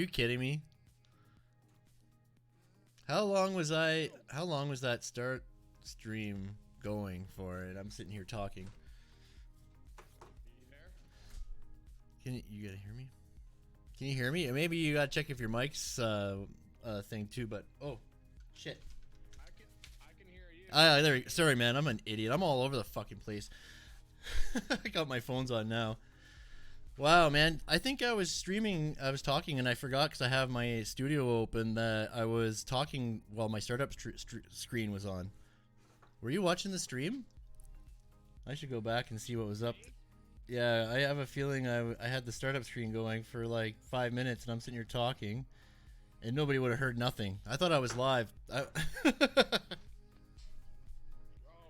you kidding me? How long was that start stream going for? And I'm sitting here talking. You gotta hear me? Can you hear me? Maybe you gotta check if your mic's thing too. But oh, shit. I can hear you. There. Sorry, man. I'm an idiot. I'm all over the fucking place. I got my phones on now. Wow, man. I think I was streaming. I was talking and I forgot because I have my studio open that I was talking while my startup screen was on. Were you watching the stream? I should go back and see what was up. Yeah, I have a feeling I had the startup screen going for like 5 minutes and I'm sitting here talking and nobody would have heard nothing. I thought I was live. Oh,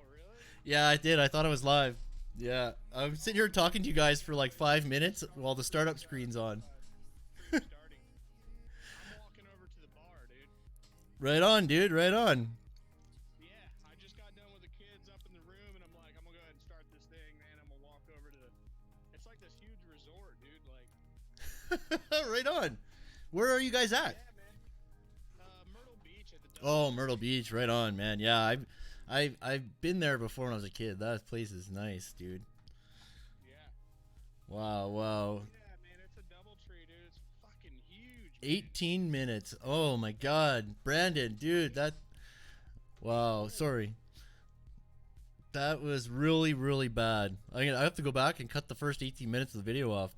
really? Yeah, I did. I thought I was live. Yeah, I'm sitting here talking to you guys for like 5 minutes while the startup screen's on. I'm walking over to the bar, dude. Right on, dude. Right on. Yeah, I just got done with the kids up in the room, and I'm like, I'm gonna go ahead and start this thing, man. I'm gonna walk over to the. It's like this huge resort, dude. Like. Right on. Where are you guys at? Yeah, man. Myrtle Beach at the. Oh, Myrtle Beach. Right on, man. Yeah, I've been there before when I was a kid. That place is nice, dude. Yeah. Wow. Yeah, man. It's a DoubleTree, dude. It's fucking huge. 18 minutes. Oh my God, Brandon, dude. Wow. Sorry. That was really, really bad. I have to go back and cut the first 18 minutes of the video off.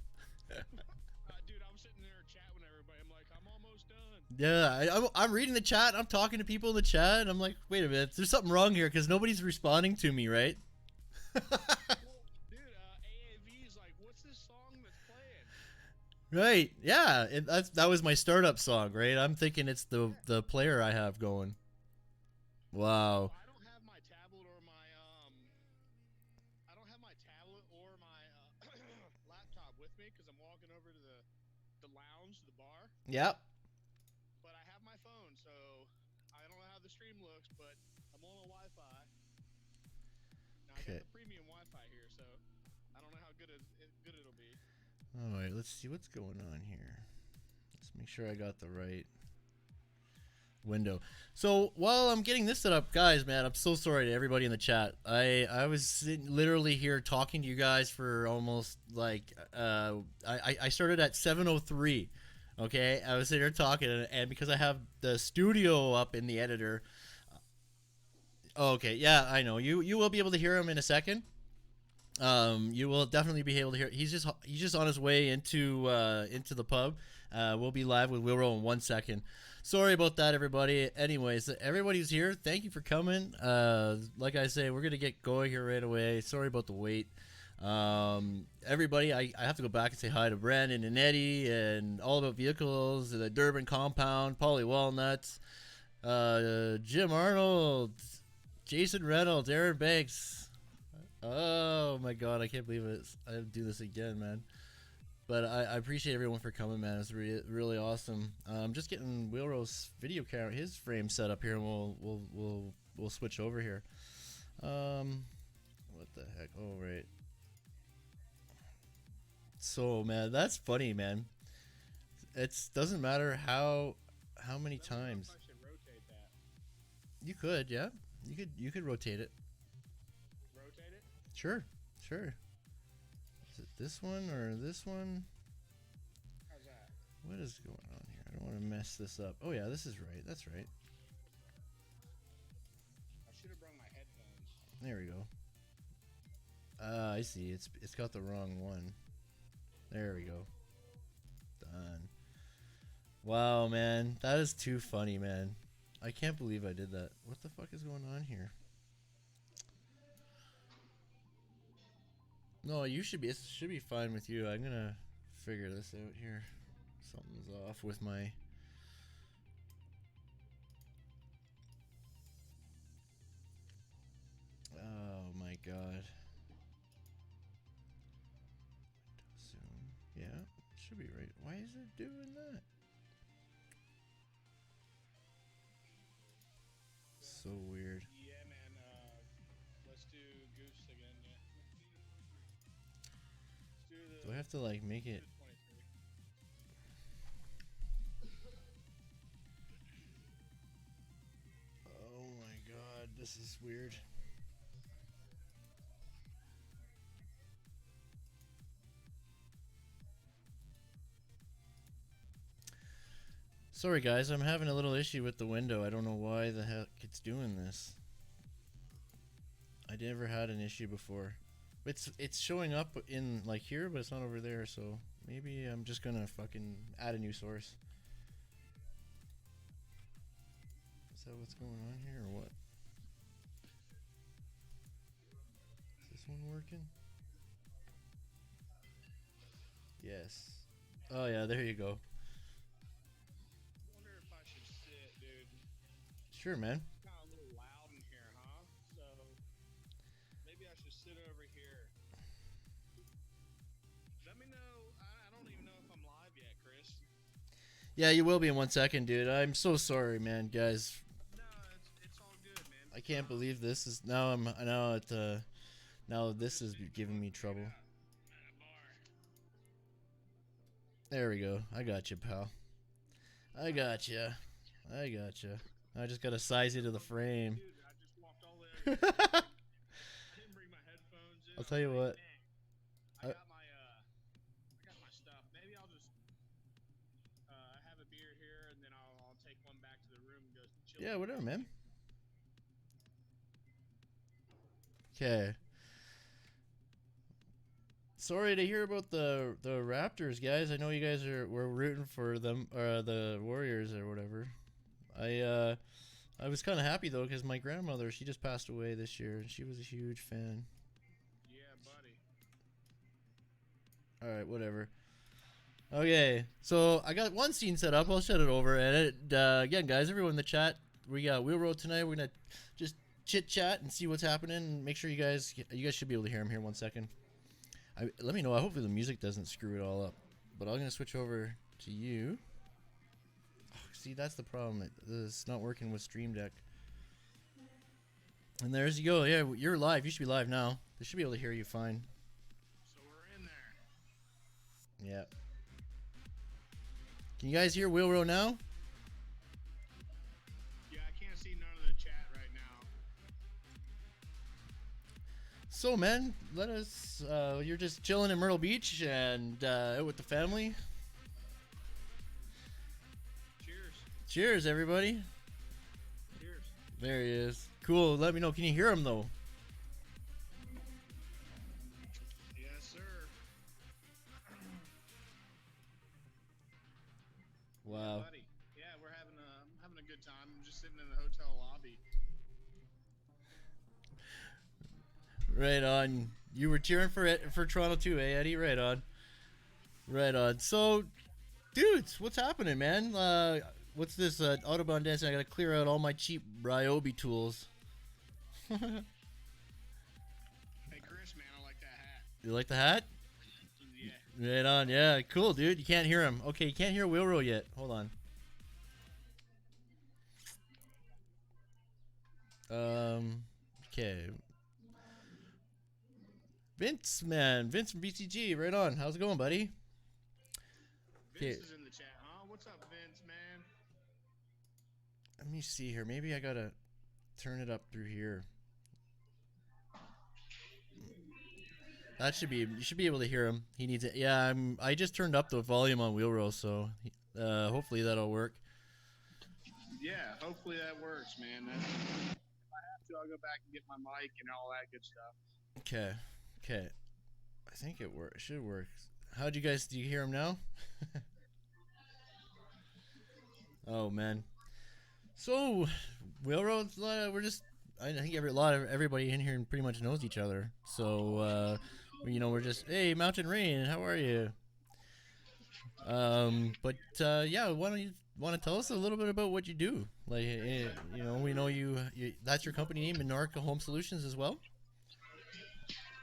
Dude, I'm sitting there chatting with everybody. I'm like, I'm almost done. Yeah, I'm reading the chat. I'm talking to people in the chat. And I'm like, wait a minute. There's something wrong here because nobody's responding to me, right? Well, dude, AAV's like, what's this song that's playing? Right. Yeah. That was my startup song, right? I'm thinking it's the player I have going. Wow. I don't have my tablet or my laptop with me because I'm walking over to the lounge, the bar. Yep. But I have my phone, so I don't know how the stream looks, but I'm on a Wi-Fi. Now I got the premium Wi-Fi here, so I don't know how good it'll be. All right, let's see what's going on here. Let's make sure I got the right window. So while I'm getting this set up, guys, man, I'm so sorry to everybody in the chat. I was literally here talking to you guys for almost like I started at 7:03. Okay, I was sitting here talking, and because I have the studio up in the editor. Okay, yeah, I know you will be able to hear him in a second. You will definitely be able to hear. He's just on his way into the pub. We'll be live with Wealro in 1 second. Sorry about that, everybody. Anyways, everybody's here. Thank you for coming. Like I say, we're gonna get going here right away. Sorry about the wait. Everybody, I have to go back and say hi to Brandon and Eddie and All About Vehicles, the Durban Compound, Polly Walnuts, Jim Arnold, Jason Reynolds, Aaron Banks. Oh my God, I can't believe it. I do this again, man. But I appreciate everyone for coming, man. It's really awesome. I'm just getting Wealro's video camera, his frame set up here, and we'll switch over here. What the heck? Oh right. So man, that's funny, man. It doesn't matter how many times. I should rotate that. You could, yeah. You could rotate it. Rotate it? Sure. Is it this one or this one? How's that? What is going on here? I don't want to mess this up. Oh yeah, this is right. That's right. I should have brought my headphones. There we go. I see. It's got the wrong one. There we go. Done. Wow, man. That is too funny, man. I can't believe I did that. What the fuck is going on here? No, it should be fine with you. I'm gonna figure this out here. Something's off with my. Oh my God. Zoom. Yeah, it should be right. Why is it doing that? So weird. Yeah, man. Let's do Goose again. Yeah. Let's do the. Do I have to like make it? This is weird. Sorry guys, I'm having a little issue with the window. I don't know why the heck it's doing this. I never had an issue before. It's showing up in like here, but it's not over there, so maybe I'm just gonna fucking add a new source. Is that what's going on here or what? Is this one working? Yes. Oh yeah, there you go. Wonder if I should sit, dude. Sure, man. It's kind of a little loud in here, huh? So maybe I should sit over here. Let me know. I don't even know if I'm live yet, Chris. Yeah, you will be in 1 second, dude. I'm so sorry, man, guys. No, it's all good, man. I can't believe this is now this is giving me trouble. There we go. I got you, pal. I got you. I just gotta size you to the frame. Dude, I just walked all the way over here. I didn't bring my headphones in. I'll tell you what. I got my stuff. Maybe I'll just have a beer here, and then I'll take one back to the room and go chill. Yeah, whatever, man. Okay. Sorry to hear about the Raptors, guys. I know you guys were rooting for them, the Warriors or whatever. I was kind of happy though because my grandmother, she just passed away this year, and she was a huge fan. Yeah, buddy. All right, whatever. Okay, so I got one scene set up. I'll shut it over. And again, guys, everyone in the chat, we got Wealro tonight. We're gonna just chit chat and see what's happening. Make sure you guys should be able to hear him here. 1 second. Let me know. Hopefully the music doesn't screw it all up. But I'm gonna switch over to you. Oh, see, that's the problem. It's not working with Stream Deck. And there's you go. Yeah, you're live. You should be live now. They should be able to hear you fine. So we're in there. Yeah. Can you guys hear Wealro now? Yeah, I can't see none of the chat right now. So, man, let us. You're just chilling in Myrtle Beach and out with the family. Cheers. Cheers, everybody. Cheers. There he is. Cool. Let me know. Can you hear him though? Yes, sir. Wow. Yeah, buddy. Yeah, we're having a good time. I'm just sitting in the hotel lobby. Right on. You were cheering for Toronto too, eh, Eddie? Right on. Right on. So, dudes, what's happening, man? What's this Autobahn dancing? I gotta clear out all my cheap Ryobi tools. Hey, Chris, man, I like that hat. You like the hat? Yeah. Right on. Yeah, cool, dude. You can't hear him. Okay, you can't hear Wealro yet. Hold on. Okay. Vince, man. Vince from BCG. Right on. How's it going, buddy? Vince is in the chat, huh? What's up, Vince, man? Let me see here. Maybe I gotta turn it up through here. That should be. You should be able to hear him. He needs it. Yeah, I just turned up the volume on Wealro, so hopefully that'll work. Yeah, hopefully that works, man. If I have to, I'll go back and get my mic and all that good stuff. Okay. Okay. I think it works. It should work. How'd you guys? Do you hear him now? Oh man. So, Wealro, we're just. I think everybody in here pretty much knows each other. So, we're just, hey, Mountain Rain, how are you? Yeah, why don't you want to tell us a little bit about what you do? Like, we know you that's your company name, Minorca Home Solutions as well.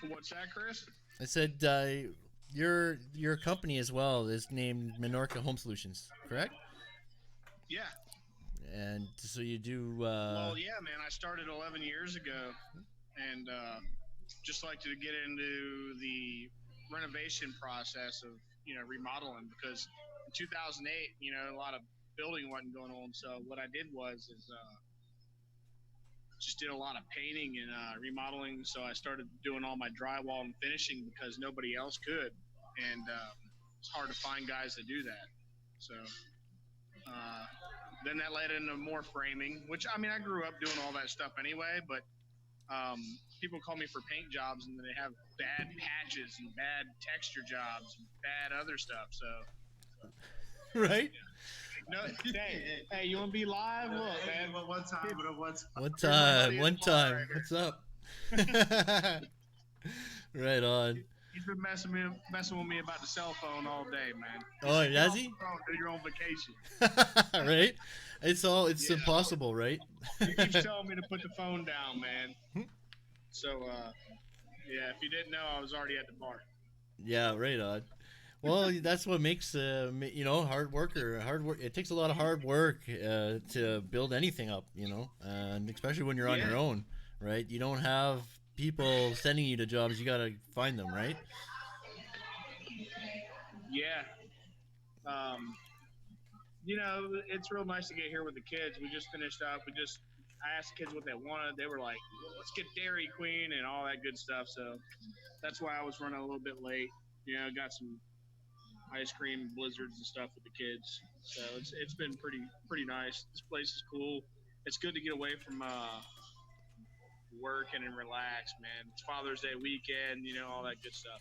What's that, Chris? I said your company as well is named Minorca Home Solutions, correct? Yeah. And so you do. Well, yeah, man. I started 11 years ago, and just like to get into the renovation process of remodeling, because in 2008, a lot of building wasn't going on. So what I did was just did a lot of painting and remodeling. So I started doing all my drywall and finishing because nobody else could, and it's hard to find guys that do that. So then that led into more framing, which I mean I grew up doing all that stuff anyway, but people call me for paint jobs, and then they have bad patches and bad texture jobs and bad other stuff. So Right? no, hey, you want to be live? Look, man. One time. One time. What's up? Right on. He's been messing with me about the cell phone all day, man. Oh, has he? Do your own vacation. Right? It's impossible, right? He keeps telling me to put the phone down, man. So, yeah, if you didn't know, I was already at the bar. Yeah, right on. Well, that's what makes hard worker. Hard work. It takes a lot of hard work to build anything up, and especially when you're on your own, right? You don't have people sending you to jobs. You gotta find them, right? Yeah. It's real nice to get here with the kids. We just finished up. I asked the kids what they wanted. They were like, let's get Dairy Queen and all that good stuff. So that's why I was running a little bit late. Got some ice cream, blizzards and stuff with the kids. So it's been pretty nice. This place is cool. It's good to get away from working and relax, man. It's Father's Day weekend, all that good stuff.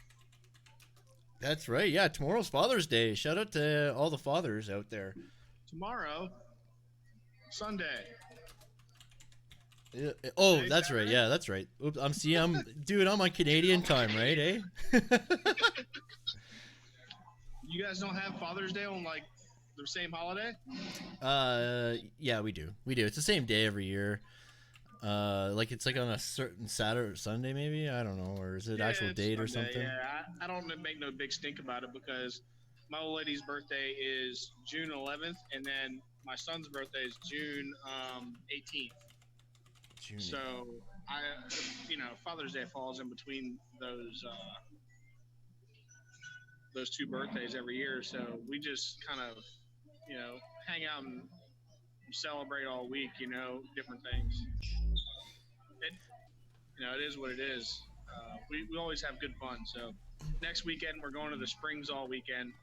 That's right. Yeah, tomorrow's Father's Day. Shout out to all the fathers out there. Tomorrow, Sunday. Yeah. Oh, that's right. Yeah, that's right. Oops, I'm on Canadian time, right? Eh? You guys don't have Father's Day on like the same holiday? Yeah, we do. It's the same day every year. It's like on a certain Saturday or Sunday, maybe. I don't know, or is it actual date Sunday, or something? Yeah, I don't make no big stink about it because my old lady's birthday is June 11th, and then my son's birthday is June 18th. June. So Father's Day falls in between those two birthdays every year. So we just kind of, hang out and celebrate all week, different things. It is what it is. We always have good fun. So next weekend, we're going to the Springs all weekend.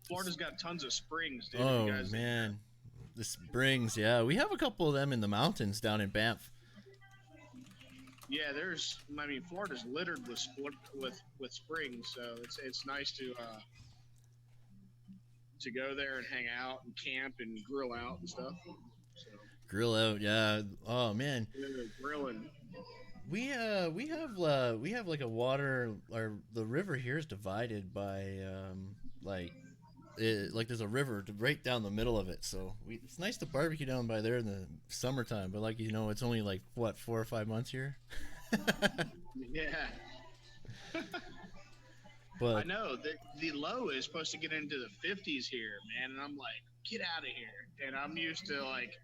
Florida's got tons of springs, dude. Oh, man. The springs, yeah. We have a couple of them in the mountains down in Banff. Yeah, Florida's littered with springs, so it's nice to go there and hang out and camp and grill out and stuff. So. Grill out, yeah. Oh man. Yeah, grilling. We have like a water, or the river here is divided by there's a river right down the middle of it, so it's nice to barbecue down by there in the summertime, but it's only like what 4 or 5 months here. Yeah. But I know the low is supposed to get into the 50s here, man, and I'm like, get out of here. And I'm used to like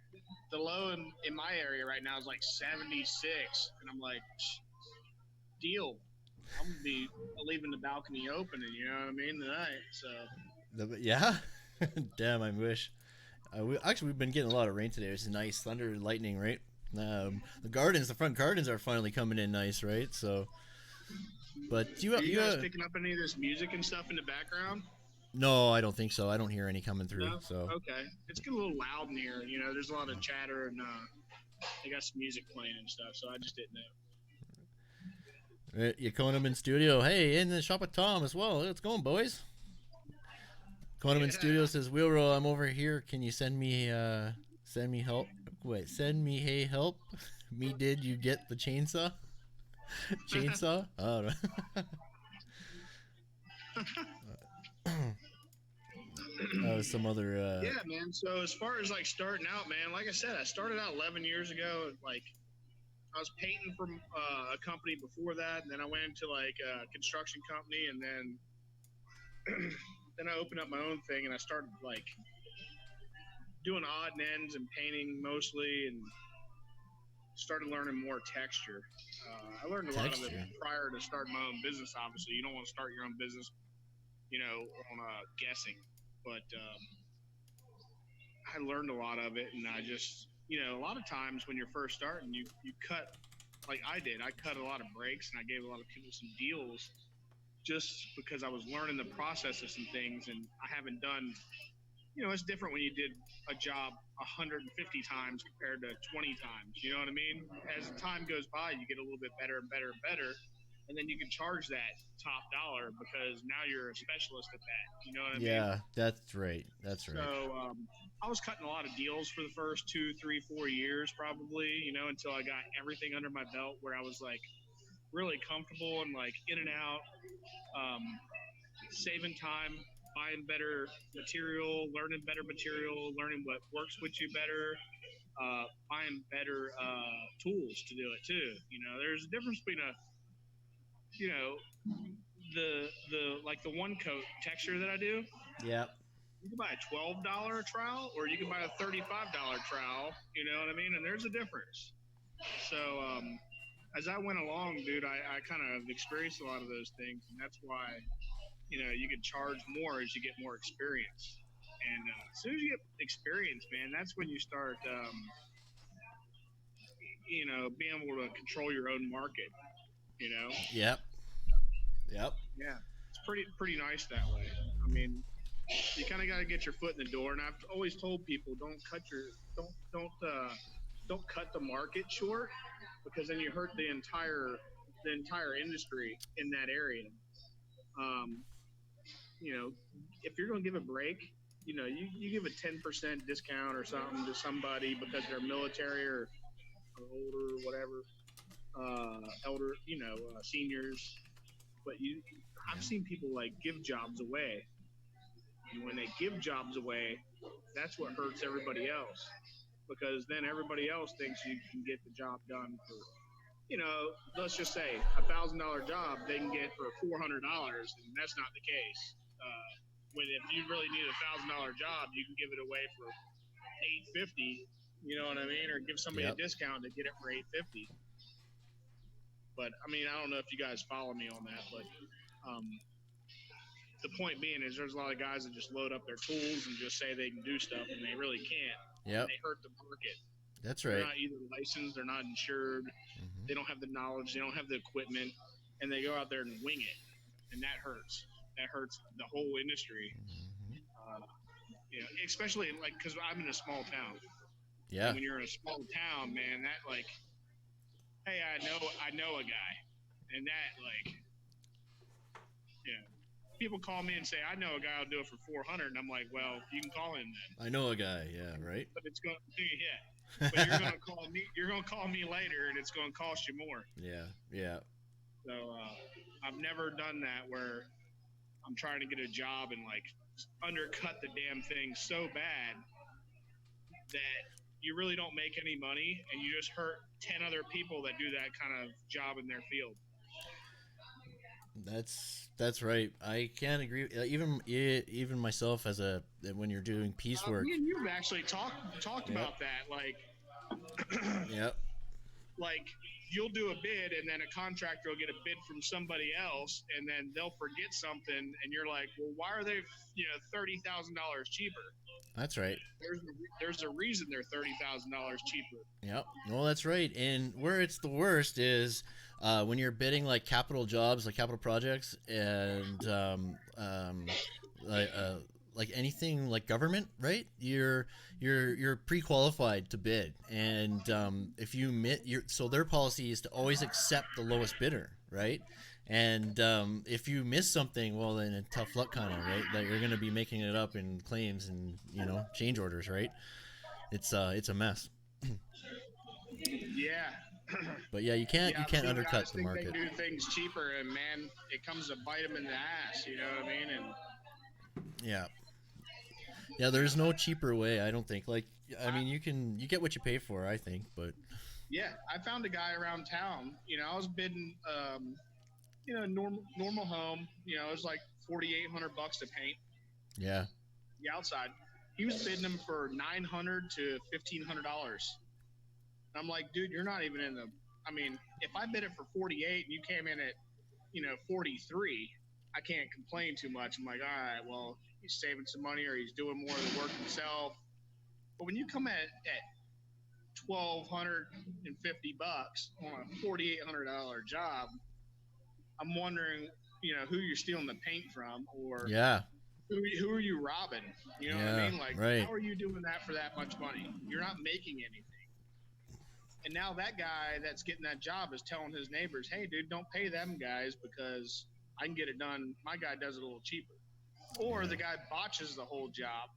the low in my area right now is like 76, and I'm like, deal. I'm gonna be leaving the balcony open, and you know what I mean, tonight. So. Yeah, damn, I wish. We've been getting a lot of rain today. It's nice thunder and lightning, right? The front gardens are finally coming in nice, right? So, but you guys picking up any of this music and stuff in the background? No, I don't think so. I don't hear any coming through. No? So okay, it's getting a little loud in here. There's a lot of chatter, and they got some music playing and stuff. So I just didn't know. Koneman Studio. Hey, in the shop with Tom as well. Let's go, boys. Koneman Studio says, Wealro, I'm over here. Can you send me help? Wait, send me help. Me, did you get the chainsaw? Chainsaw? Oh. That was some other. Yeah, man. So as far as like starting out, man, like I said, I started out 11 years ago. Like I was painting for a company before that, and then I went into like a construction company, and then then I opened up my own thing, and I started like doing odd ends and painting mostly, and started learning more texture. I learned a lot of it prior to starting my own business. Obviously, you don't want to start your own business, on guessing. But I learned a lot of it, and I just a lot of times when you're first starting, you cut, like I did. I cut a lot of breaks, and I gave a lot of people some deals just because I was learning the process of some things, and I haven't done. It's different when you did a job 150 times compared to 20 times. You know what I mean? As time goes by, you get a little bit better and better and better, and then you can charge that top dollar because now you're a specialist at that. You know what I mean? Yeah, that's right. That's right. So I was cutting a lot of deals for the first 2, 3, 4 years, probably. Until I got everything under my belt, where I was like really comfortable and like in and out, saving time, buying better material, learning what works with you better, buying better tools to do it too. There's a difference between the like the one coat texture that I do. Yep. You can buy a $12 trowel, or you can buy a $35 trowel. You know what I mean? And there's a difference. So as I went along, dude, I kind of experienced a lot of those things, and that's why you can charge more as you get more experience. And as soon as you get experience, man, that's when you start, being able to control your own market. Yep. Yep. Yeah, it's pretty nice that way. I mean, you kind of got to get your foot in the door. And I've always told people, don't cut the market short, because then you hurt the entire industry in that area. Um, if you're going to give a break, you give a 10% discount or something to somebody because they're military or older or whatever, elder, seniors. But I've seen people like give jobs away. And when they give jobs away, that's what hurts everybody else, because then everybody else thinks you can get the job done for, let's just say $1,000 job they can get for $400, and that's not the case. When if you really need $1,000 job, you can give it away for $850. You know what I mean? Or give somebody a discount to get it for $850. But I mean, I don't know if you guys follow me on that, but the point being is there's a lot of guys that just load up their tools and just say they can do stuff, and they really can't. Yep. They hurt the market. That's right. They're not either licensed, they're not insured, they don't have the knowledge, they don't have the equipment, and they go out there and wing it, and that hurts. That hurts the whole industry. Especially like because I'm in a small town. Yeah. And when you're in a small town, man, that like, hey, I know a guy, and that like, people call me and say I know a guy who'll do it for $400, and I'm like, well, you can call him then. I know a guy, yeah, right. But it's going, yeah. But you're gonna call me. You're gonna call me later, and it's gonna cost you more. Yeah, yeah. So I've never done that where I'm trying to get a job and like undercut the damn thing so bad that you really don't make any money, and you just hurt 10 other people that do that kind of job in their field. That's right. I can't agree. Even myself when you're doing piecework. Me and you've actually talked about that, like. Yep. Like you'll do a bid, and then a contractor will get a bid from somebody else, and then they'll forget something, and you're like, well, why are they, $30,000 cheaper? That's right. There's a reason they're $30,000 cheaper. Yep. Well, that's right. And where it's the worst is when you're bidding like capital jobs, like capital projects, and like anything like government, right? You're pre-qualified to bid, and if you so their policy is to always accept the lowest bidder, right? And if you miss something, well, then it's tough luck, kind of, right? That you're going to be making it up in claims and change orders, right? It's a mess. Yeah. But yeah, you can't undercut the market. They do things cheaper, and man, it comes to bite them in the ass. You know what I mean? And yeah, there's no cheaper way. I don't think. Like, I mean, you get what you pay for, I think, but yeah, I found a guy around town. I was bidding. Normal home. It was like $4,800 to paint. Yeah. The outside. He was bidding them for $900 to $1,500. I'm like, dude, you're not even in the. I mean, if I bid it for 48 and you came in at, 43, I can't complain too much. I'm like, all right, well, he's saving some money or he's doing more of the work himself. But when you come at $1,250 on a $4,800 job, I'm wondering, who you're stealing the paint from, or Yeah. who are you robbing? You know what I Yeah. mean? Like, Right. how are you doing that for that much money? You're not making anything. And now that guy that's getting that job is telling his neighbors, "Hey, dude, don't pay them guys because I can get it done. My guy does it a little cheaper." Or the guy botches the whole job,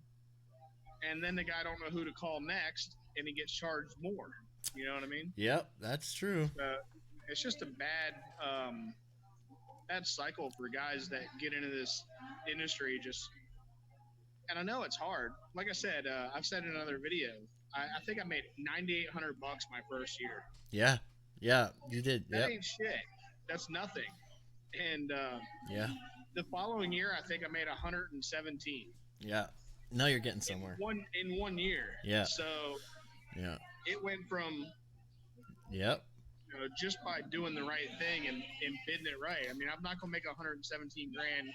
and then the guy don't know who to call next, and he gets charged more. You know what I mean? Yep, that's true. It's just a bad cycle for guys that get into this industry. And I know it's hard. Like I said, I've said in another video, I think I made $9,800 my first year. Yeah. Yeah, you did. That Yep. ain't shit. That's nothing. And Yeah. the following year, I think I made 117. Yeah. Now you're getting somewhere. In 1 year. Yeah. So Yeah. it went from Yep. just by doing the right thing and bidding it right. I mean, I'm not gonna make 117 grand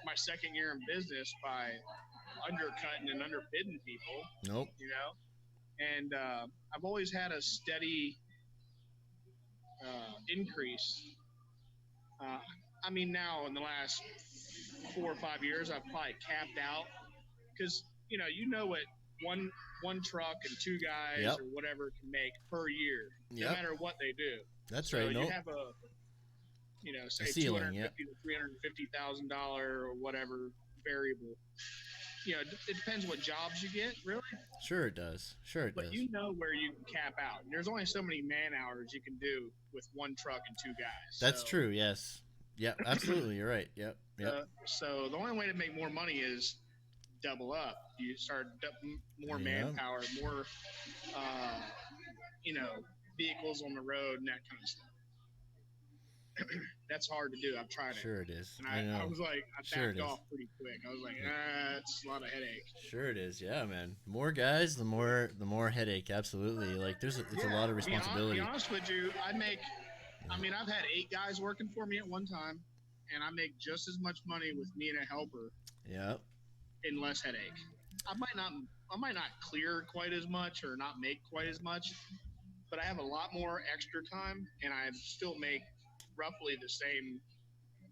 my second year in business by undercutting and underbidding people. Nope. And I've always had a steady increase. I mean, now in the last 4 or 5 years, I've probably capped out because what one truck and two guys Yep. or whatever can make per year, no Yep. matter what they do. That's So right. you Nope. have say ceiling, $250,000 to $350,000 or whatever variable. It depends what jobs you get, really. Sure it does. Sure it But does. you know where you can cap out. There's only so many man hours you can do with one truck and two guys. That's true. Yes. Yep. Absolutely. You're right. Yep. Yep. So the only way to make more money is double up. You start more manpower, more vehicles on the road and that kind of stuff. That's hard to do. I've tried it. Sure it is. And I know. I was like, I Sure backed off pretty quick. I was like, it's a lot of headache. Sure it is. Yeah, man. More guys, the more headache. Absolutely. Like it's a lot of responsibility. To be honest with you, I've had 8 guys working for me at one time, and I make just as much money with me and a helper. Yeah. In less headache. I might not clear quite as much or not make quite as much, but I have a lot more extra time, and I still make roughly the same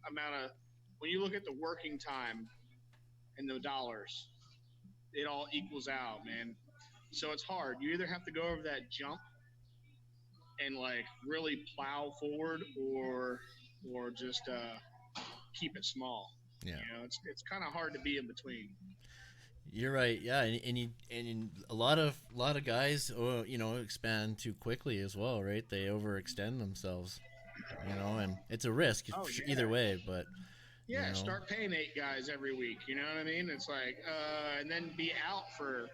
amount of. When you look at the working time and the dollars, it all equals out, man. So it's hard. You either have to go over that jump and like really plow forward, or just keep it small. Yeah. It's kind of hard to be in between. You're right. Yeah, and a lot of guys, expand too quickly as well, right? They overextend themselves, and it's a risk either way. But start paying 8 guys every week. You know what I mean? It's like, and then be out for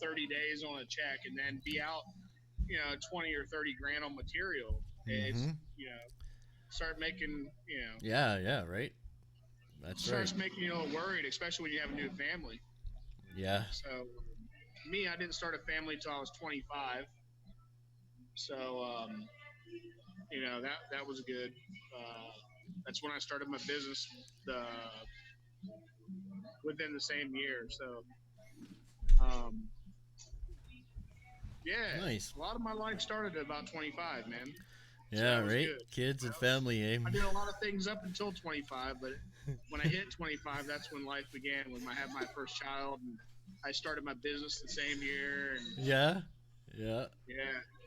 30 days on a check, and then be out, 20 or 30 grand on material. It's start making, Yeah, right. That's starts making you a little worried, especially when you have a new family. Yeah. So, me, I didn't start a family till I was 25. So, that was good. That's when I started my business within the same year. So, nice. A lot of my life started at about 25, man. Yeah, right. Good. Kids and family, eh? I did a lot of things up until 25, but when I hit 25, that's when life began. When I had my first child, and I started my business the same year. And yeah.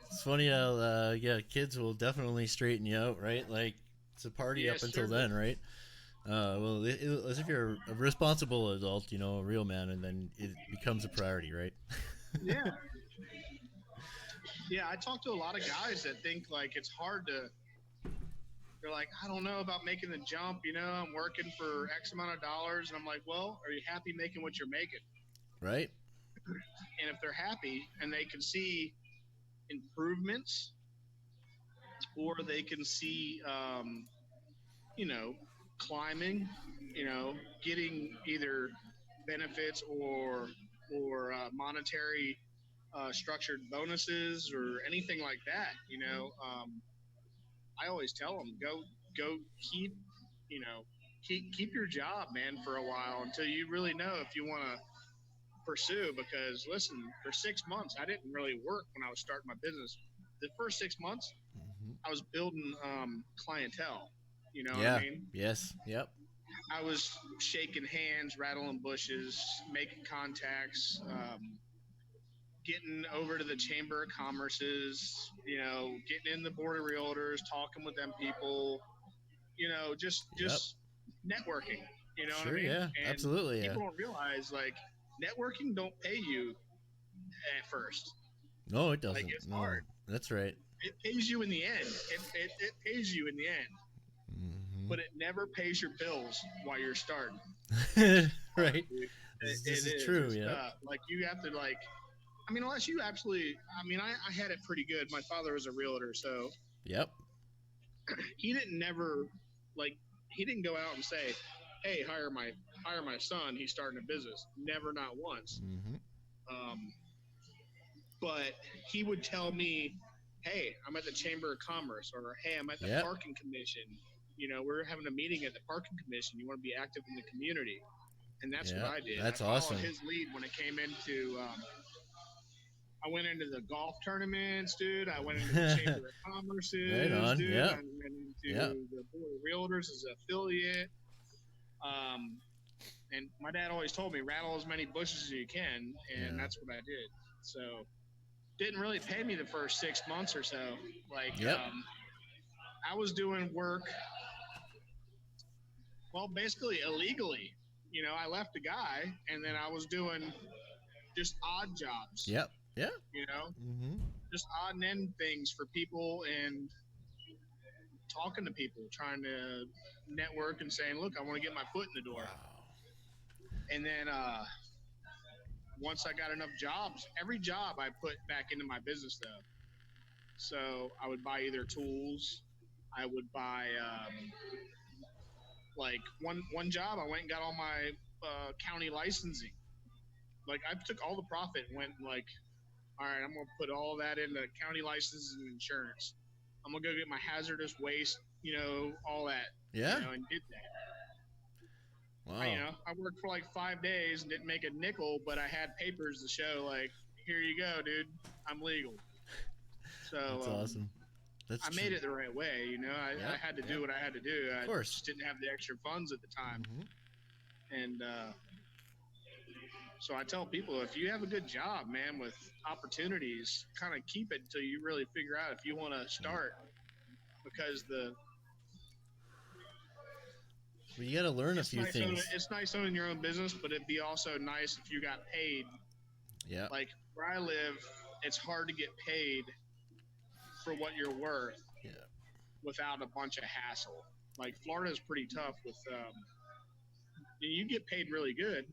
It's funny how kids will definitely straighten you out, right? Like it's a party up until then, right? Well, as if you're a responsible adult, a real man, and then it becomes a priority, right? Yeah. Yeah, I talk to a lot of guys that think like it's hard to. They're like, I don't know about making the jump. I'm working for X amount of dollars, and I'm like, well, are you happy making what you're making? Right. And if they're happy and they can see improvements, or they can see, climbing, getting either benefits or monetary structured bonuses or anything like that, I always tell them go keep your job, man, for a while until you really know if you want to pursue because listen, for 6 months I didn't really work when I was starting my business. The first 6 months Hmm. I was building clientele. You know what I Yeah. mean? Yes. Yep. I was shaking hands, rattling bushes, making contacts, getting over to the Chamber of Commerce's, getting in the board of realtors, talking with them people, Yep. just networking. You know what I Sure. mean? Yeah. And Absolutely. Yeah. people don't realize like networking don't pay you at first. No, it Like doesn't. it's No, hard. that's right. It pays you in the end. It pays you in the end, Hmm. but it never pays your bills while you're starting. It's hard, Right. dude. This It is is. true. It's Yep. tough. Like you have to like. I mean, unless you absolutely. I mean, I had it pretty good. My father was a realtor, so Yep. he didn't never like he didn't go out and say, "Hey, hire my son. He's starting a business." Never, not once. Hmm. Um, but he would tell me, "Hey, I'm at the Chamber of Commerce," or "Hey, I'm at the Yep. Parking Commission. We're having a meeting at the Parking Commission. You want to be active in the community?" And that's what Yeah. I did. I That's followed awesome. his lead when it came into. I went into the golf tournaments, dude. I went into the Chamber of Right Commerce's, on. dude. I Yep. went Yep. into the Board of Realtors as an affiliate. Um, and my dad always told me, rattle as many bushes as you can, and Yeah. that's what I did. So didn't really pay me the first 6 months or so. Like Yep. I was doing work, well, basically illegally. I left a guy, and then I was doing just odd jobs. Yep. Yeah. You know, Hmm. just odd and end things for people and talking to people, trying to network and saying, "Look, I want to get my foot in the door." Wow. And then once I got enough jobs, every job I put back into my business though. So I would buy either tools, I would buy like one job. I went and got all my county licensing. Like I took all the profit and went like, all right, I'm gonna put all that into county licenses and insurance. I'm gonna go get my hazardous waste, all that, Yeah. and did that. Wow. I worked for like 5 days and didn't make a nickel, but I had papers to show like, here you go, dude, I'm legal. That's So awesome. That's I true. made it the right way. I Yep. had to Yep. do what I had to do. Of I course. just didn't have the extra funds at the time, Hmm. and so I tell people if you have a good job, man, with opportunities, kind of keep it until you really figure out if you want to start, because Well, you got to learn a few things. it's nice owning your own business, but it'd be also nice if you got paid. Yeah. Like where I live, it's hard to get paid for what you're worth Yeah. without a bunch of hassle. Like Florida's pretty tough with you get paid really good,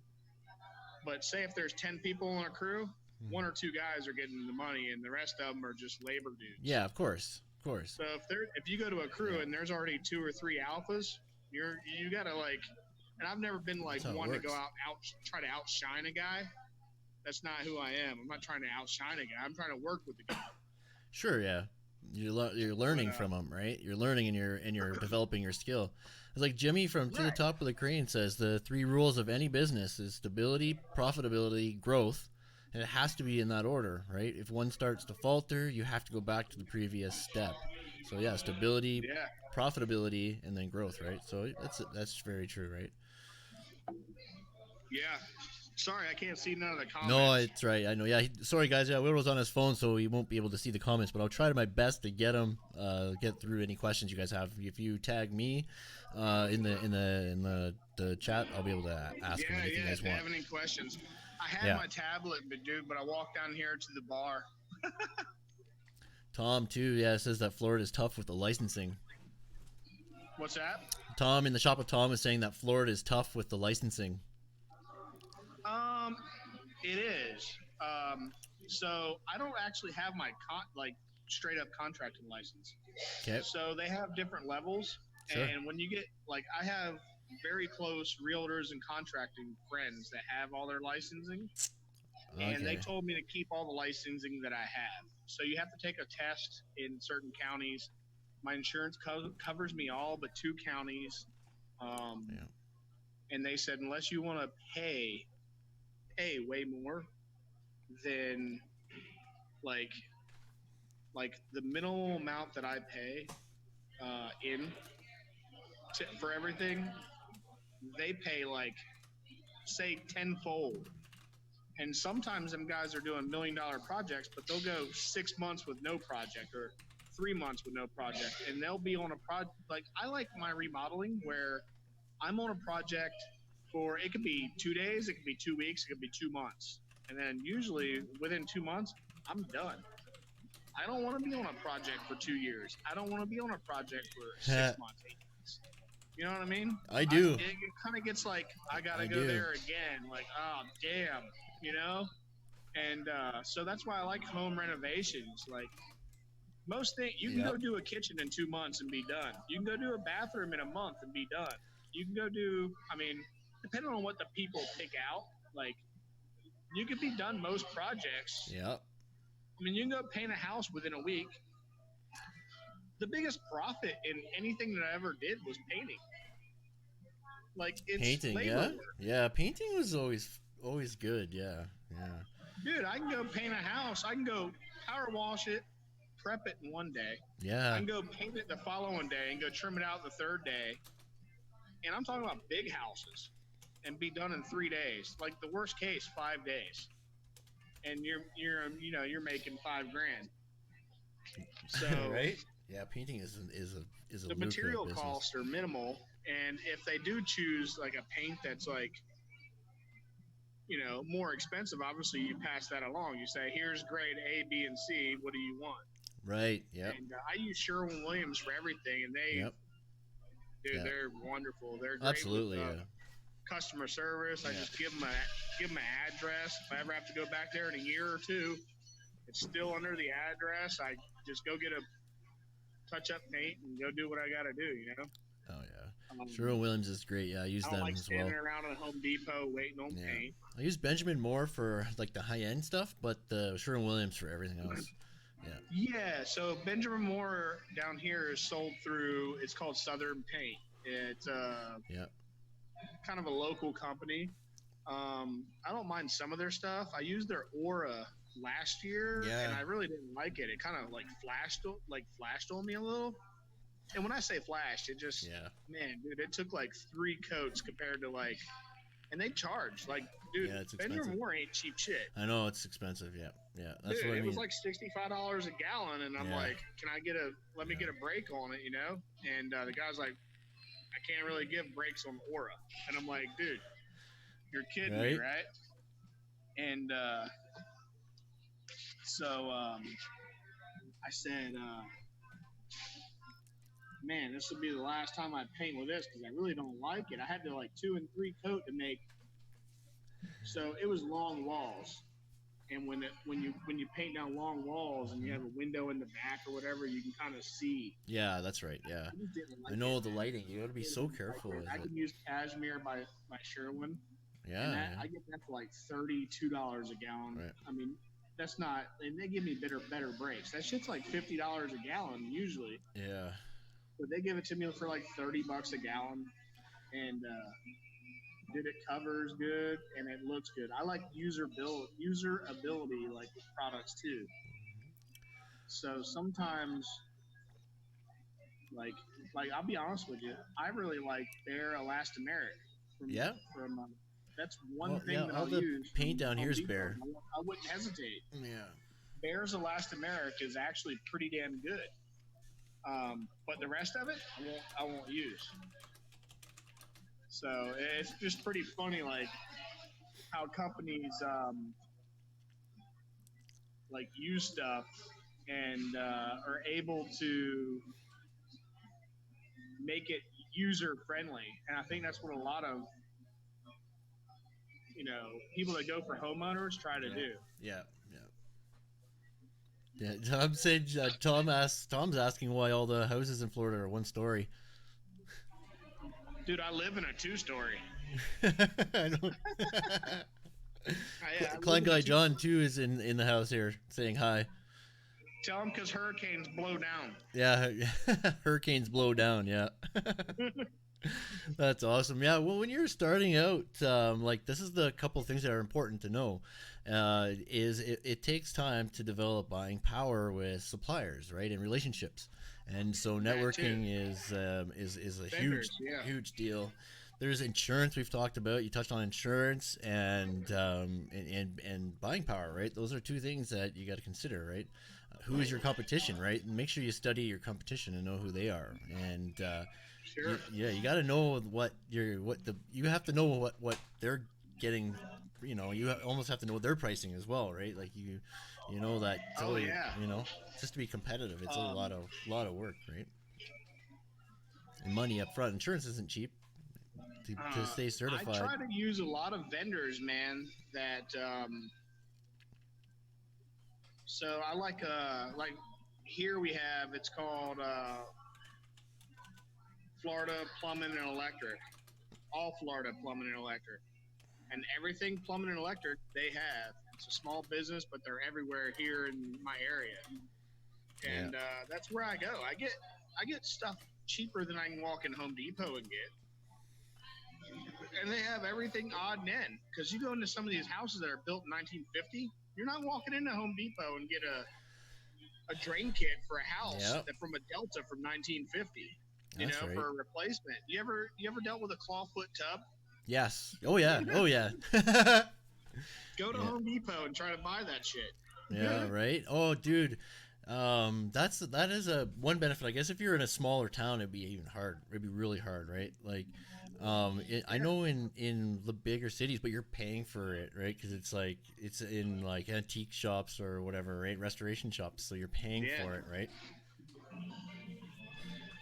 but say if there's 10 people on a crew, one or two guys are getting the money and the rest of them are just labor dudes. Yeah. Of course. Of course. So if you go to a crew and there's already 2 or 3 alphas, you got to like, and I've never been like That's how it one to go works. out try to outshine a guy. That's not who I am. I'm not trying to outshine a guy. I'm trying to work with the guy. Sure. Yeah. You're learning from them, right? You're learning and you're developing your skill. It's like Jimmy from To the Right. Top of the Crane says the 3 rules of any business is stability, profitability, growth, and it has to be in that order, right? If one starts to falter, you have to go back to the previous step. So yeah, stability, Yeah. profitability, and then growth, right? So that's very true, right? Yeah. Sorry, I can't see none of the comments. No, it's right. I know. Yeah. Sorry, guys. Yeah, Wealro's on his phone, so he won't be able to see the comments. But I'll try my best to get him, get through any questions you guys have. If you tag me, in the chat, I'll be able to ask him anything you guys If you want. have any questions. I had Yeah. my tablet, but I walked down here to the bar. Tom too. Yeah, says that Florida is tough with the licensing. What's that? Tom in the shop of Tom is saying that Florida is tough with the licensing. It is. So I don't actually have my straight up contracting license. Okay. So they have different levels, Sure. and when you get I have very close realtors and contracting friends that have all their licensing, and they Okay. told me to keep all the licensing that I have. So you have to take a test in certain counties. My insurance covers me all but 2 counties. Yeah. And they said unless you want to pay pay way more than like the minimal amount that I pay for everything. They pay like say tenfold. And sometimes them guys are doing $1 million projects, but they'll go 6 months with no project or 3 months with no project, and they'll be on a project. Like I like my remodeling where I'm on a project for it could be 2 days, it could be 2 weeks, it could be 2 months, and then usually within 2 months I'm done. I don't want to be on a project for 2 years. I don't want to be on a project for 6 months, 8 months. You know what I mean? I do. It kind of gets like I gotta go there again. Like, oh damn, you know. And so that's why I like home renovations. Like most things, you can go do a kitchen in 2 months and be done. You can go do a bathroom in a month and be done. You can go do, I mean, depending on what the people pick out, like you could be done most projects. Yep. I mean, you can go paint a house within a week. The biggest profit in anything that I ever did was painting. Like it's painting, yeah. Painting was always good, yeah. Dude, I can go paint a house. I can go power wash it, prep it in 1 day. Yeah. I can go paint it the following day and go trim it out the third day. And I'm talking about big houses, and be done in 3 days. Like the worst case, 5 days. And you're making $5,000. So right? Yeah, painting is a the material costs are minimal, and if they do choose like a paint that's like more expensive, obviously you pass that along. You say, here's grade A, B, and C. What do you want? Right. Yeah. And I use Sherwin for everything, and they're wonderful. They're great absolutely with, customer service. I just give them an address. If I ever have to go back there in a year or two, it's still under the address. I just go get a touch-up paint and go do what I got to do. Oh yeah. Sherwin is great. Yeah, I use them as well. I don't like standing around at Home Depot waiting on paint. I use Benjamin more for like the high-end stuff, but Sherwin for everything else. Yeah, so Benjamin Moore down here is sold through, it's called Southern Paint. It's kind of a local company. I don't mind some of their stuff. I used their Aura last year, and I really didn't like it. It kind of like flashed on me a little. And when I say flashed, it just man, dude, it took like 3 coats compared to like, and they charge like, dude, Benjamin Moore ain't cheap shit. I know it's expensive. Yeah, that's dude, what I mean. It was like $65 a gallon, and I'm like, can I let me get a break on it, And the guy's like, I can't really give breaks on Aura, and I'm like, dude, you're kidding me, right? And so I said, man, this will be the last time I paint with this because I really don't like it. I had to like 2 and 3 coat to make. So it was long walls, and when you paint down long walls and you have a window in the back or whatever, you can kind of see. Yeah, that's right. Yeah, I know the lighting. You got to be so careful with it. I can use Cashmere by Sherwin. Yeah, and I get that for like $32 a gallon. Right. I mean, that's not, and they give me better breaks. That shit's like $50 a gallon usually. Yeah. But they give it to me for like $30 a gallon, and dude, it covers good and it looks good. I like user ability like with products too. So sometimes, like I'll be honest with you, I really like Behr Elastomeric. From that's one thing that I'll use. Paint down here is Behr. I wouldn't hesitate. Yeah. Behr's Elastomeric is actually pretty damn good. But the rest of it, I won't use. So it's just pretty funny, like how companies like use stuff and are able to make it user friendly. And I think that's what a lot of people that go for homeowners try to do. Yeah. Tom's asking why all the houses in Florida are 1 story. Dude, I live in a 2-story. I know. Client guy John too is in the house here saying hi. Tell him because hurricanes blow down. Yeah, hurricanes blow down. Yeah. That's awesome. Yeah. Well, when you're starting out, like this is the couple things that are important to know. Is it takes time to develop buying power with suppliers, right, and relationships, and so That too. networking is a huge Vendors, yeah. huge deal. There's insurance we've talked about. You touched on insurance and buying power, right? Those are two things that you got to consider, right? Who is your competition, right? And make sure you study your competition and know who they are. And Sure. you got to know you have to know what they're getting. You almost have to know what their pricing as well, right? Like you know that Oh totally, yeah. just to be competitive, it's a Um, lot of work, right? And money up front. Insurance isn't cheap to stay I certified. try to use a lot of vendors, man. That so I like here we have it's called Florida Plumbing and Electric. All Florida Plumbing and Electric. And everything plumbing and electric they have. It's a small business, but they're everywhere here in my area, Yeah. and that's where I go. I get stuff cheaper than I can walk in Home Depot and get, and they have everything odd and end. Because you go into some of these houses that are built in 1950, you're not walking into Home Depot and get a drain kit for a house Yep. that from a Delta from 1950. That's right. For a replacement. You ever dealt with a clawfoot tub? Yes. Oh yeah. Oh yeah. Go to Yeah. Home Depot and try to buy that shit. Yeah, right. Oh, dude, that is a one benefit. I guess if you're in a smaller town, it'd be even hard. It'd be really hard, right? Like, I know in the bigger cities, but you're paying for it, right? Because it's in like antique shops or whatever, right? Restoration shops, so you're paying Yeah. for it, right?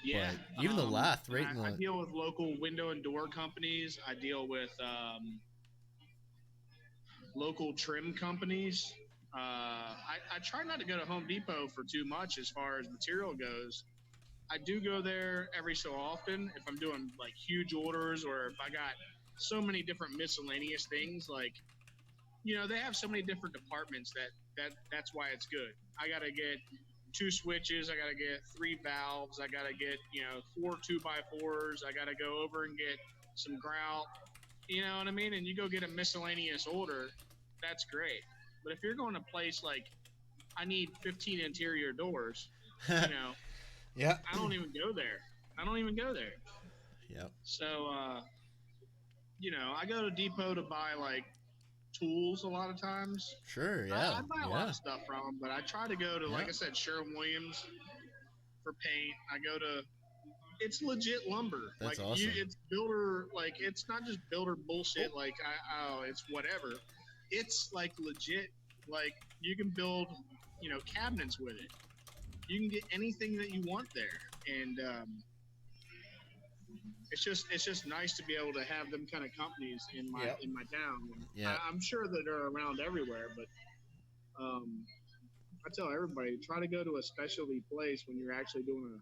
Yeah, But even the lath, and right? In I the deal with local window and door companies. I deal with local trim companies. I try not to go to Home Depot for too much as far as material goes. I do go there every so often if I'm doing like huge orders or if I got so many different miscellaneous things. Like they have so many different departments that's why it's good. I gotta get two switches. I gotta get three valves. I gotta get four 2x4s. I gotta go over and get some grout. You know what I mean? And you go get a miscellaneous order. That's great. But if you're going to a place like I need 15 interior doors, yeah, I don't even go there. I don't even go there. yeah, So I go to Depot to buy like tools a lot of times. sure, I yeah, buy a lot yeah, of stuff from them, but I try to go to, yeah. like I said, Sherwin-Williams for paint. I go to, it's legit lumber. That's Like awesome. it's builder. Like it's not just builder bullshit. Oh, Like it's whatever. It's like legit. Like you can build, cabinets with it. You can get anything that you want there, and it's just nice to be able to have them kind of companies yep, in my town. And yeah. I'm sure that they're around everywhere, but I tell everybody try to go to a specialty place when you're actually doing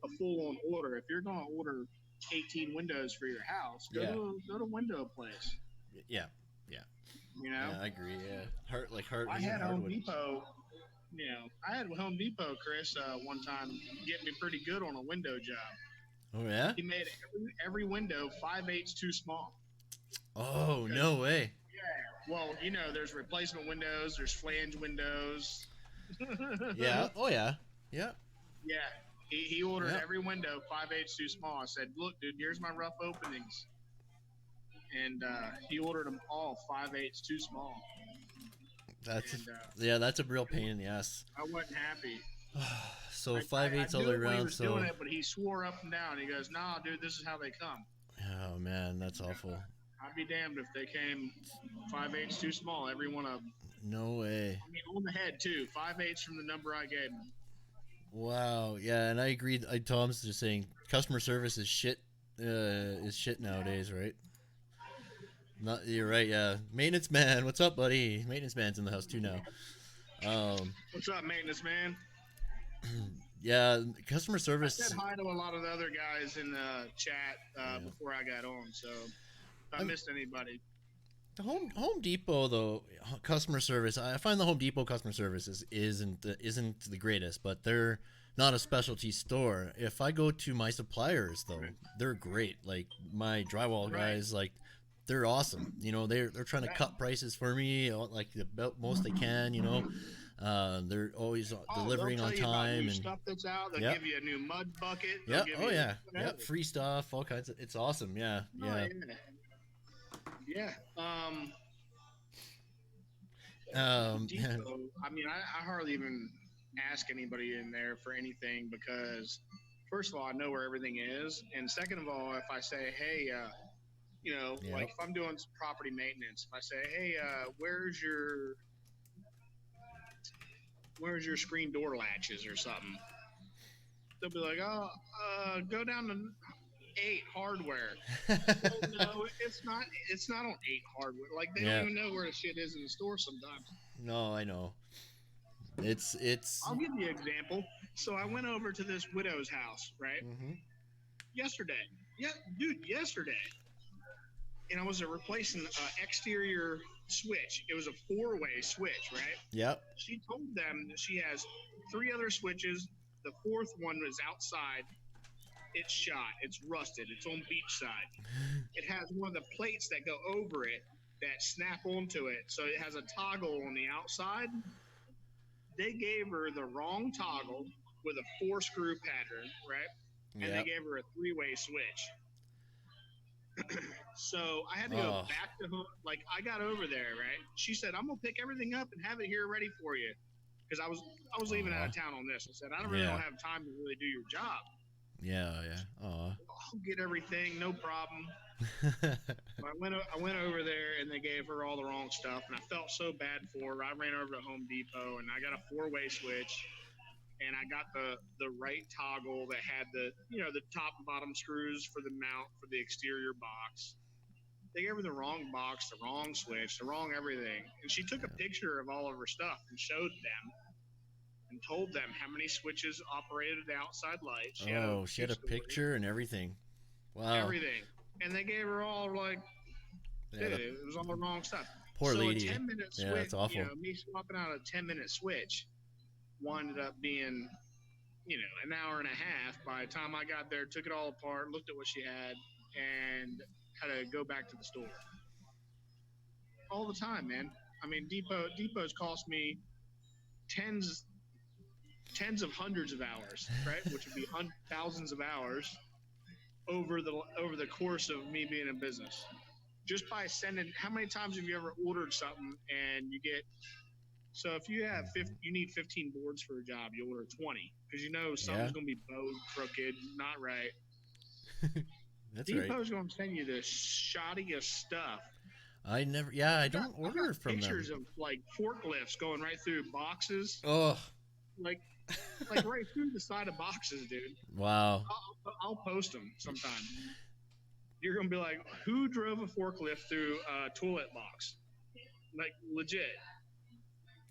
a full on order. If you're going to order 18 windows for your house, Yeah. go to window place. Yeah, yeah, You know, yeah. I agree. Yeah, hard, I even had Home hardwood. Depot. I had Home Depot, Chris, one time get me pretty good on a window job. Oh yeah. He made every window 5/8 too small. Oh Because no way. well, there's replacement windows, there's flange windows. Yeah. Oh yeah. Yeah. Yeah, he ordered Yeah. every window 5/8 too small. I said, "Look, dude, here's my rough openings," and he ordered them all 5/8 too small. That's And that's a real pain in the ass. I wasn't happy. So I 5/8 all knew the way it when he around. was So doing it, but he swore up and down. He goes, "Nah, dude, this is how they come." oh man, that's awful. I'd be damned if they came 5/8 too small. Every one of them. No way. I mean, on the head too. 5/8 from the number I gave him. Wow. Yeah, and I agree. Tom's just saying customer service is shit. Is shit nowadays, right? Not you're right. Yeah, maintenance man. What's up, buddy? Maintenance man's in the house too now. Um, What's up, maintenance man? yeah, customer I said service. hi to a lot of the other guys in the chat Yeah. before I got on. So if I I'm, missed anybody, the Home Depot though customer service. I find the Home Depot customer service isn't the greatest, but their not a specialty store. If I go to my suppliers though, they're great. Like my drywall guys, like they're awesome. You know, they're trying to cut prices for me, like the most they can. You know, they're always delivering they'll on tell you about time new and stuff that's out. They'll yep. give you a new mud bucket. Yep. Give Oh you yeah. whatever. Yep. Free stuff, all kinds of. It's awesome. Yeah. Yeah. Yeah. Depot, I mean, I hardly even ask anybody in there for anything because, first of all, I know where everything is, and second of all, if I say, hey, you know, like if I'm doing some property maintenance, if I say, hey, where's your screen door latches or something, they'll be like, oh, go down to 8 hardware. Well, no, it's not on 8 hardware. Like they don't even know where the shit is in the store sometimes. No, I know. It's I'll give you an example. So I went over to this widow's house, right? Yesterday. Yeah, dude, yesterday. And I was replacing an exterior switch. It was a 4-way switch, right? Yep. She told them that she has 3 other switches. The 4th one was outside. It's shot. It's rusted. It's on beach side. It has one of the plates that go over it that snap onto it. So it has a toggle on the outside. They gave her the wrong toggle with a 4-screw pattern, right? And they gave her a 3-way switch. So I had to go back to home. Like I got over there, right? She said, I'm going to pick everything up and have it here ready for you. Because I was leaving out of town on this. I said, I don't really don't have time to really do your job. Yeah. I'll get everything, no problem. I went over there and they gave her all the wrong stuff, and I felt so bad for her. I ran over to Home Depot and I got a 4-way switch, and I got the right toggle that had the top and bottom screws for the mount for the exterior box. They gave her the wrong box, the wrong switch, the wrong everything, and she took a picture of all of her stuff and showed them. And told them how many switches operated the outside lights. She had a picture and everything. Wow. Everything. And they gave her all like, it was all the wrong stuff. Poor lady. A 10-minute switch, that's awful. You know, me swapping out a 10-minute switch wound up being, an hour and a half. By the time I got there, took it all apart, looked at what she had, and had to go back to the store. All the time, man. I mean, Depot's cost me tens of hundreds of hours, right? Which would be thousands of hours over the course of me being in business. Just by sending, how many times have you ever ordered something and you get, so if you have you need 15 boards for a job, you order 20 because something's going to be bowed, crooked, not right. Depot's going to send you the shoddiest stuff. I don't order from them. Pictures of like forklifts going right through boxes. Oh. Like right through the side of boxes, dude. Wow. I'll post them sometime. You're gonna be like, who drove a forklift through a toilet box? Like legit.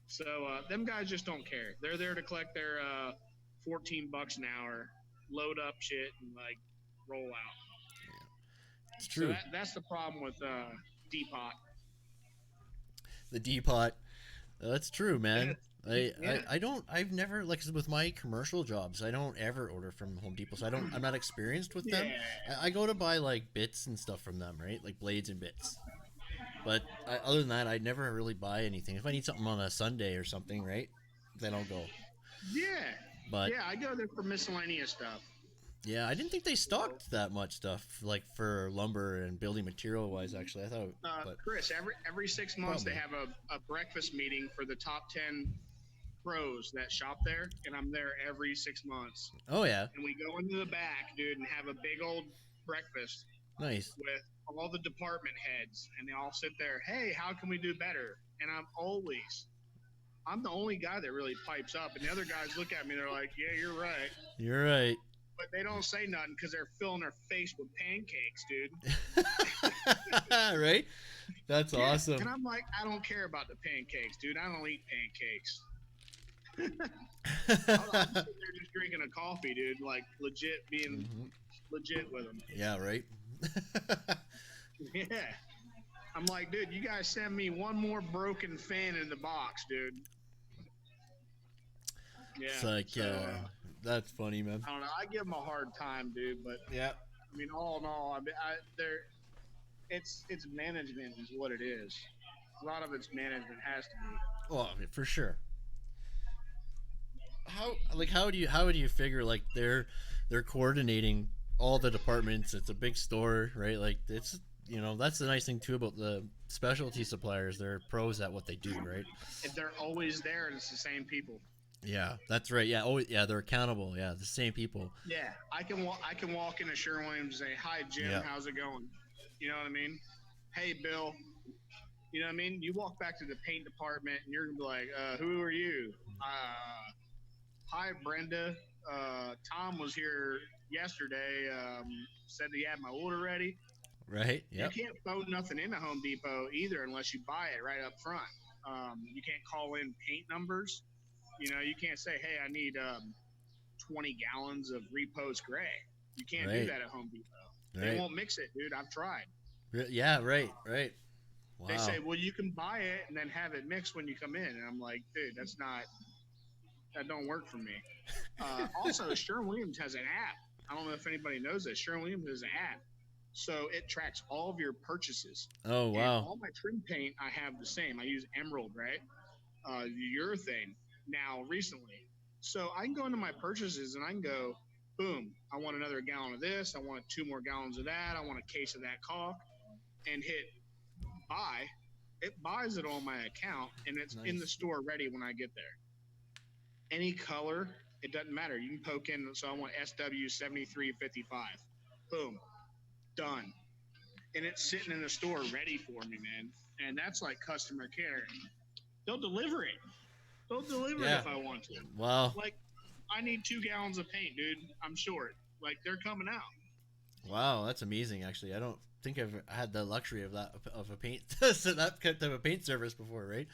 So them guys just don't care. They're there to collect their $14 an hour, load up shit, and like roll out. It's true. So that's the problem with Depot. The Depot. That's true, man. I've never, like with my commercial jobs, I don't ever order from Home Depot, so I'm not experienced with them. I go to buy like bits and stuff from them, right? Like blades and bits. But other than that, I never really buy anything. If I need something on a Sunday or something, right? Then I'll go. Yeah. But I go there for miscellaneous stuff. Yeah, I didn't think they stocked that much stuff, like for lumber and building material wise. Actually, I thought. Chris, every 6 months they have a breakfast meeting for the top 10 pros that shop there, and I'm there every 6 months. Oh yeah. And we go into the back, dude, and have a big old breakfast. Nice. With all the department heads, and they all sit there. Hey, how can we do better? And I'm the only guy that really pipes up, and the other guys look at me. They're like, "Yeah, you're right." You're right. But they don't say nothing because they're filling their face with pancakes, dude. Right? That's awesome. And I'm like, I don't care about the pancakes, dude. I don't eat pancakes. I'm sitting there just drinking a coffee, dude. Like legit being legit with them. Yeah, right? Yeah. I'm like, dude, you guys send me one more broken fan in the box, dude. Yeah. It's like, That's funny, man. I don't know. I give them a hard time, dude. But Yeah. I mean, all in all, I mean, they're it's management is what it is. A lot of it's management has to be. Well, I mean, for sure. How do you figure like they're coordinating all the departments? It's a big store, right? Like it's that's the nice thing too about the specialty suppliers. They're pros at what they do, right? If they're always there, and it's the same people. Yeah, that's right. Yeah, oh yeah, they're accountable. Yeah, the same people. Yeah, I can walk into Sherwin and say, "Hi, Jim. Yeah. How's it going?" You know what I mean? Hey, Bill. You know what I mean? You walk back to the paint department and you're gonna be like, "Who are you?" Hi, Brenda. Tom was here yesterday. Said he had my order ready. Right. You Yep. can't phone nothing into Home Depot either unless you buy it right up front. You can't call in paint numbers. You can't say, "Hey, I need 20 gallons of Repose Gray." You can't do Right. that at Home Depot. They Right. won't mix it, dude. I've tried. Yeah. Right. Right. They Wow. say, "Well, you can buy it and then have it mixed when you come in," and I'm like, "Dude, that don't work for me." Also, Sherwin Williams has an app. I don't know if anybody knows this. Sherwin Williams has an app, so it tracks all of your purchases. Oh And wow. all my trim paint, I have the same. I use Emerald, right? Urethane now recently. So I can go into my purchases and I can go, boom, I want another gallon of this. I want 2 more gallons of that. I want a case of that caulk, and hit buy. It buys it on my account and it's in the Nice. store ready when I get there. Any color, it doesn't matter. You can poke in. So I want SW7355. Boom, done. And it's sitting in the store ready for me, man. And that's like customer care. They'll deliver it. They'll deliver it Yeah. if I want to. Wow. Like, I need 2 gallons of paint, dude. I'm short. Like, they're coming out. Wow. That's amazing. Actually, I don't think I've had the luxury of that of a paint so that kind of a paint service before, right?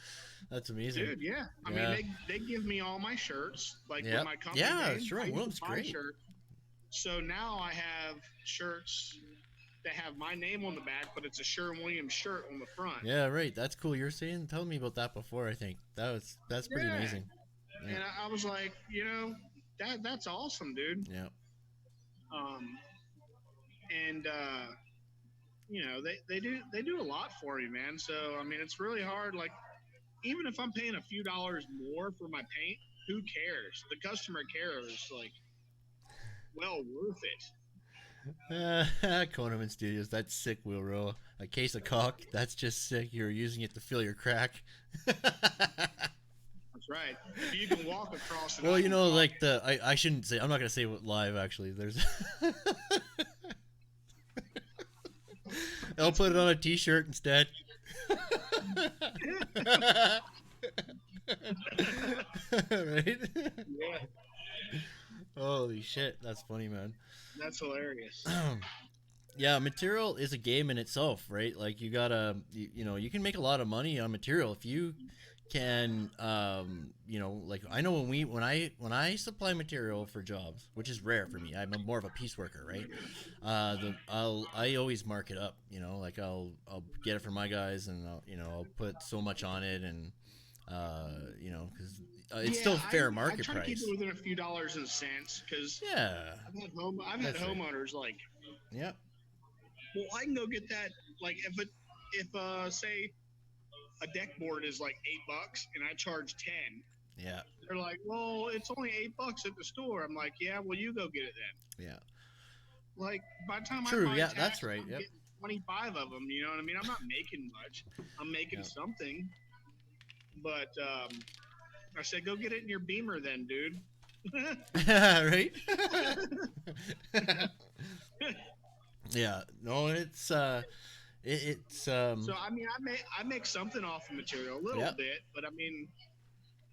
That's amazing. Dude, yeah. I Yeah. mean, they give me all my shirts, like Yep. with my company Yeah. name. Sure. I used Williams to buy great. shirts. So now I have shirts that have my name on the back, but it's a Sherwin-Williams shirt on the front. Yeah. Right. That's cool. You were saying, telling me about that before. I think that's pretty Yeah. amazing. Yeah. And I was like, that's awesome, dude. Yeah. Um, and they do a lot for me, man. So I mean, it's really hard. Like, even if I'm paying a few dollars more for my paint, who cares? The customer care is like well worth it. Coneman Studios. That's sick, Wealro. A case of caulk. That's just sick. You're using it to fill your crack. That's right. If you can walk across. Well, like I shouldn't say. I'm not gonna say what live. Actually, there's. I'll put it on a T-shirt instead. Right? Yeah, Holy shit, that's funny, man. that's hilarious. Yeah, material is a game in itself, right? Like you gotta, you can make a lot of money on material if you can, like I know when I supply material for jobs, which is rare for me. I'm more of a pieceworker, right? I always mark it up, like I'll get it from my guys and I'll put so much on it and because it's still fair market I try price. to keep it within a few dollars and cents because Yeah. I've had That's right. homeowners like, Yep. well, I can go get that. Like if say a deck board is like $8 and I charge 10, Yeah. they're like, well, it's only $8 at the store. I'm like, yeah, well, you go get it then. Yeah. Like by the time True, I buy yeah, tax, that's right, I'm yep. getting 25 of them. You know what I mean? I'm not making much. I'm making Yep. something. But I said, go get it in your Beamer then, dude. Right? Yeah. No, it's So I mean, I make something off of material a little Yep. bit, but I mean,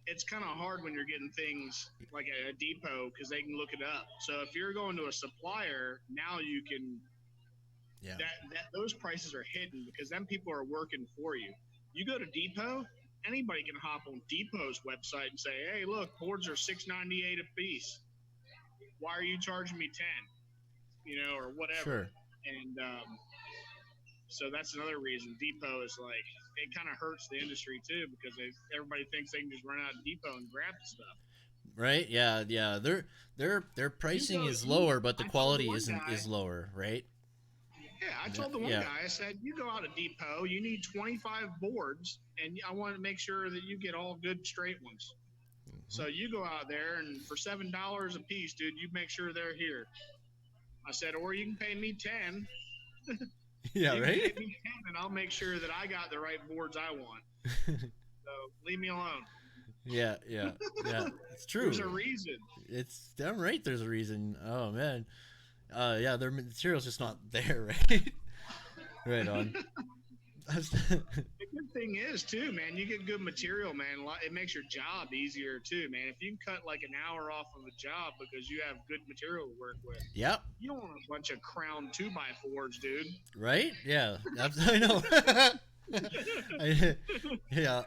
it's kind of hard when you're getting things like at a depot because they can look it up. So if you're going to a supplier, now you can yeah. that those prices are hidden because then people are working for you. You go to Depot, anybody can hop on Depot's website and say, "Hey, look, boards are $6.98 a piece. Why are you charging me 10?" Or whatever. Sure. And so that's another reason Depot is like it kind of hurts the industry too because everybody thinks they can just run out of Depot and grab the stuff. Right? Yeah, yeah. Their You pricing go. is lower, but the I told quality one isn't guy. is lower, right? Yeah, I Yeah, told the one yeah. guy. I said, you go out to Depot. You need 25 boards, and I want to make sure that you get all good straight ones. Hmm. So you go out there, and for $7 a piece, dude, you make sure they're here. I said, or you can pay me 10. Yeah, You can right? pay me 10, and I'll make sure that I got the right boards I want. So leave me alone. Yeah, yeah, yeah. It's There's true. a reason. It's damn right. There's a reason. Oh man. Yeah, their material's just not there, right? Right on. The good thing is too, man. You get good material, man. It makes your job easier too, man. If you can cut like an hour off of a job because you have good material to work with, Yep. you don't want a bunch of crown 2x4s, dude. Right? Yeah. I know. Yeah.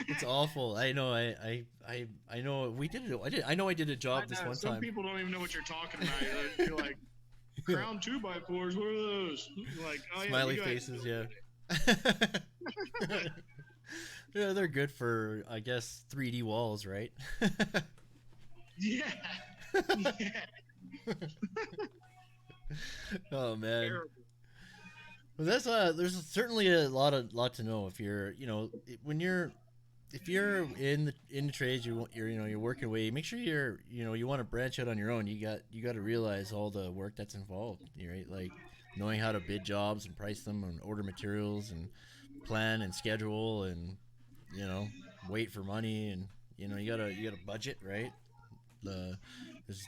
It's awful. I know. I know. We did it. I did. I know. I did a I job this know one some time. people don't even know what you're talking about. You're like crown 2x4s. What are those? You're like, oh yeah, Smiley you go ahead. faces. Yeah. Yeah, they're good for, I guess, 3D walls, right? Yeah, yeah. Oh man. Terrible. Well, that's there's certainly a lot to know if you're, when you're if you're in the trades, you're working away. Make sure you want to branch out on your own. You got to realize all the work that's involved, right? Like knowing how to bid jobs and price them and order materials and plan and schedule and you know wait for money and you gotta budget, right? The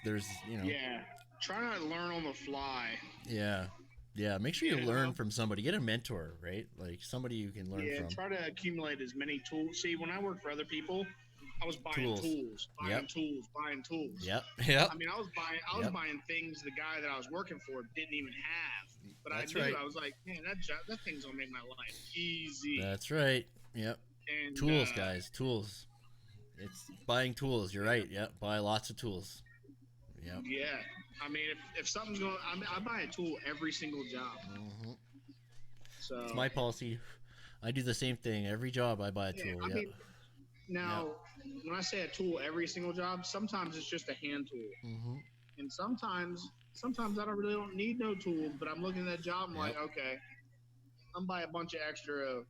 there's Yeah. Try not to learn on the fly. yeah, yeah. Make sure you You learn know. from somebody. Get a mentor, right? Like somebody you can learn Yeah, from. try to accumulate as many tools. See, when I worked for other people, I was buying Tools. tools, Yep. buying tools, buying tools. Yep. Yep. I mean, I was Yep. buying things the guy that I was working for didn't even have. But I That's knew right. I was like, man, that thing's gonna make my life easy. That's right. Yep. And Tools, guys. Tools. It's buying tools. You're yeah, right. Yep. Buy lots of tools. Yep. yeah. I mean, if something's going, I buy a tool every single job. Hmm. It's So my policy. I do the same thing. Every job I buy a yeah, tool. I Yep. mean, Yep. now when I say a tool every single job, sometimes it's just a hand tool. Hmm. And sometimes I don't need no tools, but I'm looking at that job. I'm Yep. like, okay, I'm buy a bunch of extra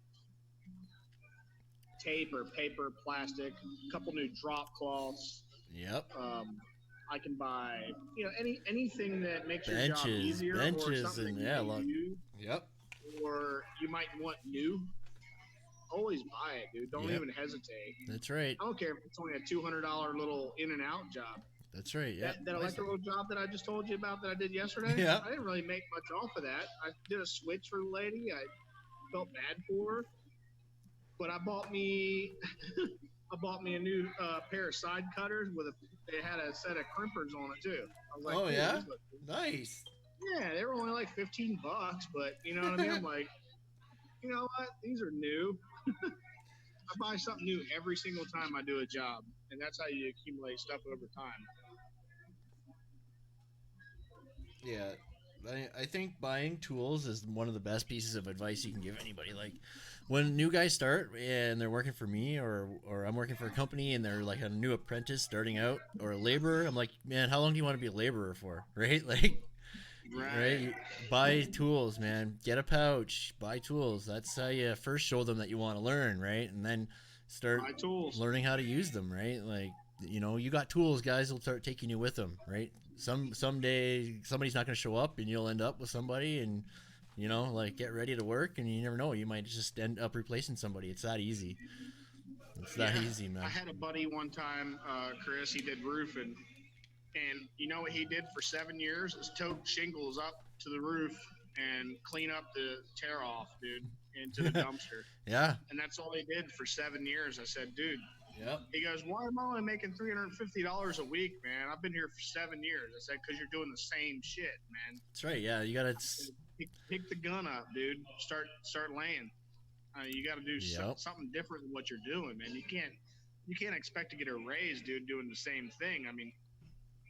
tape or paper, plastic, a couple new drop cloths. Yep. I can buy, anything that makes your job Benches. easier or Benches something and that you yeah. may use Yep. or you might want new. Always buy it, dude. Don't Yep. even hesitate. That's right. I don't care if it's only a $200 little in and out job. That's right. Yep. That electrical job that I just told you about that I did yesterday, Yeah. I didn't really make much off of that. I did a switch for the lady. I felt bad for her, but I bought me a new pair of side cutters with they had a set of crimpers on it too. I was like, Oh hey, yeah. these look good. Nice. Yeah, they were only like $15, but you know what I mean. I'm like, you know what? These are new. I buy something new every single time I do a job, and that's how you accumulate stuff over time. Yeah. I think buying tools is one of the best pieces of advice you can give anybody. Like when new guys start and they're working for me or I'm working for a company and they're like a new apprentice starting out or a laborer, I'm like, man, how long do you want to be a laborer for? Right? Like, right? Right. Buy tools, man. Get a pouch. Buy tools. That's how you first show them that you want to learn, right? And then start Buy tools. learning how to use them, right? Like, you got tools, guys will start taking you with them, right? Someday somebody's not going to show up and you'll end up with somebody and like get ready to work and you never know, you might just end up replacing somebody. It's that easy. It's that Yeah. easy, man. I had a buddy one time, Chris. He did roofing, and you know what he did for 7 years is tote shingles up to the roof and clean up the tear off, dude, into the dumpster. Yeah. And that's all he did for 7 years. I said, dude. Yep. He goes, why am I only making $350 a week, man? I've been here for 7 years. I said, because you're doing the same shit, man. That's right. Yeah, you gotta. Pick the gun up, dude. Start laying. You got to do something different than what you're doing, man. You can't expect to get a raise, dude, doing the same thing. I mean,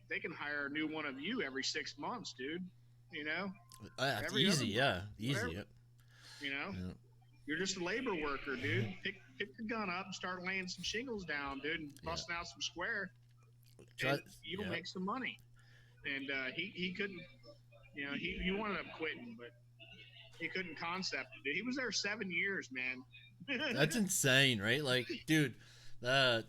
they can hire a new one of you every 6 months, dude. You know, That's every easy. other Yeah, month, easy. whatever. Yep. You know, Yeah. You're just a labor worker, dude. Pick the gun up and start laying some shingles down, dude, and busting out some square, and you'll make some money. And he couldn't, he wound up quitting, but he couldn't concept it. He was there 7 years, man. That's insane, right? Like, dude, of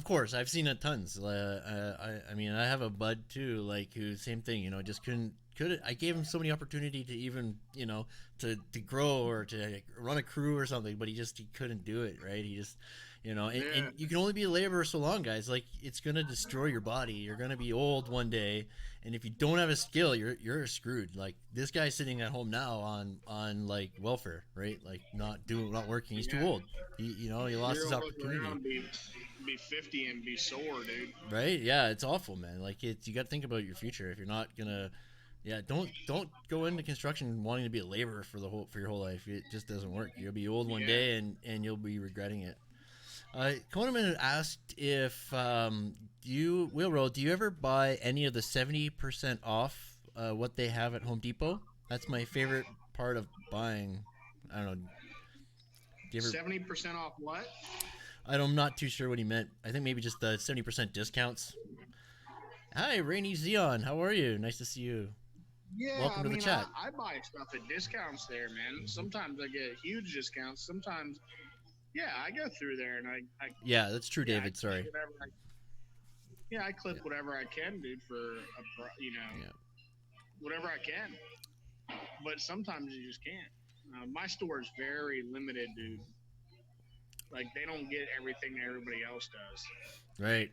course, I've seen it tons. I mean, I have a bud too, like, who, same thing, just couldn't. I gave him so many opportunity to even, to grow or to run a crew or something, but he couldn't do it, right? He just, and you can only be a laborer so long, guys. Like, it's gonna destroy your body. You're gonna be old one day, and if you don't have a skill, you're screwed. Like, this guy's sitting at home now on like welfare, right? Like, not working. He's too old. He lost his opportunity. Be 50 and be sore, dude. Right? Yeah, it's awful, man. Like, you got to think about your future. If you're not gonna, don't go into construction wanting to be a laborer for your whole life. It just doesn't work. You'll be old one day and you'll be regretting it. Conan asked if Wealro, do you ever buy any of the 70% off what they have at Home Depot? That's my favorite part of buying. I don't know. Do you ever 70% off what? I'm not too sure what he meant. I think maybe just the 70% discounts. Hi, Rainy Zeon. How are you? Nice to see you. Yeah, welcome to the chat. I buy stuff at discounts there, man. Sometimes I get huge discounts. Sometimes, I go through there and I yeah, that's true, David. Sorry. I clip whatever I can, dude, for whatever I can. But sometimes you just can't. My store is very limited, dude. Like, they don't get everything that everybody else does. Right.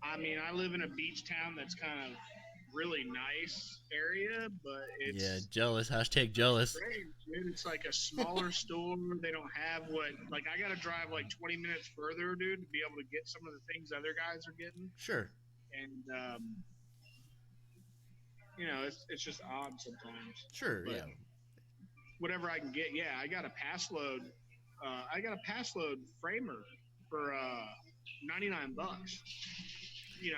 I mean, I live in a beach town that's kind of really nice area, but it's jealous. Hashtag jealous. Strange, dude. It's like a smaller store. They don't have I gotta drive like 20 minutes further, dude, to be able to get some of the things other guys are getting. Sure. And it's just odd sometimes. Sure. But whatever I can get. I got a pass load. I got a pass load framer for $99.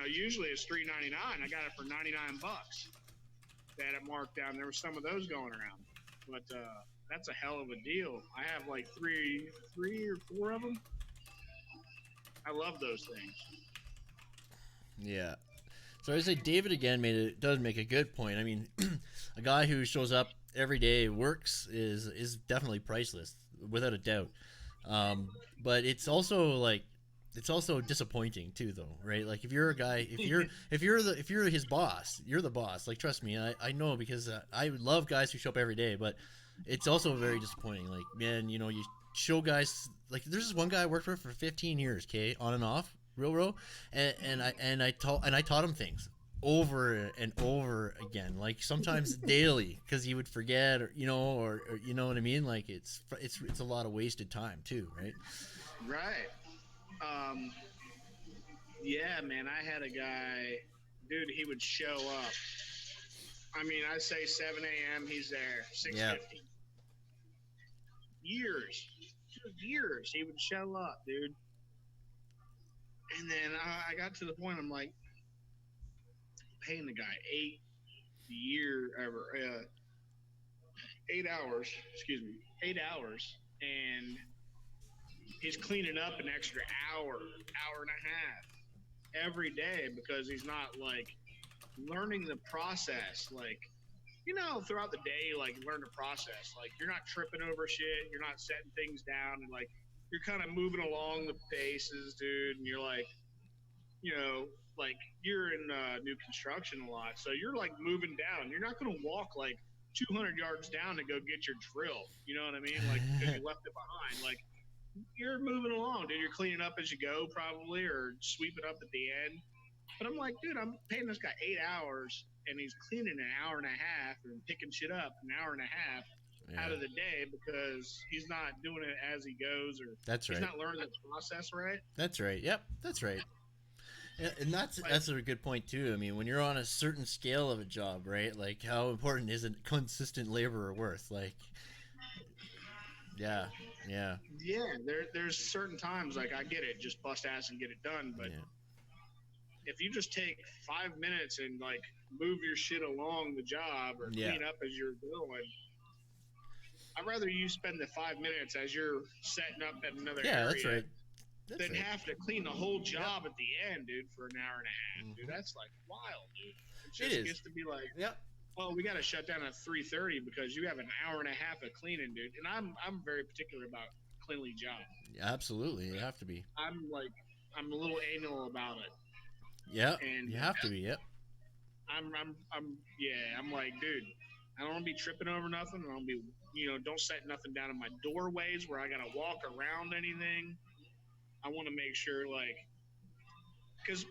Usually it's $3.99. I got it for $99. They had it marked down. There were some of those going around, but that's a hell of a deal. I have like three or four of them. I love those things. Yeah. So I say David again does make a good point. I mean, a guy who shows up every day, works, is definitely priceless, without a doubt. But it's also disappointing too, though, right? Like, if you're a guy, if you're his boss, you're the boss. Like, trust me, I know, because I love guys who show up every day, but it's also very disappointing. Like, man, you show guys, like, there's this one guy I worked for 15 years, okay, on and off, real, and I taught him things over and over again, like sometimes daily, because he would forget, or you know what I mean. Like, it's a lot of wasted time too, right? Right. Yeah, man, I had a guy, dude, he would show up. I mean, I say 7 a.m., he's there, 6:50. Yeah. Years, he would show up, dude. And then I got to the point, I'm like, paying the guy 8 hours, and he's cleaning up an extra hour and a half every day, because he's not like learning the process, like, throughout the day, like, learn the process, like, you're not tripping over shit, you're not setting things down, and like, you're kind of moving along the paces, dude, and you're like, like, you're in new construction a lot, so you're like moving down. You're not going to walk like 200 yards down to go get your drill, you know what I mean? Like, because you left it behind. Like, you're moving along, dude. You're cleaning up as you go, probably, or sweeping up at the end. But I'm like, dude, I'm paying this guy 8 hours, and he's cleaning an hour and a half and picking shit up an hour and a half out of the day, because he's not doing it as he goes, or that's right. He's not learning the process right. That's right. Yep, that's right. And that's a good point too. I mean, when you're on a certain scale of a job, right? Like, how important is a consistent laborer worth? Like, yeah. There's certain times, like, I get it, just bust ass and get it done. But if you just take 5 minutes and like move your shit along the job, or clean up as you're going, I'd rather you spend the 5 minutes as you're setting up at another Yeah, area that's right. That's than right. have to clean the whole job at the end, dude, for an hour and a half. Dude, that's like wild, dude. It just is. gets to be like, Yep. oh, we got to shut down at 3:30 because you have an hour and a half of cleaning, dude. And I'm very particular about cleanly job. Absolutely, you have to be. I'm a little anal about it. Yeah, And you have to be. Yep. I'm like, dude, I don't want to be tripping over nothing. I don't be, don't set nothing down in my doorways where I got to walk around anything. I want to make sure, like, because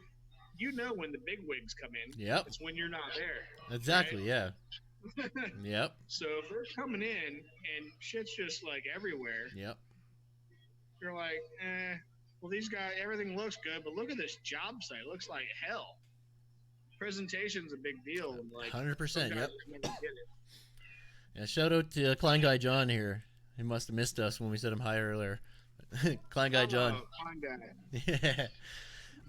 when the big wigs come in, Yep. it's when you're not there. Exactly. Right? Yeah. Yep. So if they're coming in and shit's just like everywhere, Yep. you're like, well, these guys, everything looks good, but look at this job site. It looks like hell. Presentation's a big deal. Like 100%. Yep. never get it. Yeah. Shout out to Klein Guy John here. He must have missed us when we said him hi earlier. Klein Guy John. Klein Guy. Yeah.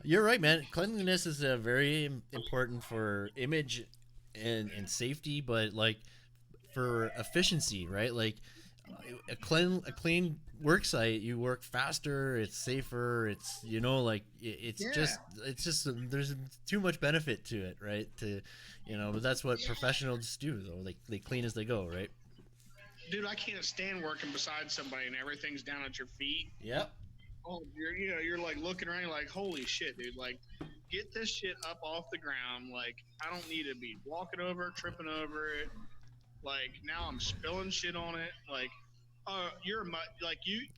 You're right, man. Cleanliness is very important for image and safety, but like for efficiency, right? Like a clean work site, you work faster, it's safer, it's it's just there's too much benefit to it, right? But that's what professionals do though. They clean as they go, right? Dude, I can't stand working beside somebody and everything's down at your feet. Yep. Oh, you're like looking around, you're like, holy shit, dude! Like, get this shit up off the ground. Like, I don't need to be walking over, tripping over it. Like, now I'm spilling shit on it. Like, you're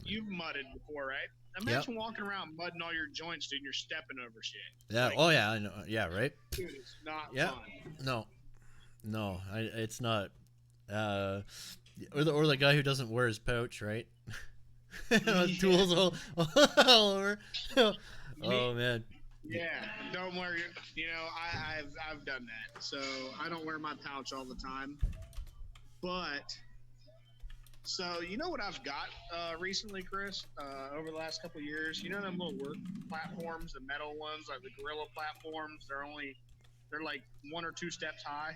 you've mudded before, right? Imagine walking around mudding all your joints, dude. And you're stepping over shit. Yeah. Like, oh yeah. I know. Yeah. Right. Dude, it's not No. fun. No. It's not. Or the guy who doesn't wear his pouch, right? Tools all over. Oh man. Yeah, don't wear your. I've done that, so I don't wear my pouch all the time. But so you know what I've got recently, Chris? Over the last couple of years, them little work platforms, the metal ones, like the Gorilla platforms. They're like 1 or 2 steps high.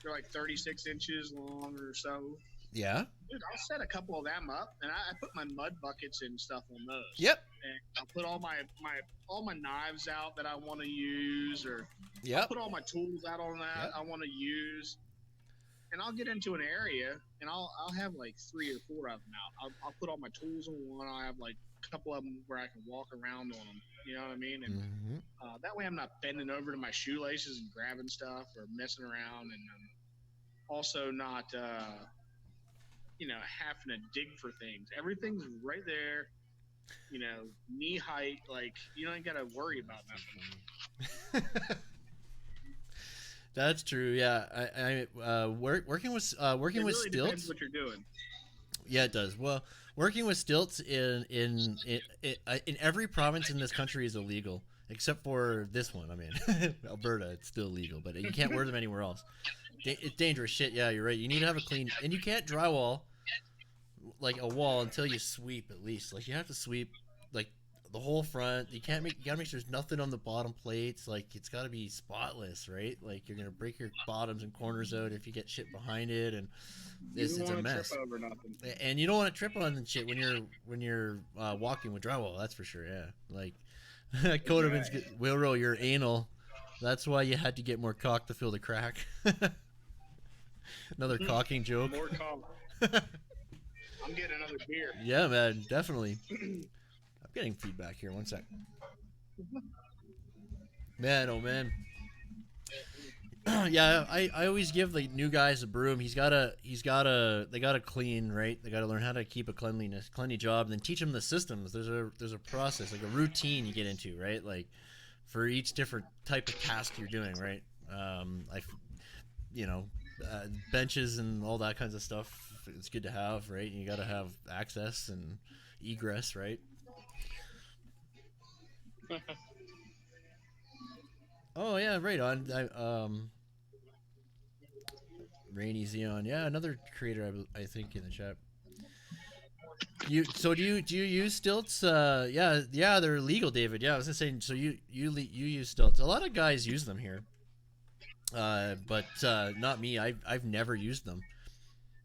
They're like 36 inches long or so. Yeah. Dude, I'll set a couple of them up, and I put my mud buckets and stuff on those. Yep. And I'll put all my knives out that I want to use, or I'll put all my tools out on that I want to use. And I'll get into an area, and I'll have like 3 or 4 of them out. I'll put all my tools on one. I'll have like a couple of them where I can walk around on them. You know what I mean? And that way I'm not bending over to my shoelaces and grabbing stuff or messing around, and also not having to dig for things. Everything's right there, knee height. Like, you don't got to worry about nothing. That's true. Yeah, I working with really stilts. Depends what you're doing. Yeah, it does. Well, working with stilts in every province in this country is illegal, except for this one. I mean, Alberta, it's still legal, but you can't wear them anywhere else. It's dangerous shit. Yeah, you're right. You need to have a clean, and you can't drywall like a wall until you sweep at least. Like, you have to sweep like the whole front. You gotta make sure there's nothing on the bottom plates. Like, it's got to be spotless, right? Like, you're gonna break your bottoms and corners out if you get shit behind it, and it's a mess. Trip over nothing. And you don't want to trip on shit when you're walking with drywall. That's for sure. Yeah, like Codeman's Wealro, you're anal. That's why you had to get more cock to fill the crack. Another cocking joke. More cock. I'm getting another beer. Yeah, man, definitely. I'm getting feedback here. One sec. Man, oh man. Yeah, I always give the new guys a broom. They gotta clean, right? They gotta learn how to keep a cleanly job, and then teach them the systems. There's a process, like a routine you get into, right? Like for each different type of task you're doing, right? Benches and all that kinds of stuff. It's good to have, right? You got to have access and egress, right? Oh yeah, right on. Rainy Xeon, yeah, another creator I think in the chat. Do you use stilts? Yeah, they're legal, David. Yeah, I was gonna say. So you use stilts. A lot of guys use them here, but not me. I've never used them.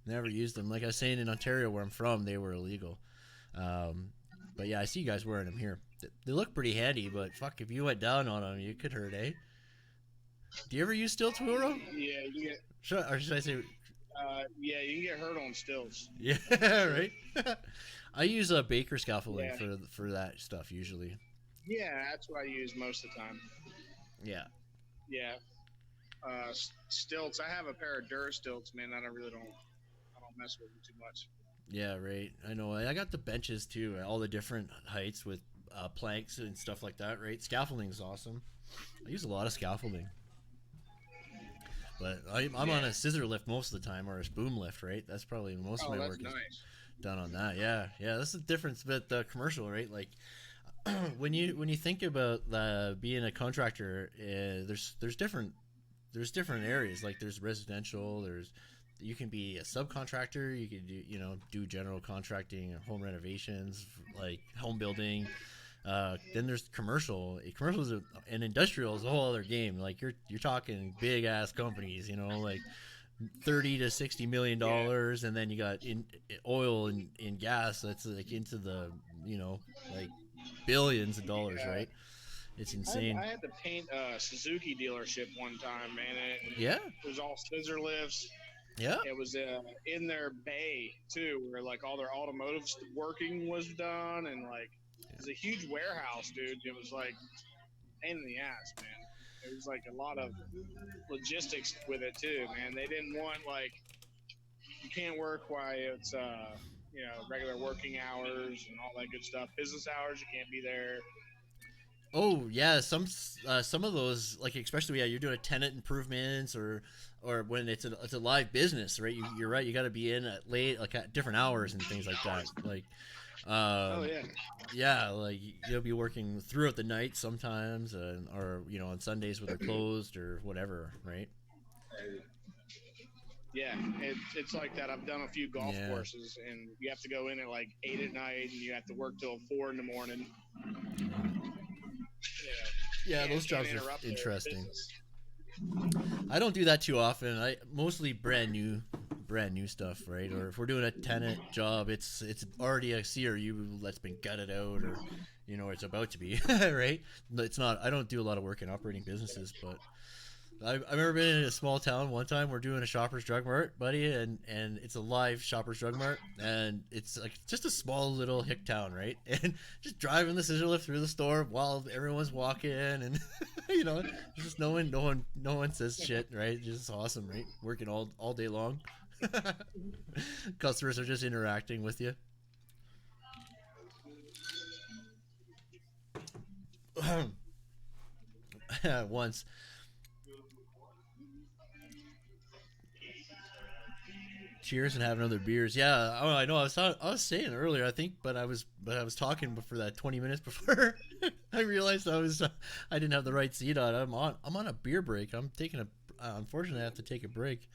Never used them. Like I was saying, in Ontario, where I'm from, they were illegal. But yeah, I see you guys wearing them here. They look pretty handy, but fuck, if you went down on them, you could hurt, eh? Do you ever use stilts, Wealro? Yeah, you get. Or should I say? Yeah, you can get hurt on stilts. Yeah, right. I use a Baker scaffolding for that stuff usually. Yeah, that's what I use most of the time. Yeah. Yeah. Stilts. I have a pair of Thurs stilts, man. I don't mess with them too much. Yeah, right. I know. I got the benches too, all the different heights with planks and stuff like that. Right. Scaffolding is awesome. I use a lot of scaffolding. But I'm on a scissor lift most of the time, or a boom lift, right? That's probably most of my work is done on that. Yeah, that's the difference with the commercial, right? Like when you think about being a contractor, there's different areas. Like there's residential, you can be a subcontractor, you can do general contracting, home renovations, like home building. Then there's commercial. Commercial and industrial is a whole other game. Like you're talking big ass companies, like $30 to $60 million, and then you got in oil and in gas that's like into the like billions of dollars, right? It's insane. I had to paint a Suzuki dealership one time, man. It was all scissor lifts. Yeah. It was in their bay too, where like all their automotive working was done, and like. It was a huge warehouse, dude. It was like pain in the ass, man. It was like a lot of logistics with it too, man. They didn't want like you can't work while it's regular working hours and all that good stuff. Business hours, you can't be there. Oh yeah, some of those, like especially you're doing tenant improvements or when it's a live business, right? You're right. You got to be in at late, like at different hours and things like that, like. Yeah, like you'll be working throughout the night sometimes, or on Sundays when they're closed or whatever, right? Yeah, it's like that. I've done a few golf courses, and you have to go in at like 8 at night, and you have to work till 4 in the morning. Yeah, those jobs are interesting. I don't do that too often. I mostly brand new stuff, right? Or if we're doing a tenant job, it's already a CRU that's been gutted out, or it's about to be right. It's not. I don't do a lot of work in operating businesses, but I remember being in a small town one time. We're doing a Shoppers Drug Mart, buddy, and it's a live Shoppers Drug Mart, and it's like just a small little hick town, right? And just driving the scissor lift through the store while everyone's walking, and just no one says shit, right? Just awesome, right? Working all day long. Customers are just interacting with you. Once. Cheers and have another beers. Yeah, I know. I was saying earlier, I think, but I was talking for that 20 minutes before I realized I didn't have the right seat on. I'm on a beer break. I'm taking unfortunately I have to take a break.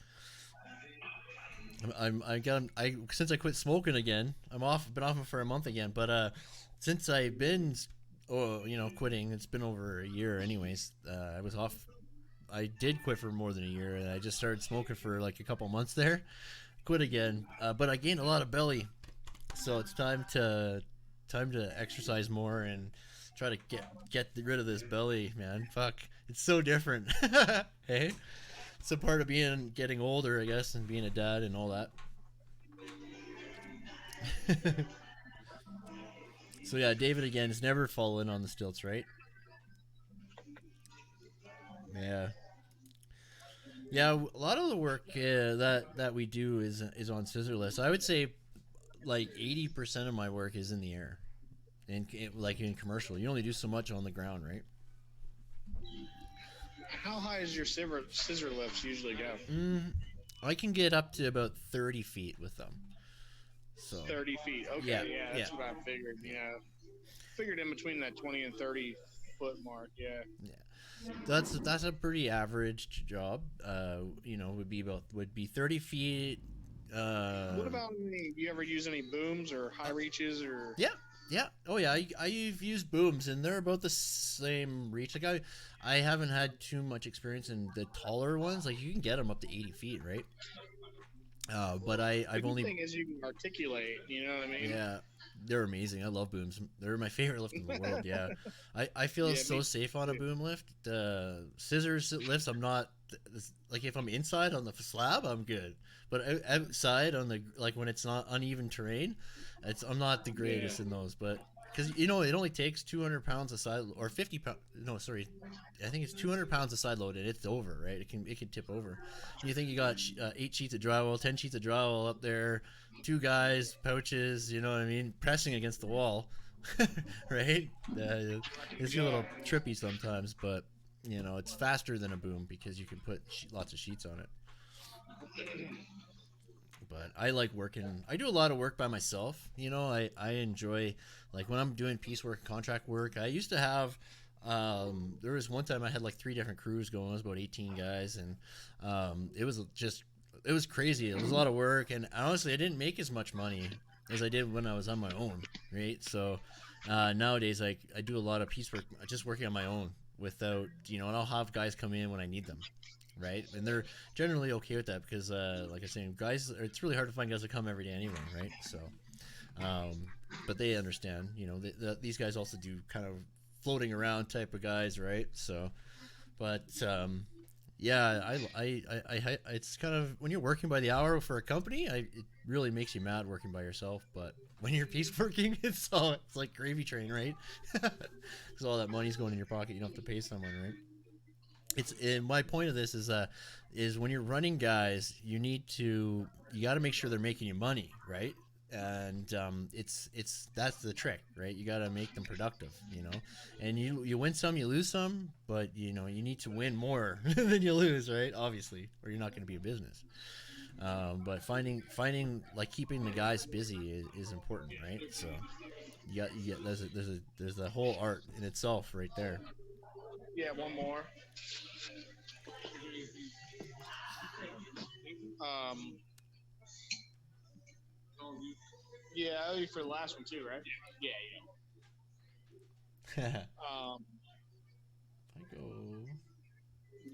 Since I quit smoking again, been off for a month again, but since I've been quitting, it's been over a year anyways. I was off. I did quit for more than a year, and I just started smoking for like a couple months there. Quit again, but I gained a lot of belly, so it's time to exercise more and try to get rid of this belly, man. Fuck, it's so different. Hey, it's a part of getting older, I guess, and being a dad and all that. So yeah, David again is never fallen on the stilts, right? Yeah. Yeah, a lot of the work that we do is on scissor lifts. I would say like 80% of my work is in the air, like in commercial. You only do so much on the ground, right? How high is your scissor lifts usually go? I can get up to about 30 feet with them. So 30 feet. Okay, yeah, that's what I figured. Yeah, figured in between that 20 and 30 foot mark. Yeah. That's a pretty average job. Would be 30 feet. What about you ever use any booms or high reaches or? Yeah. Oh yeah, I've used booms, and they're about the same reach. Like I haven't had too much experience in the taller ones. Like you can get them up to 80 feet, right? But The I've good only thing is you can articulate. You know what I mean? yeah, they're amazing. I love booms. They're my favorite lift in the world. Yeah, I feel Yeah, so me safe on a too. boom lift. Scissors lifts, I'm not like if I'm inside on the slab, I'm good. But outside on the like when it's not uneven terrain, I'm not the Yeah. greatest in those. But because it only takes 200 pounds a side or 50 pounds. No, sorry, I think it's 200 pounds a side load and it's over. Right? It can tip over. And you think you got 8 sheets of drywall, 10 sheets of drywall up there, two guys, pouches, you know what I mean, pressing against the wall, right? It's a Yeah. little trippy sometimes, but it's faster than a boom because you can put lots of sheets on it. But I like working. I do a lot of work by myself. I enjoy like when I'm doing piecework, contract work. I used to have. There was one time I had like 3 different crews going. It was about 18 guys, and it was crazy. It was a lot of work, and honestly, I didn't make as much money as I did when I was on my own. Right, so nowadays I do a lot of piecework, just working on my own without and I'll have guys come in when I need them, right? And they're generally okay with that because, like I was saying, guys, it's really hard to find guys that come every day anyway, right? So, um, but they understand. These guys also do kind of floating around type of guys, right? So, but yeah, it's kind of when you're working by the hour for a company, it really makes you mad working by yourself. But when you're piece working, it's like gravy train, right? Because all that money's going in your pocket, you don't have to pay someone, right? It's and my point of this is when you're running guys, you got to make sure they're making you money, right? And it's that's the trick, right? You got to make them productive, and you win some, you lose some, but you need to win more than you lose, right? Obviously, or you're not going to be a business. But finding like keeping the guys busy is important, right? So there's a whole art in itself right there. Yeah. One more. Um. Yeah, I owe you for the last one too, right? Yeah. If Um. I go.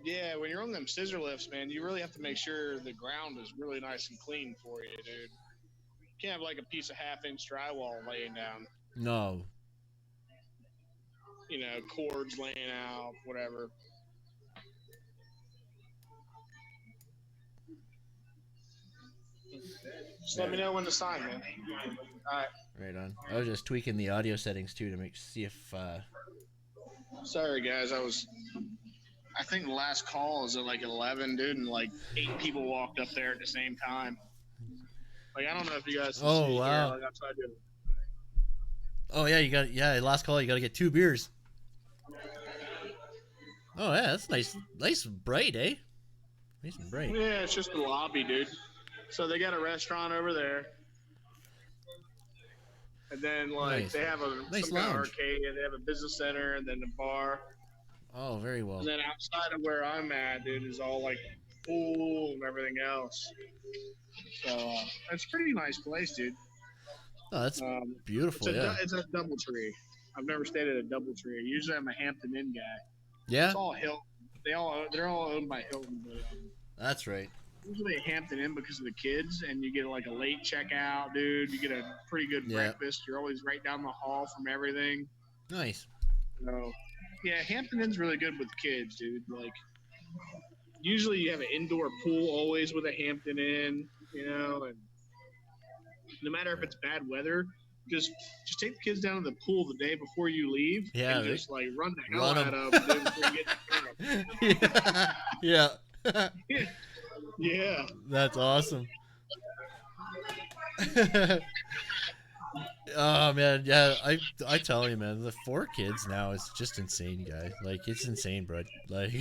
Yeah, when you're on them scissor lifts, man, you really have to make sure the ground is really nice and clean for you, dude. You can't have like a piece of half-inch drywall laying down, No. cords laying out, whatever. Just let me Right. know when to sign, man. All right. Right on. I was just tweaking the audio settings too to see if. Sorry, guys. I think the last call is at like 11, dude, and like 8 people walked up there at the same time. Like, I don't know if you guys can Oh see here. wow. Like, I tried to. Oh yeah, you got last call. You got to get 2 beers. Oh yeah, that's nice. Nice and bright, eh? Nice and bright. Yeah, it's just the lobby, dude. So they got a restaurant over there. And then, like, Nice. they have Nice some kind of lounge. arcade, and they have a business center, and then a bar. Oh, very And well. then outside of where I'm at, dude, is all like pool and everything else. So it's a pretty nice place, dude. Oh, that's It's beautiful. Yeah. it's a double tree. I've never stayed at a double tree. Usually I'm a Hampton Inn guy. It's Yeah. all Hilton. They're all owned by Hilton, but That's right. usually a Hampton Inn because of the kids, and you get like a late checkout, dude. You get a pretty good Yeah. breakfast. You're always right down the hall from everything. Nice. So yeah, Hampton Inn's really good with kids, dude. Like usually you have an indoor pool always with a Hampton Inn, and no matter if Right. it's bad weather, just take the kids down to the pool the day before you leave Yeah. and Right. just like run the hell Run out 'em. of them dude, before you get to Yeah. Yeah. the Yeah. That's awesome. Oh man, yeah, I tell you, man, the 4 kids now is just insane, guy. Like it's insane, bro. Like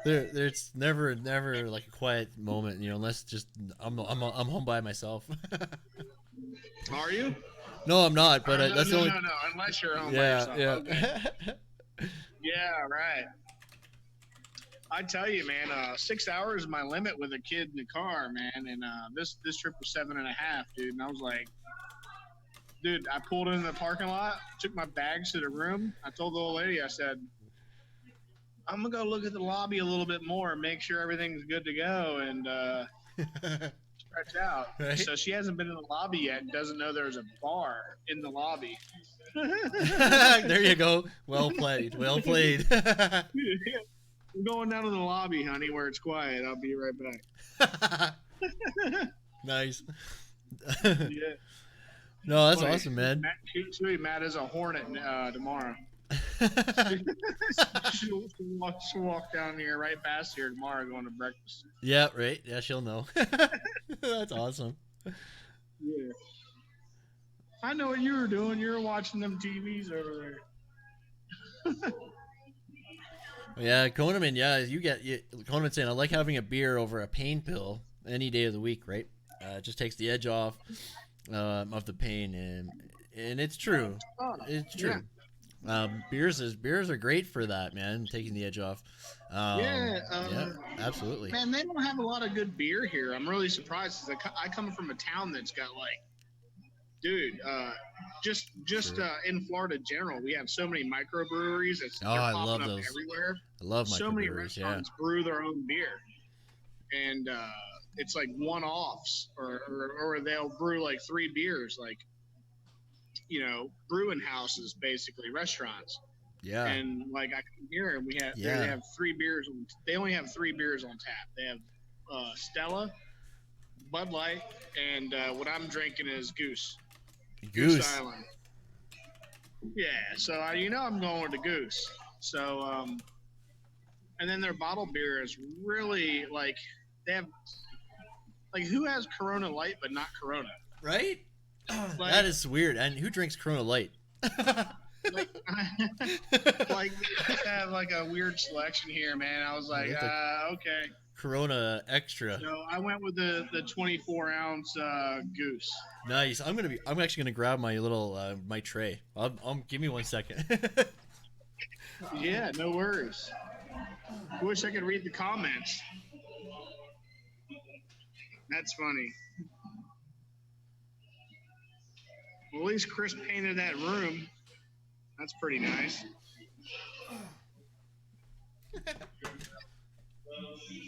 there's never like a quiet moment, unless just I'm home by myself. Are you? No, I'm not, but No, that's the no, only. no, no. Unless you're home by Yeah, yourself. yeah. Okay. Yeah, right. I tell you, man, 6 hours is my limit with a kid in the car, man. And this trip was 7.5, dude. And I was like, dude, I pulled into the parking lot, took my bags to the room. I told the old lady, I said, I'm gonna go look at the lobby a little bit more and make sure everything's good to go. And Stretch out. Right? So she hasn't been in the lobby yet and doesn't know there's a bar in the lobby. There you go. Well played. Well played. I'm going down to the lobby, honey, where it's quiet. I'll be right back. Nice. Yeah. No, that's awesome, man. Matt is a hornet tomorrow. she'll walk down here right past here tomorrow going to breakfast. Yeah, right. Yeah, she'll know. That's awesome. Yeah. I know what you were doing. You were watching them TVs over there. Yeah, Koneman, Koneman saying, I like having a beer over a pain pill any day of the week, right? It just takes the edge off of the pain, and it's true. It's true. Yeah. Beers are great for that, man, taking the edge off. Yeah, absolutely. Man, they don't have a lot of good beer here. I'm really surprised. I come from a town that's got like, dude, just in Florida in general, we have so many microbreweries. I love those. Everywhere. I love microbreweries. So many restaurants brew their own beer, and it's like one-offs, or they'll brew like 3 beers, like, brewing houses, basically restaurants. Yeah. And like I come here and they have 3 beers. They only have 3 beers on tap. They have Stella, Bud Light, and what I'm drinking is Goose Island. Yeah, so I'm going with the Goose. So and then their bottled beer is really like, they have, like, who has Corona Light but not Corona? Right? Like, that is weird. And who drinks Corona Light? like they have like a weird selection here, man. I was like, okay. Corona Extra. So I went with the 24-ounce Goose. Nice. I'm actually gonna grab my little my tray. Give me 1 second. Yeah, no worries. I wish I could read the comments. That's funny. Well, at least Chris painted that room. That's pretty nice.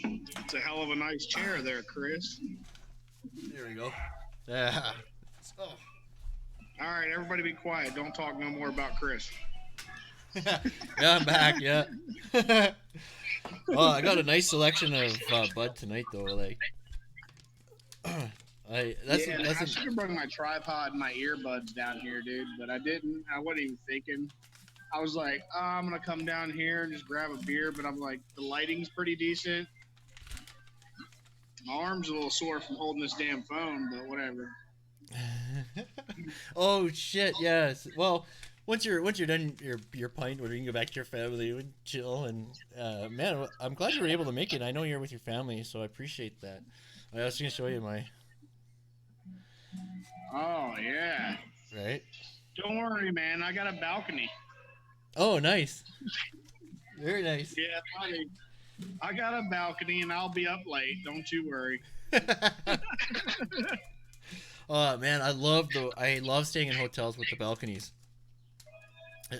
It's a hell of a nice chair there, Chris. There we go. Yeah. Oh. All right, everybody be quiet. Don't talk no more about Chris. Yeah, I'm back, yeah. Well, I got a nice selection of Bud tonight, though. Like, I should have brought my tripod and my earbuds down here, dude, but I didn't. I wasn't even thinking. I was like, I'm gonna come down here and just grab a beer, but I'm like, the lighting's pretty decent. My arm's a little sore from holding this damn phone, but whatever. Oh shit! Yes. Well, once you're done your pint, where you can go back to your family and chill, and man, I'm glad you were able to make it. I know you're with your family, so I appreciate that. I was gonna show you my. Oh yeah. Right. Don't worry, man. I got a balcony. Oh, nice. Very nice. Yeah, buddy. I got a balcony, and I'll be up late. Don't you worry. Oh man, I love staying in hotels with the balconies.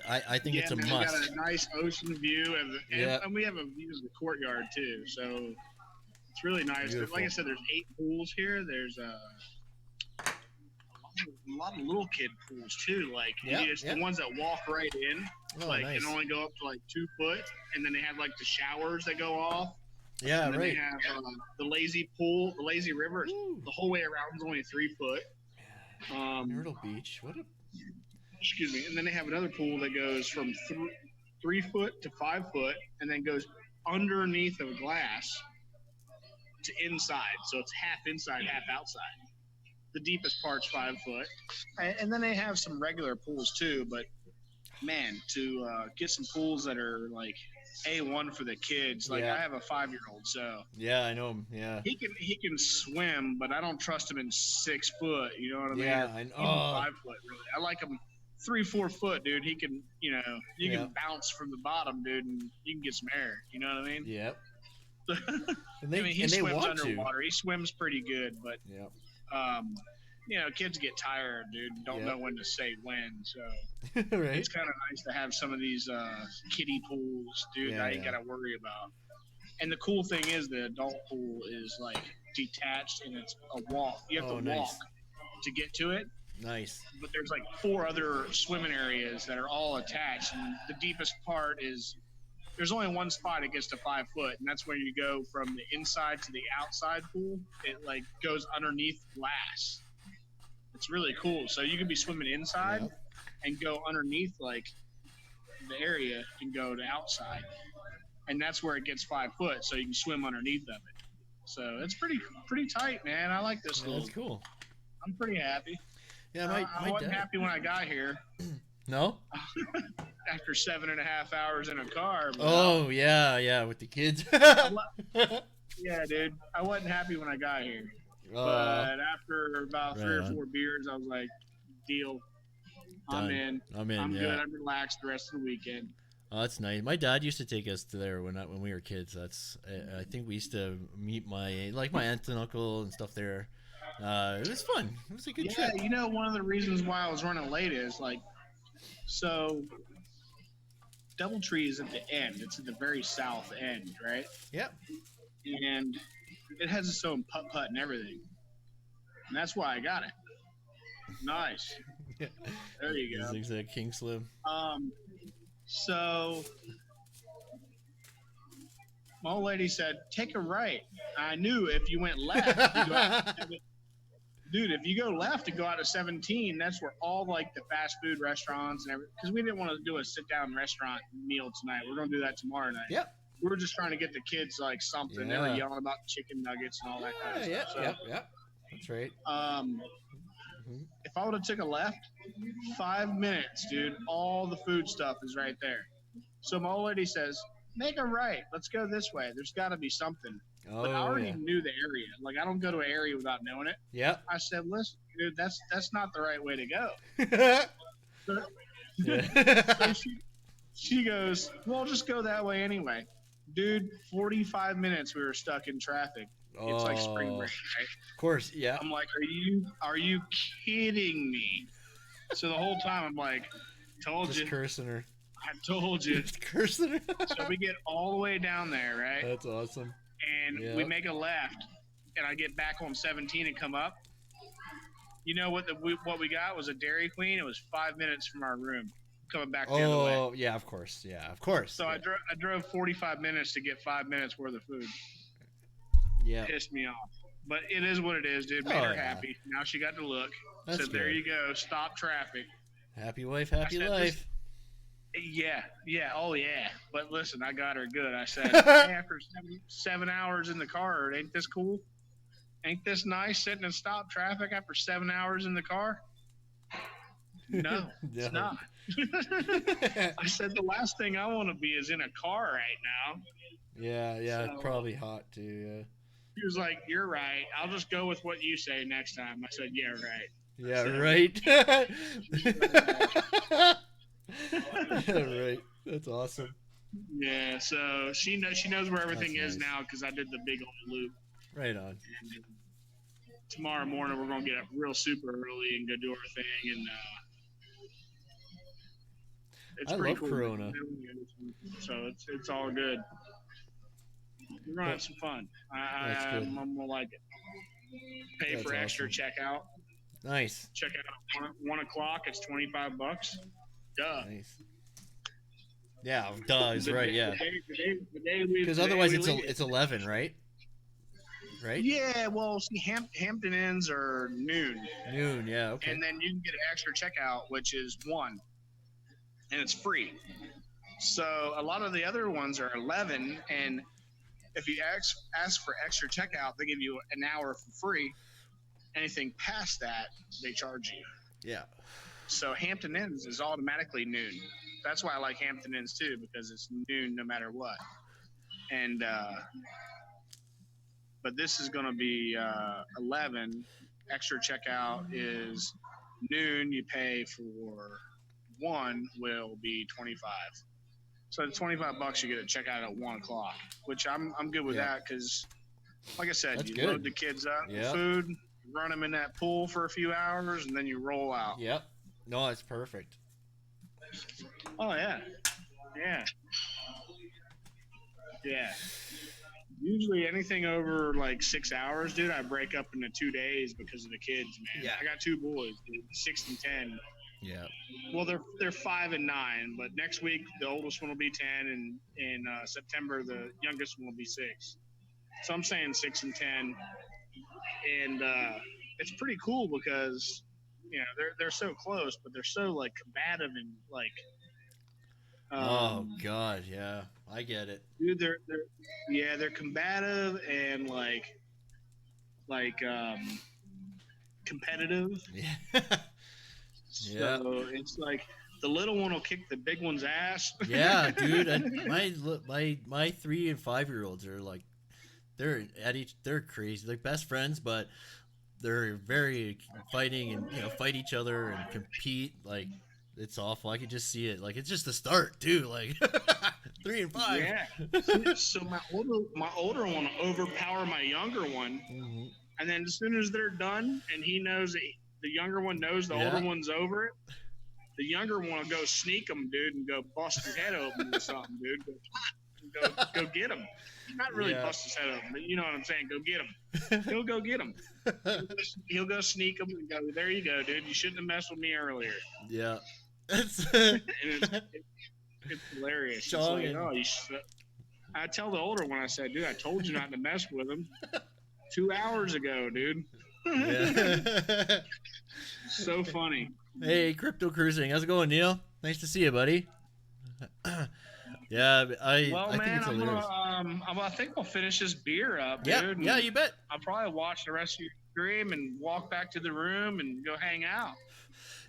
I think it's a must. We got a nice ocean view, and we have a view of the courtyard too, so it's really nice. Beautiful. Like I said, there's 8 pools here. There's a lot of little kid pools too. Like the ones that walk right in, nice. And only go up to like 2 foot, and then they have like the showers that go off. Yeah, and then right. They have the lazy pool, the lazy river. The whole way around is only 3 foot. Myrtle Beach. What a... Excuse me. And then they have another pool that goes from 3 foot to 5 foot, and then goes underneath of glass to inside. So it's half inside, half outside. The deepest part's 5 foot, and then they have some regular pools too. But man, to get some pools that are like A1 for the kids, like I have a 5-year-old, so yeah, I know him. Yeah, he can swim, but I don't trust him in 6 foot. You know what I mean? Yeah, I know. 5 foot, really. I like him 3-4 foot, dude. He can, you can bounce from the bottom, dude, and you can get some air. You know what I mean? Yep. And he swims underwater. He swims pretty good, but kids get tired, dude. Don't know when to say when. So right. It's kind of nice to have some of these kiddie pools, dude. That you got to worry about. And the cool thing is the adult pool is like detached and it's a walk. You have to nice. walk to get to it. Nice. But there's like 4 other swimming areas that are all attached, and the deepest part is there's only one spot it gets to 5 foot, and that's where you go from the inside to the outside pool. It like goes underneath glass. It's really cool. So you can be swimming inside and go underneath like the area and go to outside, and that's where it gets 5 foot. So you can swim underneath of it. So it's pretty tight, man. I like this. That's cool. I'm pretty happy. Yeah, I wasn't happy when I got here. No? After 7.5 hours in a car. Oh, yeah, with the kids. Yeah, dude. I wasn't happy when I got here. But after about 3 or 4 beers, I was like, deal. I'm in. I'm good. I'm relaxed the rest of the weekend. Oh, that's nice. My dad used to take us to there when we were kids. I think we used to meet my aunt and uncle and stuff there. It was fun. It was a good trip. Yeah, you know, one of the reasons why I was running late is like, so Doubletree is at the end. It's at the very south end, right? Yep. And it has its own putt-putt and everything. And that's why I got it. Nice. There you go. Zigzag King Slim. So my old lady said, take a right. I knew if you went left, dude, if you go left and go out to 17, that's where all like the fast food restaurants and everything, because we didn't want to do a sit-down restaurant meal tonight. We're going to do that tomorrow night. Yep. We were just trying to get the kids like something. They were yelling about chicken nuggets and all that kind of stuff. So, yep. That's right. If I would have took a left, 5 minutes, dude, all the food stuff is right there. So my old lady says, make a right. Let's go this way. There's got to be something. But I already knew the area. Like, I don't go to an area without knowing it. Yeah. I said, listen, dude, that's not the right way to go. So she goes, well, just go that way anyway. Dude, 45 minutes we were stuck in traffic. It's like spring break, right? Of course, yeah. I'm like, are you kidding me? So the whole time I'm like, told you. Just cursing her. I told you. Just cursing her. So we get all the way down there, right? That's awesome. And we make a left, and I get back on 17 and come up. You know what we got was a Dairy Queen. It was 5 minutes from our room coming back the other way. Oh, yeah, of course. Yeah, of course. So I drove 45 minutes to get 5 minutes worth of food. Yeah. Pissed me off. But it is what it is, dude. Made her happy. Now she got to look. That's said, there you go. Stop traffic. Happy wife, happy life. Yeah. Oh, yeah. But listen, I got her good. I said, hey, after 7 hours in the car, ain't this cool? Ain't this nice sitting in stop traffic after 7 hours in the car? No, it's not. I said, the last thing I want to be is in a car right now. Yeah, so, it's probably hot too, yeah. He was like, you're right. I'll just go with what you say next time. I said, yeah, right. Yeah, right. Right. That's awesome. Yeah, so she knows where everything is now because I did the big old loop. Right on. And tomorrow morning we're going to get up real super early and go do our thing. And it's pretty cool. Corona. So it's all good. We're going to have some fun. I'm going to like it. Pay for extra checkout. Nice. Check out 1 o'clock. It's $25. Duh. Nice. Yeah, duh is right. Yeah. Because otherwise it's 11, right? Right. Yeah. Well, see, Hampton Inns are noon. Noon. Yeah. Okay. And then you can get an extra checkout, which is 1, and it's free. So a lot of the other ones are 11, and if you ask for extra checkout, they give you an hour for free. Anything past that, they charge you. Yeah. So Hampton Inns is automatically noon. That's why I like Hampton Inns too, because it's noon no matter what. And but this is going to be 11. Extra checkout is noon. You pay for 1 will be 25. So the $25 you get to check out at 1 o'clock, which I'm good with that because, like I said, That's you good. load the kids up with food, run them in that pool for a few hours, and then you roll out. Yep. No, it's perfect. Oh yeah. Usually anything over like 6 hours, dude, I break up into 2 days because of the kids, man. Yeah. I got 2 boys, dude, 6 and 10. Yeah. Well, they're 5 and 9, but next week the oldest one will be 10, and in September the youngest one will be 6. So I'm saying 6 and 10, and it's pretty cool because they're so close, but they're so like combative and like. Oh God, yeah, I get it. Dude, they're combative and like competitive. Yeah. Yeah. So it's like the little one will kick the big one's ass. Yeah, dude. And my 3 and 5-year-olds are like, they're crazy. They're best friends, but they're very fighting and fight each other and compete. Like, it's awful. I could just see it. Like, it's just the start too. Like 3 and 5. Yeah. So my older one will overpower my younger one, and then as soon as they're done, and he knows that the younger one knows the older one's over it, the younger one will go sneak them, dude, and go bust his head open or something, dude. Go get him. Not really bust his head open, but you know what I'm saying. Go get him. He'll go get him. He'll go sneak him and go, there you go, dude. You shouldn't have messed with me earlier. Yeah. It's hilarious. It's like, I tell the older one, I said, dude, I told you not to mess with him 2 hours ago, dude. Yeah. So funny. Hey, Crypto Cruising. How's it going, Neil? Nice to see you, buddy. Yeah, I think it's hilarious. I think we'll finish this beer up, dude. Yeah, you bet. I'll probably watch the rest of your stream and walk back to the room and go hang out.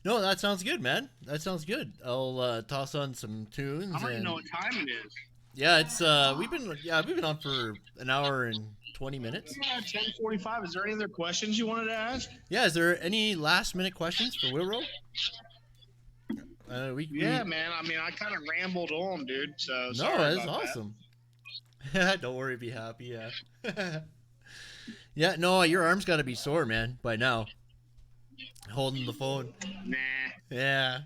No, that sounds good, man. That sounds good. I'll toss on some tunes. I don't even know what time it is. Yeah, it's we've been on for an hour and 20 minutes. Yeah, 10:45. Is there any other questions you wanted to ask? Yeah, is there any last minute questions for Wealro? Man. I mean, I kind of rambled on, dude. So no, that's awesome. Don't worry, be happy. Yeah. Yeah. No, your arm's got to be sore, man, by now. Holding the phone. Nah. Yeah.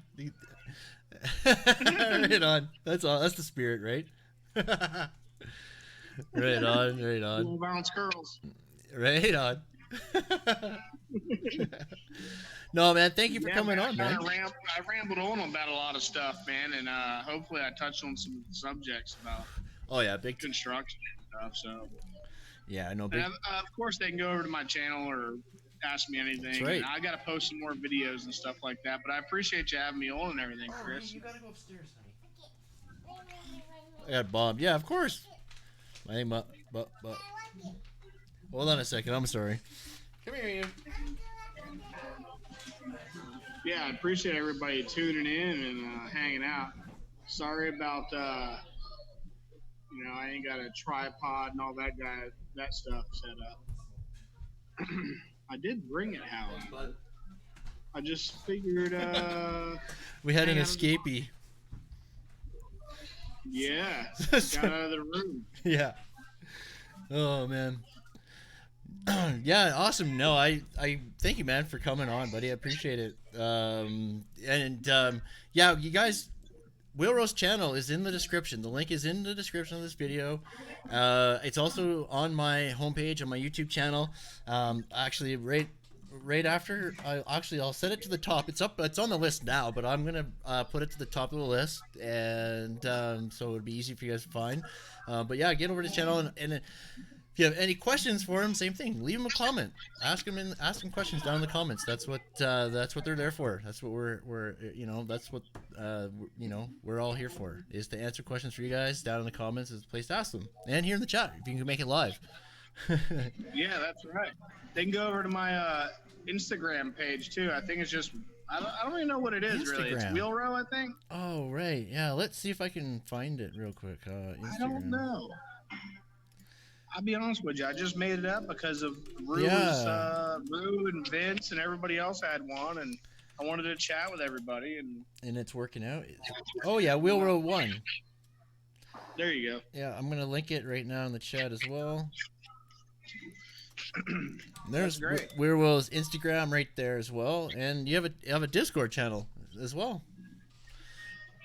Right on. That's all. That's the spirit, right? Right on. Right on. Little bounce girls. Right on. No, man. Thank you for coming on, man. I rambled on about a lot of stuff, man, and hopefully I touched on some subjects about. Oh yeah, big construction and stuff. So. Yeah, I know. And of course, they can go over to my channel or ask me anything. That's right. And I got to post some more videos and stuff like that. But I appreciate you having me on and everything, Chris. Hey, you gotta go upstairs, honey. I got Bob. Yeah, of course. My name, Bob. Hold on a second. I'm sorry. Come here, you. Yeah, I appreciate everybody tuning in and hanging out. Sorry about, I ain't got a tripod and all that stuff set up. I did bring it, Howard. I just figured, we had an escapee. Yeah, got out of the room. Yeah. Oh, man. Yeah, awesome. No, I thank you, man, for coming on, buddy. I appreciate it. Yeah, you guys, Wealro's channel is in the description. The link is in the description of this video. It's also on my homepage on my YouTube channel. Actually, right after, I'll set it to the top. It's on the list now, but I'm gonna put it to the top of the list, and so it'd be easy for you guys to find. But yeah, get over to the channel and if you have any questions for him, same thing. Leave him a comment. Ask him questions down in the comments. That's what they're there for. That's what we're all here for, is to answer questions for you guys. Down in the comments is the place to ask them, and here in the chat if you can make it live. Yeah, that's right. They can go over to my Instagram page too. I think it's just I don't even know what it is. Instagram. Really. It's Wealro, I think. Oh right, yeah. Let's see if I can find it real quick. Instagram. I don't know. I'll be honest with you. I just made it up because of Rue and Vince and everybody else had one, and I wanted to chat with everybody. And it's working out. Oh yeah, Wealro 1. There you go. Yeah, I'm gonna link it right now in the chat as well. There's Wealro's Instagram right there as well, and you have a Discord channel as well.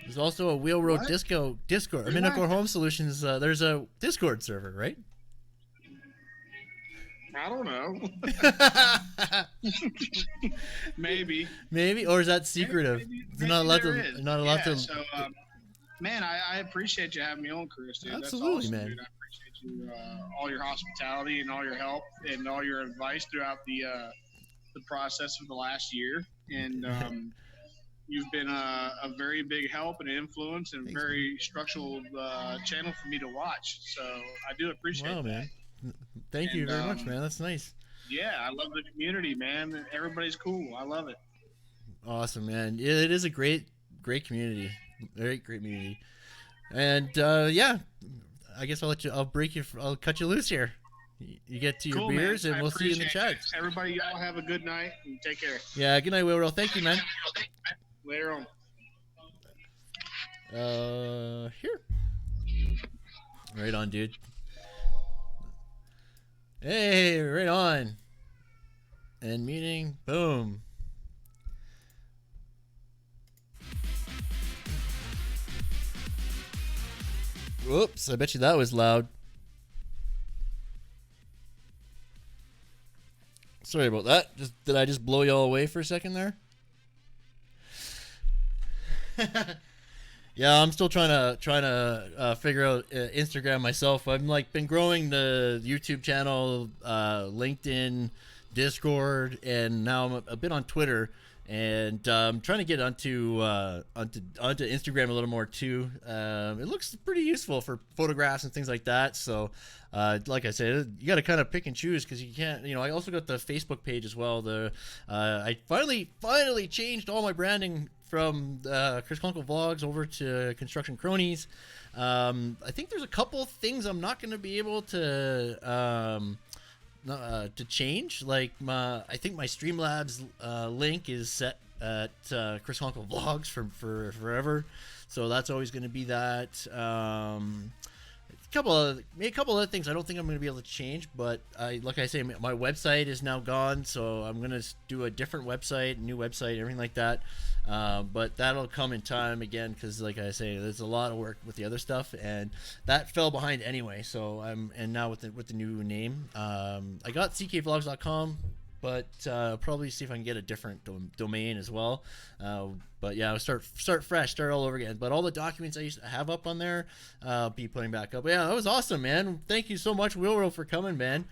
There's also a Wealro Discord. Minorca Home Solutions. There's a Discord server, right? I don't know. Maybe. Maybe, or is that secretive? They're not allowed there to. is. Not allowed Yeah. to. So, man, I appreciate you having me on, Chris, dude. Absolutely, That's awesome, man. dude. I appreciate you, all your hospitality and all your help and all your advice throughout the process of the last year. And you've been a very big help and influence and Thanks, very structural channel for me to watch. So I do appreciate wow, that. man. Thank you very much, man. That's nice. Yeah, I love the community, man. Everybody's cool. I love it. Awesome, man. It is a great community. Very great community. And yeah, I guess I'll let you. I'll cut you loose here. You get to your Cool, beers, man. and I we'll see you in the appreciate chat. it. Everybody, y'all have a good night and take care. Yeah, good night, Wealro. Thank you, man. Later on. Here. Right on, dude. Hey, right on. And meeting, boom. Whoops, I bet you that was loud. Sorry about that. Did I just blow y'all away for a second there? Yeah, I'm still trying to figure out Instagram myself. I've been growing the YouTube channel, LinkedIn, Discord, and now I'm a bit on Twitter. And I'm trying to get onto Instagram a little more too. It looks pretty useful for photographs and things like that. So, like I said, you got to kind of pick and choose because you can't. I also got the Facebook page as well. I finally changed all my branding from Chris Conkle Vlogs over to Construction Kronies. I think there's a couple things I'm not going to be able to change. Like I think my Streamlabs link is set at Chris Conkle Vlogs for forever, so that's always going to be that. A couple other things I don't think I'm going to be able to change, but like I say, my website is now gone, so I'm going to do a different website, new website, everything like that. But that'll come in time again, because like I say, there's a lot of work with the other stuff, and that fell behind anyway. So and now with the new name, I got ckvlogs.com, but probably see if I can get a different domain as well. But yeah, I'll start fresh, start all over again. But all the documents I used to have up on there, I'll be putting back up. But yeah, that was awesome, man. Thank you so much, Wealro, for coming, man.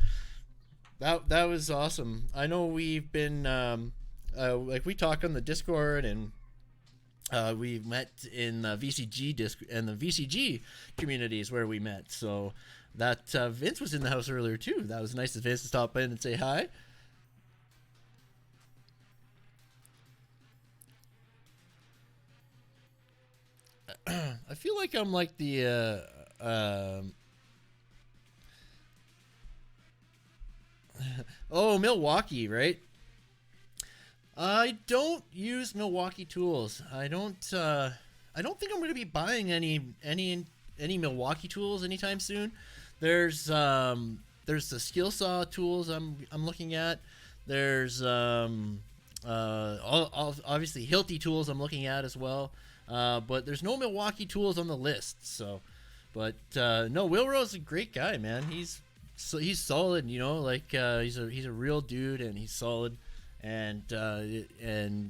That was awesome. I know we've been like we talk on the Discord, and we met in the VCG disc and the VCG communities where we met. So that Vince was in the house earlier too. That was nice of Vince to stop in and say hi. I feel like I'm like the oh, Milwaukee, right? I don't use Milwaukee tools. I don't think I'm going to be buying any Milwaukee tools anytime soon. There's the skill saw tools I'm looking at. There's obviously Hilti tools I'm looking at as well. But there's no Milwaukee tools on the list. So, but no, Wealro's a great guy, man. He's solid, like he's a real dude, and he's solid. And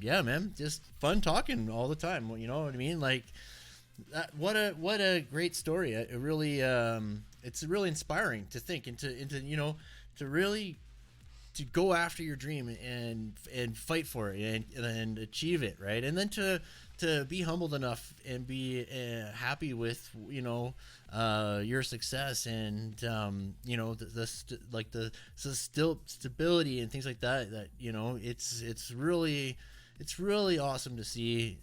yeah, man, just fun talking all the time. You know what I mean? Like that, what a great story. It really it's really inspiring to think into to really to go after your dream and fight for it and achieve it, right? And then to be humbled enough and be happy with your success and the stability and things like that it's really awesome to see.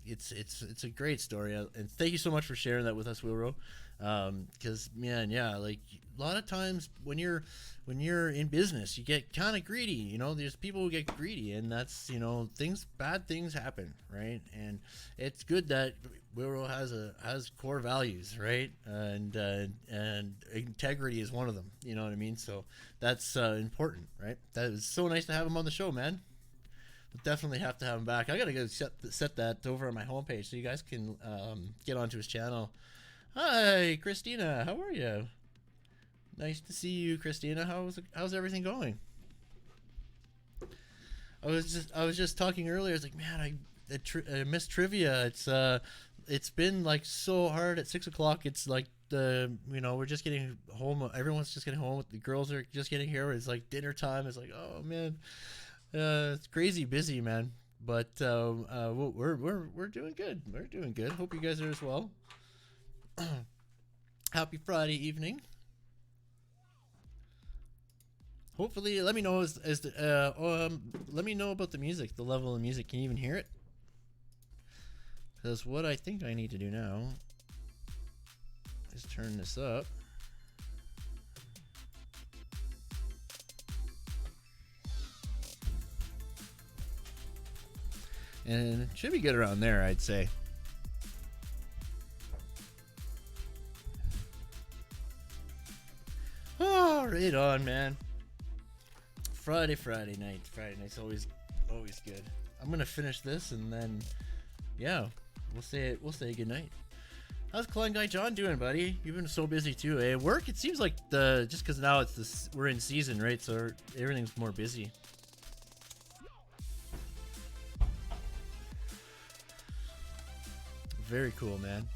It's a great story, and thank you so much for sharing that with us, Wealro. Because man, yeah, like a lot of times when you're in business, you get kind of greedy. There's people who get greedy, and that's bad things happen, right? And it's good that Wealro has core values, right? And integrity is one of them. You know what I mean? So that's important, right? That is so nice to have him on the show, man. We'll definitely have to have him back. I gotta go set that over on my homepage so you guys can get onto his channel. Hi, Christina. How are you? Nice to see you, Christina. How's everything going? I was just talking earlier. I was like, man, I missed trivia. It's been like so hard at 6 o'clock. It's like we're just getting home. Everyone's just getting home. The girls are just getting here. It's like dinner time. It's like, oh man, it's crazy busy, man. But we're doing good. We're doing good. Hope you guys are as well. Happy Friday evening. Hopefully, let me know let me know about the music, the level of music. Can you even hear it? Because what I think I need to do now is turn this up. And it should be good around there, I'd say. Oh, right on, man. Friday night. Friday night's always good. I'm gonna finish this and then, yeah, we'll say good night. How's Klein Guy John doing, buddy? You've been so busy too, eh? Work. It seems like just because now we're in season, right? So everything's more busy. Very cool, man.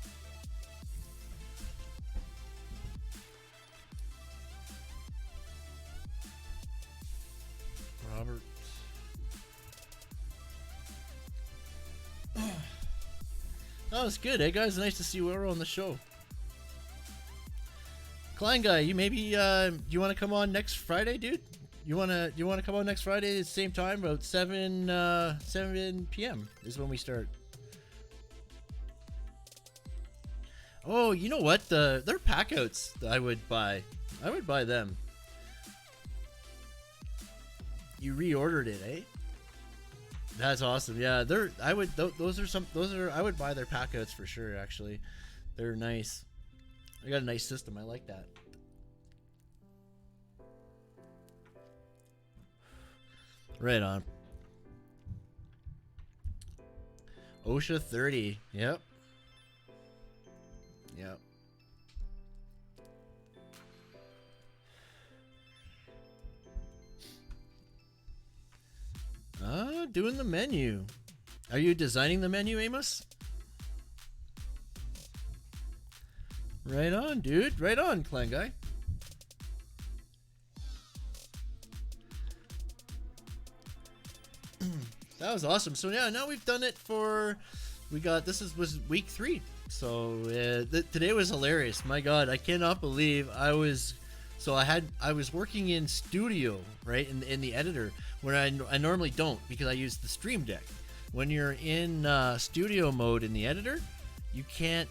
Robert. That was good, eh, guys? Nice to see Wealro on the show. Klein Guy, you maybe you want to come on next Friday, dude? You wanna come on next Friday at the same time, about 7 p.m. is when we start. Oh, you know what? They're packouts I would buy. I would buy them. You reordered it, eh? That's awesome. Yeah, I would buy their packouts for sure, actually. They're nice. They got a nice system. I like that. Right on. OSHA 30. Yep. Yep. Doing the menu. Are you designing the menu, Amos? Right on, dude. Right on, Clan Guy. That was awesome. So yeah, now we've done it for. Was week 3. So today was hilarious. My God, I cannot believe I was working in studio, right, in the editor, where I normally don't, because I use the Stream Deck. When you're in studio mode in the editor, you can't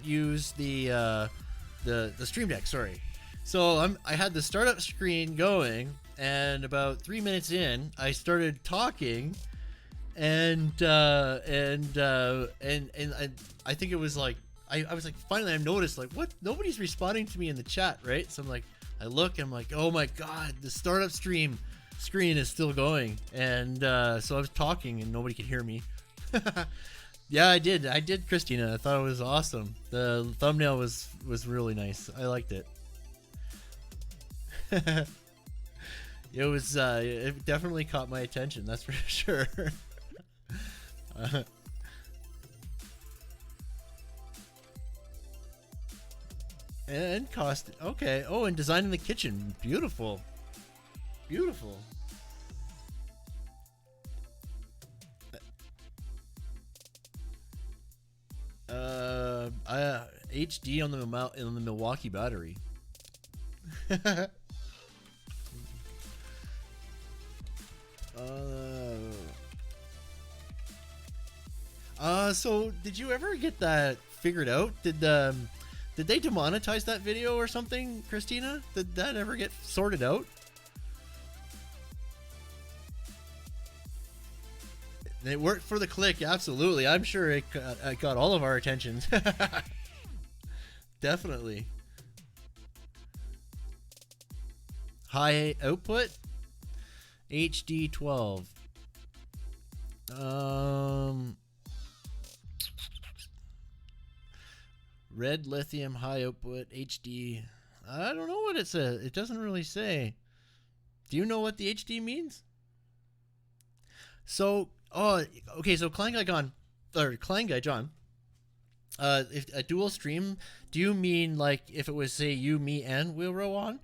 use the Stream Deck. Sorry. So I had the startup screen going, and about 3 minutes in, I started talking. And I think it was like I was like, finally I noticed, like, what, nobody's responding to me in the chat, right? So I'm like, I look, I'm like, oh my God, the startup screen is still going. And so I was talking and nobody could hear me. Yeah, I did, Christina. I thought it was awesome. The thumbnail was really nice. I liked it. It definitely caught my attention, that's for sure. And cost. Okay. Oh, and designing the kitchen. Beautiful. Beautiful. HD on the Milwaukee battery. So did you ever get that figured out? Did they demonetize that video or something, Christina? Did that ever get sorted out? It worked for the click, absolutely. I'm sure it got all of our attentions. Definitely. High output? HD 12. Red lithium high output HD. I don't know what it says. It doesn't really say. Do you know what the HD means? So, okay. So Klein Guy John. If a dual stream, do you mean like if it was say you, me, and Wealro on?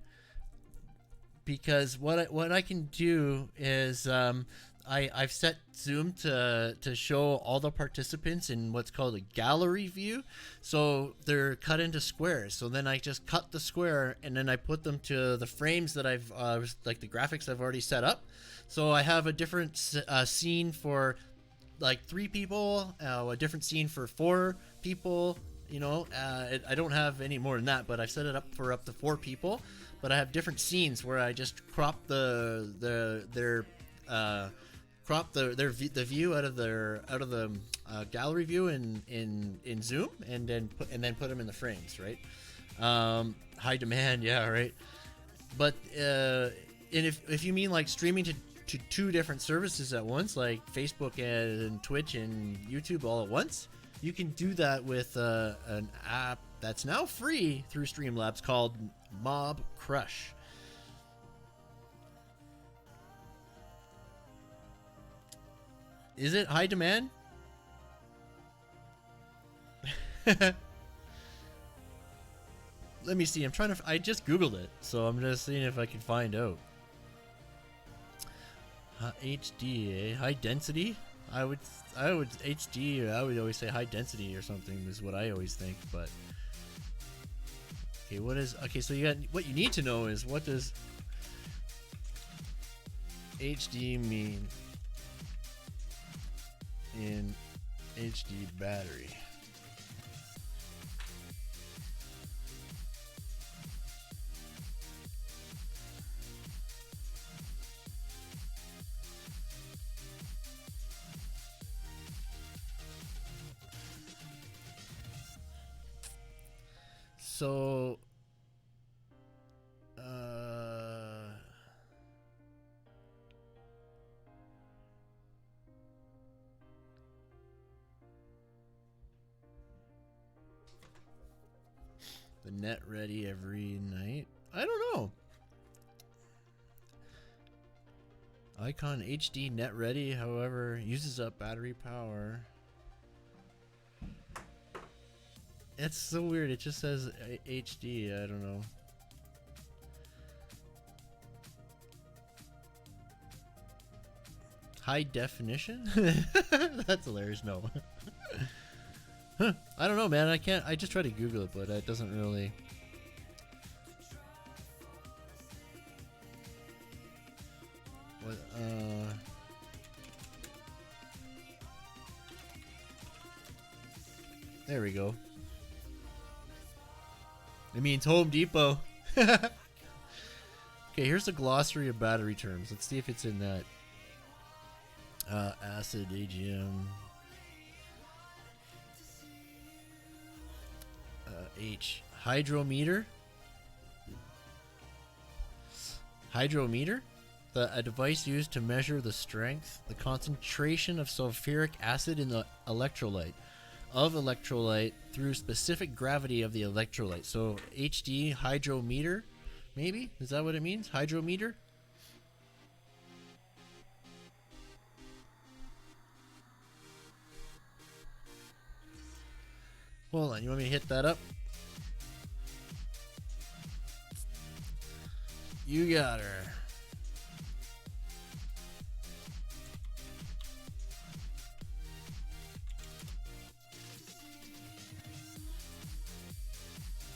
Because what I can do is I've set Zoom to show all the participants in what's called a gallery view, so they're cut into squares. So then I just cut the square and then I put them to the frames that I've like the graphics I've already set up. So I have a different scene for like 3 people, a different scene for 4 people. You know, I don't have any more than that, but I've set it up for up to 4 people. But I have different scenes where I just crop the view out of the gallery view in Zoom, and then put them in the frames, right? High demand, yeah, right. But and if you mean like streaming to 2 different services at once, like Facebook and Twitch and YouTube all at once, you can do that with an app that's now free through Streamlabs called Mob Crush. Is it high demand? Let me see. I just Googled it, so I'm just seeing if I can find out. HD, high density? I would HD. I would always say high density or something is what I always think. But okay, so what you need to know is, what does HD mean in HD battery? So, the net ready every night? I don't know. Icon HD net ready, however, uses up battery power. It's so weird. It just says HD. I don't know. High definition? That's hilarious. No. Huh. I don't know, man. I just tried to Google it, but it doesn't really. What? There we go. It means Home Depot. Okay, here's the glossary of battery terms. Let's see if it's in that. Acid, AGM. H. Hydrometer. Hydrometer? A device used to measure the strength, the concentration of sulfuric acid in the electrolyte. Through specific gravity of the electrolyte. So HD hydrometer, maybe? Is that what it means? Hydrometer? Hold on, you want me to hit that up? You got her.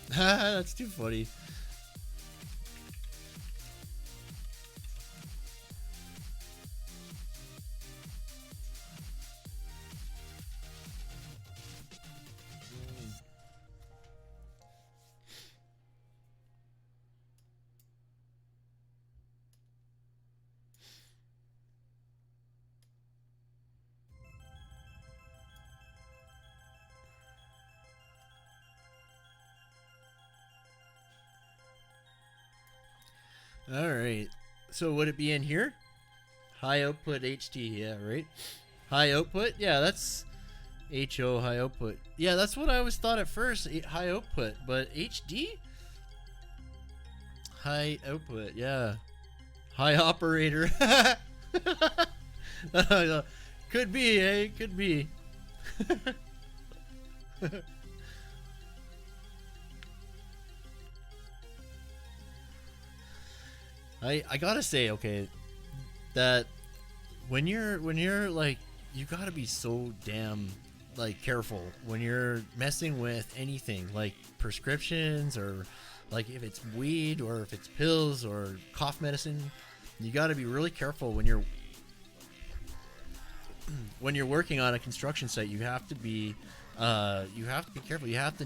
That's too funny. Alright, so would it be in here? High output HD, yeah, right? High output, yeah, that's HO, high output. Yeah, that's what I always thought at first, high output. But HD? High output, yeah. High operator. Could be, eh? Could be. I gotta say, okay, that when you're like, you gotta be so damn like careful when you're messing with anything like prescriptions, or like if it's weed or if it's pills or cough medicine. You gotta be really careful when you're working on a construction site. You have to be careful. You have to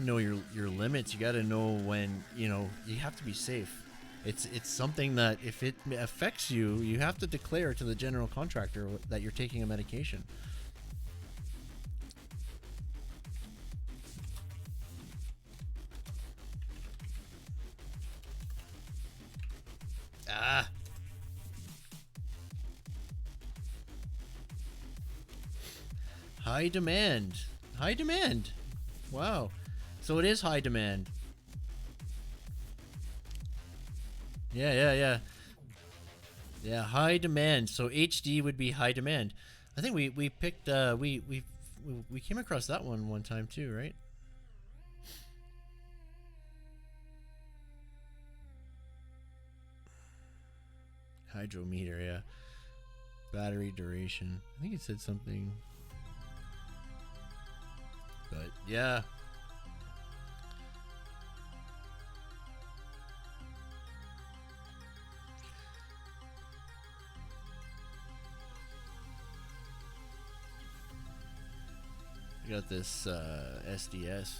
know your limits. You got to know when, you have to be safe. It's something that if it affects you, you have to declare to the general contractor that you're taking a medication. Ah. High demand. High demand. Wow. So it is high demand. Yeah. Yeah, high demand. So HD would be high demand. I think we picked we came across that one time too, right? Hydrometer, yeah. Battery duration. I think it said something. But yeah. I got this SDS.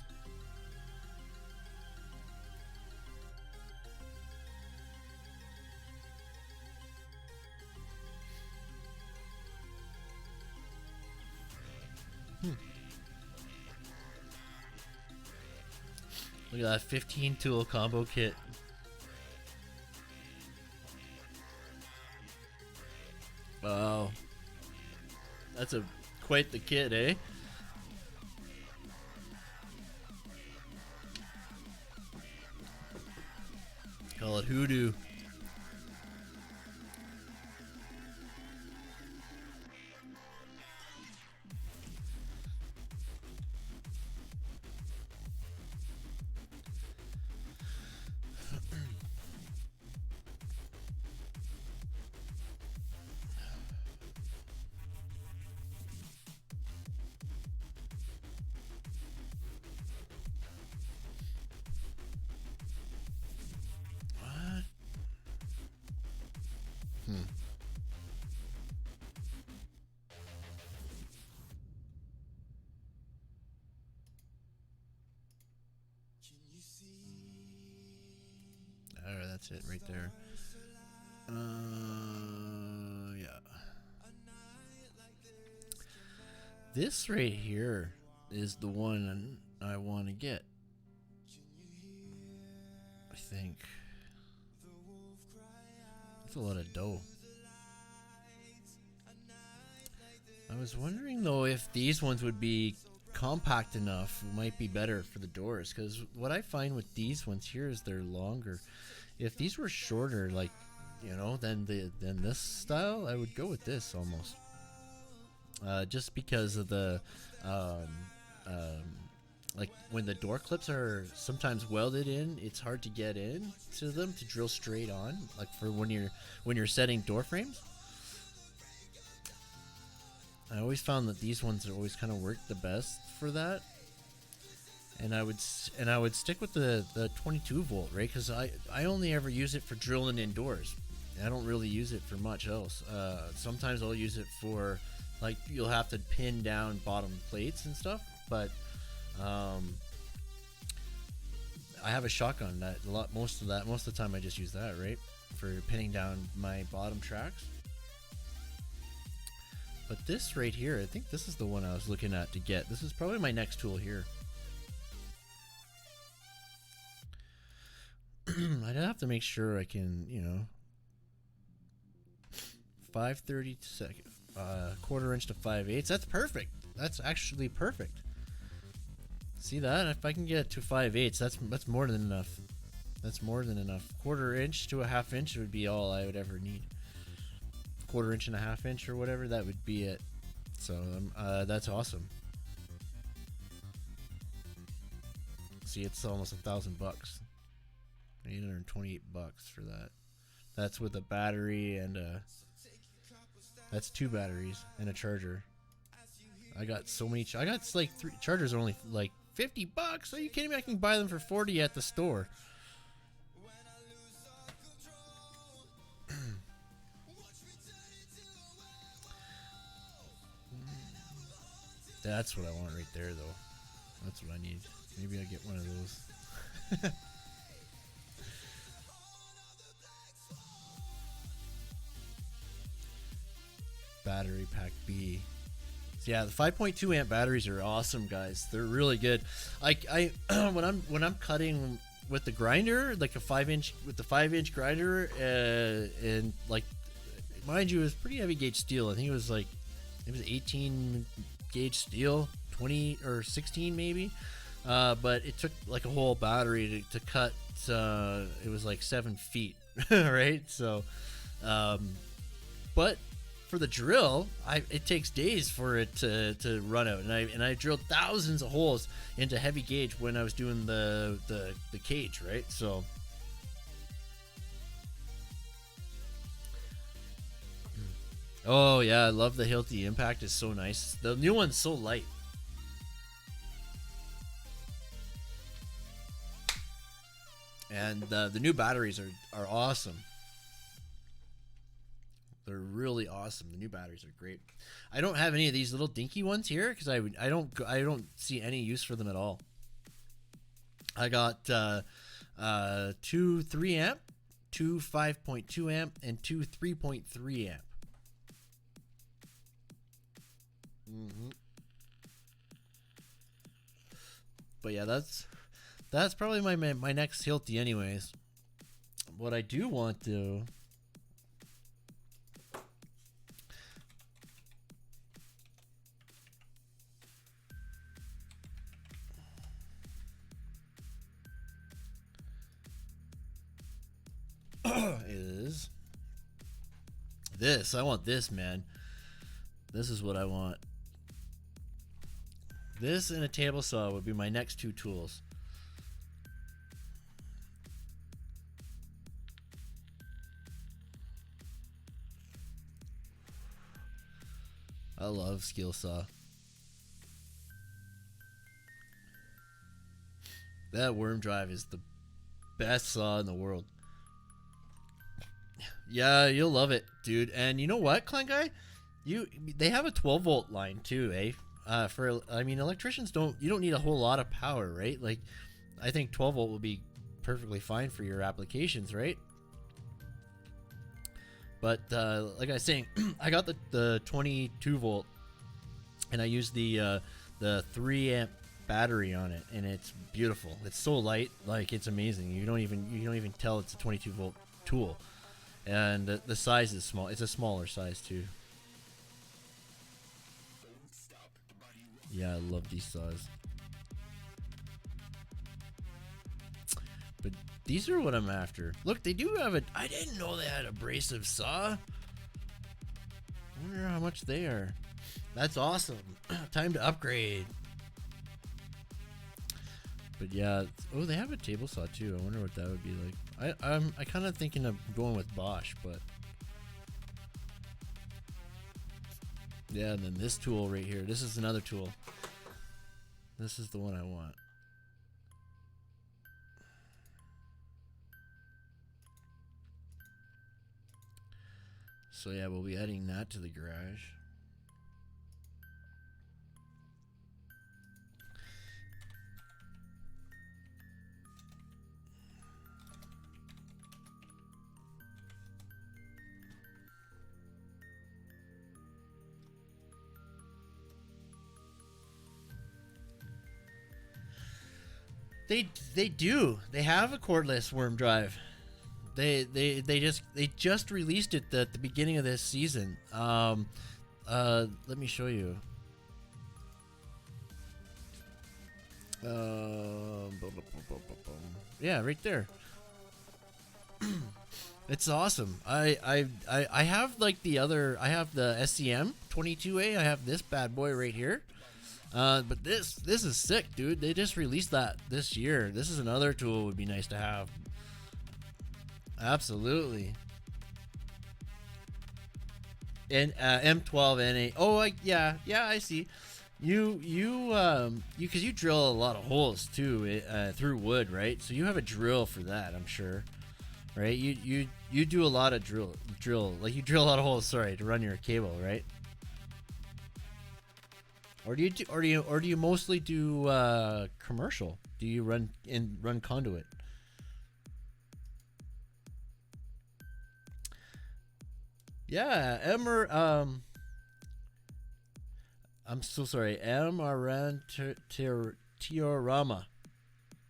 Look at that 15 tool combo kit. Wow. That's quite the kit, eh? Call it hoodoo. Alright, that's it right there. Yeah. This right here is the one I want to get. I think. That's a lot of dough. I was wondering though if these ones would be compact enough, might be better for the doors, because what I find with these ones here is they're longer. If these were shorter, like, than this style, I would go with this almost. Just because of the like when the door clips are sometimes welded in, it's hard to get in to them to drill straight on, like for when you're setting door frames. I always found that these ones always kind of work the best for that. And I would stick with the 22 volt, right? Because I only ever use it for drilling indoors. I don't really use it for much else. Sometimes I'll use it for, like, you'll have to pin down bottom plates and stuff. But I have a shotgun that most of the time I just use that, right, for pinning down my bottom tracks. But this right here, I think this is the one I was looking at to get. This is probably my next tool here. I'd have to make sure I can, 530 second. quarter inch to 5/8. That's perfect. That's actually perfect. See that? If I can get to 5/8, that's more than enough. That's more than enough. Quarter inch to a half inch would be all I would ever need. Quarter inch and a half inch or whatever, that would be it. So that's awesome. See, it's almost $1,000. $828 for that. That's with a battery and that's 2 batteries and a charger. I got so many. I got like 3 chargers are only like $50. Are you kidding me? I can buy them for 40 at the store. That's what I want right there, though. That's what I need. Maybe I get one of those. Battery pack B. So yeah, the 5.2 amp batteries are awesome, guys. They're really good. I when I'm cutting with the grinder, like a 5-inch with the 5-inch grinder, and like, mind you, it was pretty heavy gauge steel. I think it was 18 gauge steel, 20 or 16 maybe. But it took like a whole battery to cut. It was like 7 feet, right? So, but for the drill, it takes days for it to run out, and I drilled thousands of holes into heavy gauge when I was doing the cage, right? So, oh yeah, I love the Hilti Impact. Is so nice. The new one's so light. And the new batteries are awesome. They're really awesome. The new batteries are great. I don't have any of these little dinky ones here because I don't see any use for them at all. I got 2 3 amp, 2 5.2 amp, and 2 3.3 amp. But yeah, that's probably my next Hilti anyways. What I do want to is this. I want this, man. This is what I want. This and a table saw would be my next 2 tools. I love skill saw. That worm drive is the best saw in the world. Yeah, you'll love it, dude. And you know what, Client Guy? They have a 12-volt line too, eh? Electricians don't need a whole lot of power, right? Like, I think 12-volt will be perfectly fine for your applications, right? But like I was saying, I got the 22-volt, and I used the 3 amp battery on it, and it's beautiful. It's so light, like it's amazing. You don't even tell it's a 22-volt tool, and the size is small. It's a smaller size too. Yeah, I love these saws. But these are what I'm after. Look, they do have I didn't know they had abrasive saw. I wonder how much they are. That's awesome. Time to upgrade. But yeah, oh, they have a table saw too. I wonder what that would be like. I'm kind of thinking of going with Bosch, but yeah, and then this tool right here. This is another tool. This is the one I want. So yeah, we'll be adding that to the garage. They do. They have a cordless worm drive. They just released it at the beginning of this season. let me show you. Yeah, right there. It's awesome. I have like the other. I have the SCM 22A. I have this bad boy right here. But this is sick, dude. They just released that this year. This is another tool would be nice to have. Absolutely. And M12N8. Oh, yeah, I see. You because you drill a lot of holes too through wood, right? So you have a drill for that, I'm sure, right? You do a lot of drill like you drill a lot of holes, sorry, to run your cable, right? Or do you mostly do commercial? Do you run conduit? Yeah, I'm so sorry. Amarantiorama.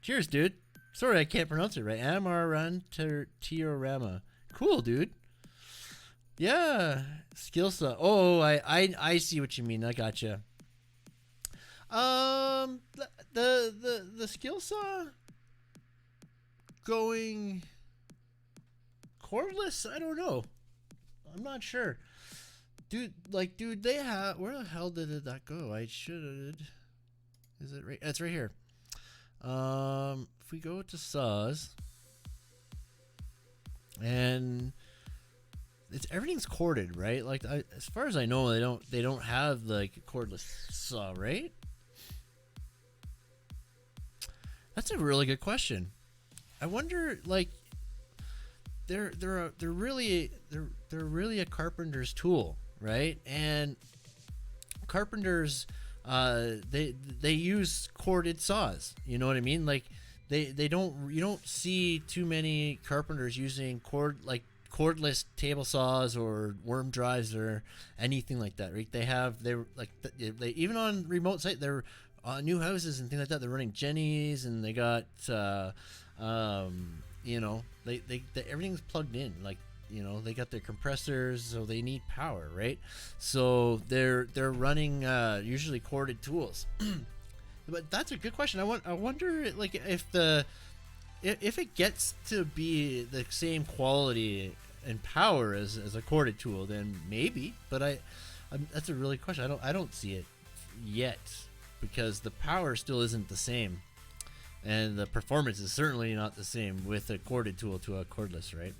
Cheers, dude. Sorry, I can't pronounce it right. Amarantiorama. Cool, dude. Yeah, skill saw. Oh, I see what you mean. I gotcha. The skill saw going cordless. I don't know. I'm not sure. Dude, they have... Where the hell did that go? I should... Is it right? It's right here. If we go to saws... And... everything's corded, right? Like, as far as I know, they don't have, like, cordless saw, right? That's a really good question. I wonder, like... They're really a carpenter's tool, right? And carpenters they use corded saws, you know what I mean? Like you don't see too many carpenters using cordless table saws or worm drives or anything like that, right? They even on remote site, they're new houses and things like that, they're running Jennies, and they got you know, they everything's plugged in, like, you know, they got their compressors, so they need power, right? So they're running usually corded tools. But that's a good question. I wonder, like, if it gets to be the same quality and power as a corded tool, then maybe. But that's a really question. I don't see it yet, because the power still isn't the same. And the performance is certainly not the same with a corded tool to a cordless, right?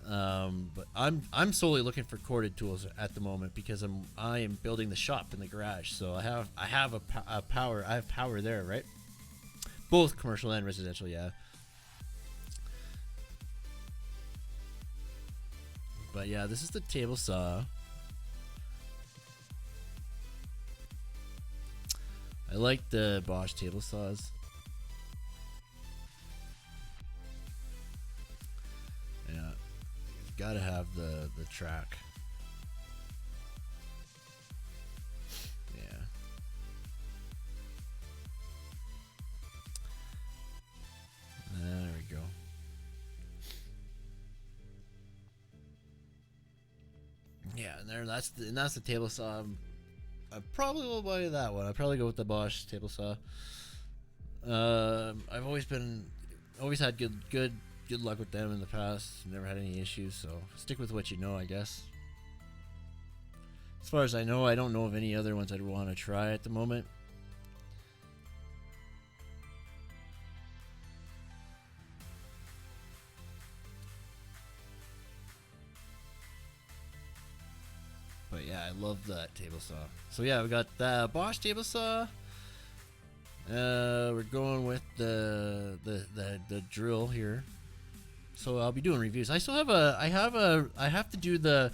But I'm solely looking for corded tools at the moment, because I am building the shop in the garage, so I have power there, right? Both commercial and residential, yeah. But yeah, this is the table saw. I like the Bosch table saws. Yeah, you've got to have the track. Yeah. There we go. Yeah, and that's the table saw. I probably will buy that one. I'll probably go with the Bosch table saw. I've always had good luck with them in the past. Never had any issues, so stick with what you know, I guess. As far as I know, I don't know of any other ones I'd want to try at the moment. But yeah, I love that table saw. So yeah, we got the Bosch table saw. We're going with the drill here. So I'll be doing reviews. I still have I have to do the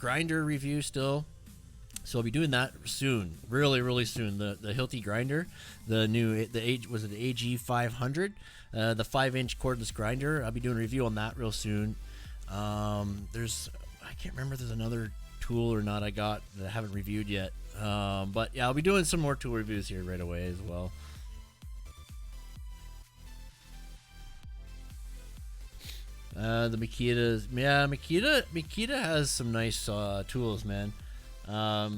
grinder review still. So I'll be doing that soon, really soon. The Hilti grinder, the AG 500, the 5-inch cordless grinder. I'll be doing a review on that real soon. I can't remember if there's another tool or not I got that I haven't reviewed yet. But yeah, I'll be doing some more tool reviews here right away as well. The Makita's, yeah, Makita has some nice tools, man. Yeah,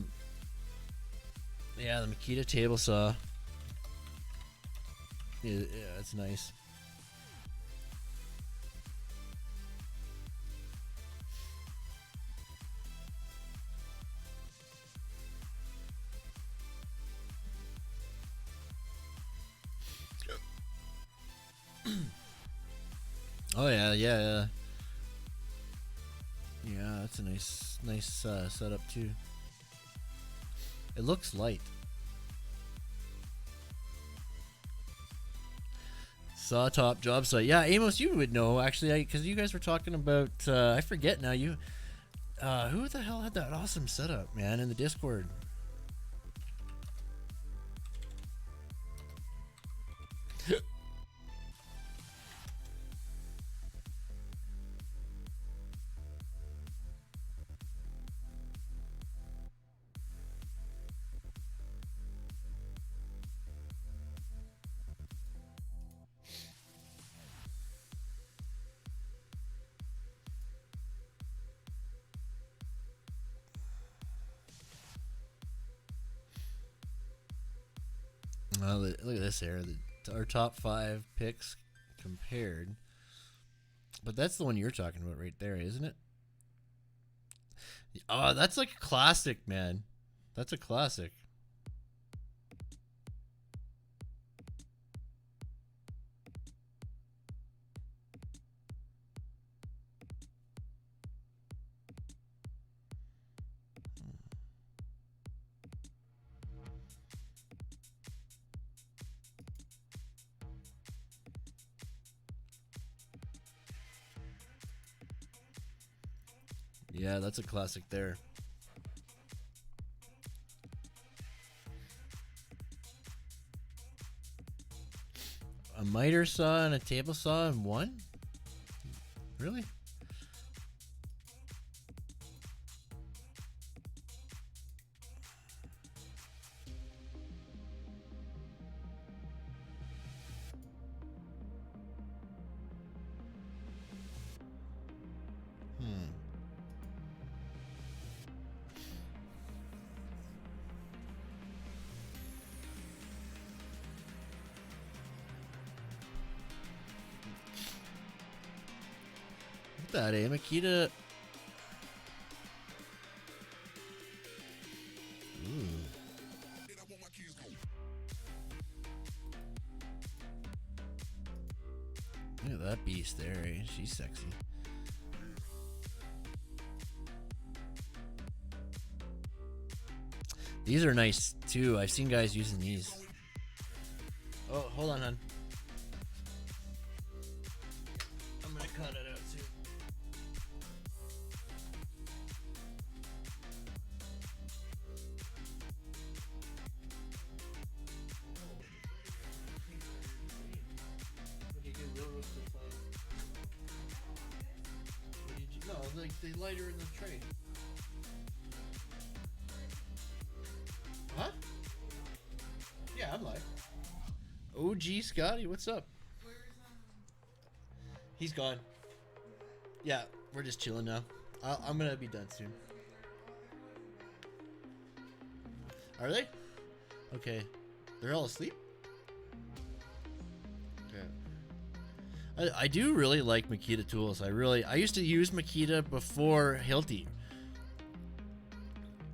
the Makita table saw. Yeah, it's nice. Oh yeah. Yeah, that's a nice setup too. It looks light. Saw top job site. Yeah, Amos, you would know actually, because you guys were talking about. I forget now. You, who the hell had that awesome setup, man, in the Discord? Well, look at this here. Our top 5 picks compared. But that's the one you're talking about right there, isn't it? Oh, that's like a classic, man. That's a classic. Yeah, that's a classic there. A miter saw and a table saw in one? Really? That Makita. Look at that beast there, eh? She's sexy. These are nice too. I've seen guys using these. Oh, hold on, hon. I'm gonna cut it out too. No, like the lighter in the tray. Huh? Yeah, I'm live. OG Scotty, what's up? He's gone. Yeah, we're just chilling now. I'm gonna be done soon. Are they? Okay. They're all asleep? Okay. I do really like Makita tools. I used to use Makita before Hilti.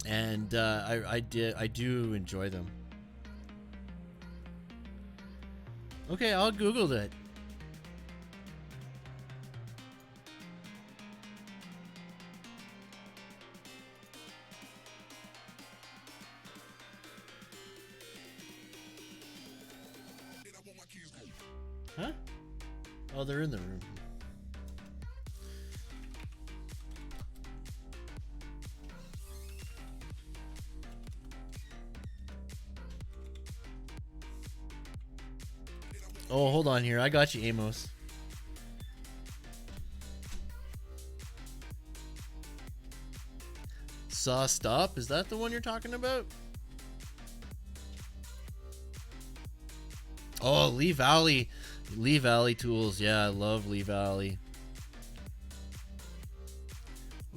And I do enjoy them. Okay, I'll Google that. Huh? Oh, they're in the room. Oh, hold on here. I got you, Amos. Saw Stop? Is that the one you're talking about? Oh, Lee Valley. Lee Valley tools. Yeah, I love Lee Valley.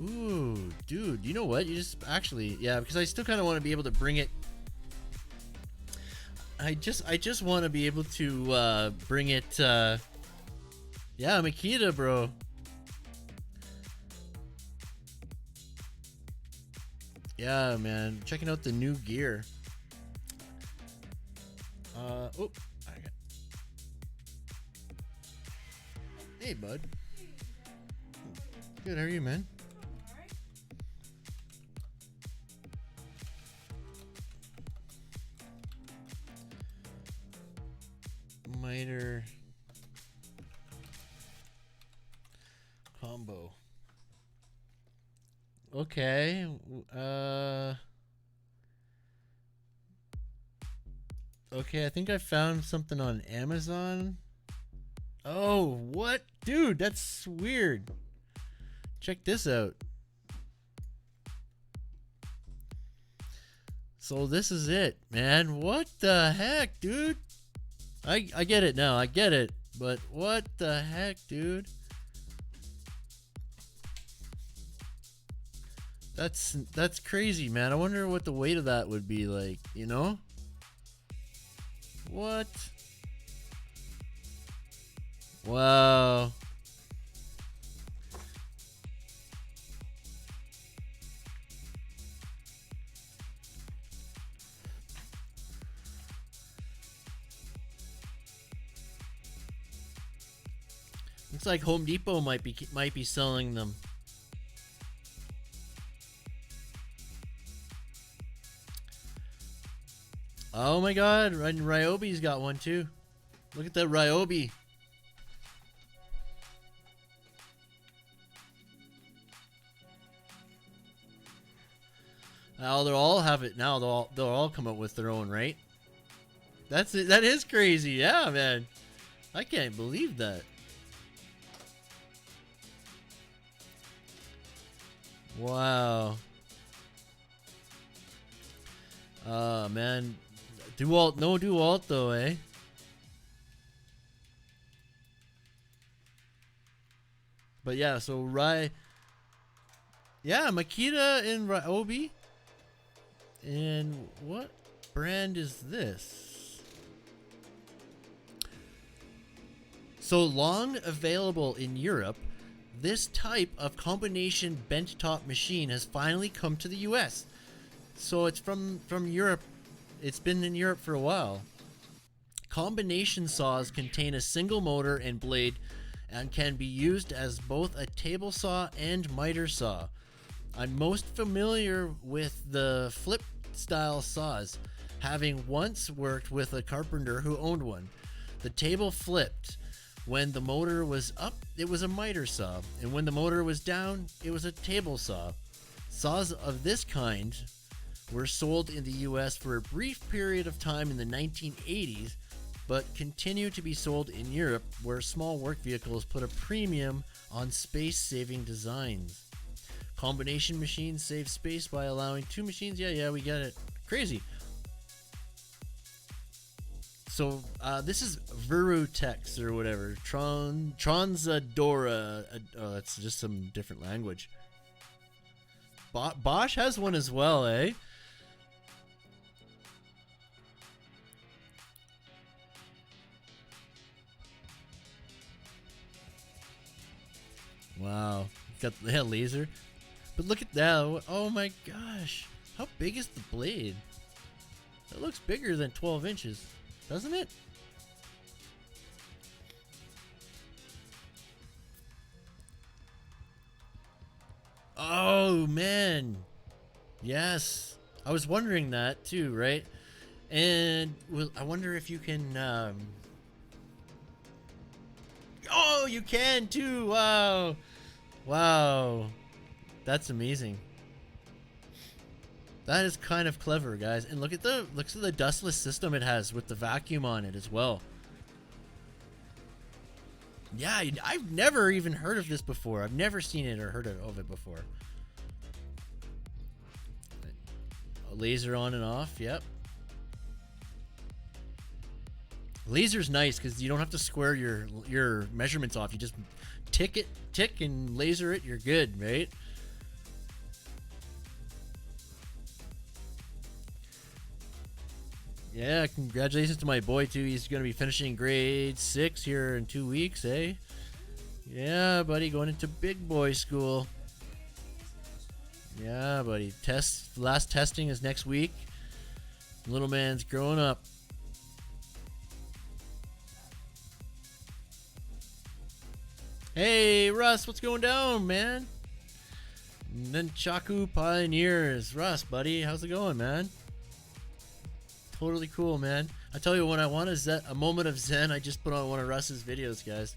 Ooh, dude, you know what? You just actually, yeah, because I still kind of want to be able to bring it. I just want to be able to bring it. Yeah, Makita, bro. Yeah, man, checking out the new gear. Oh, I got. Hey, bud. Good, how are you, man? Miter combo. Okay. Okay, I think I found something on Amazon. Oh, what? Dude, that's weird. Check this out. So this is it, man. What the heck, dude? I get it now. I get it. But what the heck, dude? That's crazy, man. I wonder what the weight of that would be like, you know? What? Wow. Looks like Home Depot might be selling them. Oh my god, and Ryobi's got one too. Look at that Ryobi. Now they'll all have it. Now they'll all come up with their own, right? That's it. That is crazy. Yeah, man. I can't believe that. Wow. Man. DeWalt, no DeWalt though, eh? But yeah, so yeah, Makita and Ryobi. And what brand is this? So long available in Europe, this type of combination bent top machine has finally come to the US. So it's from Europe. It's been in Europe for a while. Combination saws contain a single motor and blade and can be used as both a table saw and miter saw. I'm most familiar with the flip style saws, having once worked with a carpenter who owned one. The table flipped. When the motor was up, it was a miter saw, and when the motor was down, it was a table saw. Saws of this kind were sold in the US for a brief period of time in the 1980s, but continue to be sold in Europe, where small work vehicles put a premium on space-saving designs. Combination machines save space by allowing two machines. Yeah, we get it. Crazy. So this is Verutex or whatever. Transadora. Oh, that's just some different language. Bosch has one as well, eh? Wow. Got the laser. But look at that. Oh my gosh. How big is the blade? It looks bigger than 12 inches, doesn't it? Oh man. Yes. I was wondering that too, right? And I wonder if you can oh, you can too. Wow. Wow. That's amazing. That is kind of clever, guys. And look at the dustless system it has with the vacuum on it as well. Yeah, I've never even heard of this before. I've never seen it or heard of it before. A laser on and off, yep. Laser's nice because you don't have to square your measurements off. You just tick and laser it, you're good, right? Yeah, congratulations to my boy too. He's gonna be finishing grade 6 here in 2 weeks, eh? Yeah, buddy, going into big boy school. Yeah, buddy. Last testing is next week. Little man's growing up. Hey, Russ, what's going down, man? Nunchaku Pioneers. Russ, buddy, how's it going, man? Totally cool, man. I tell you, when I want a moment of zen, I just put on one of Russ's videos, guys.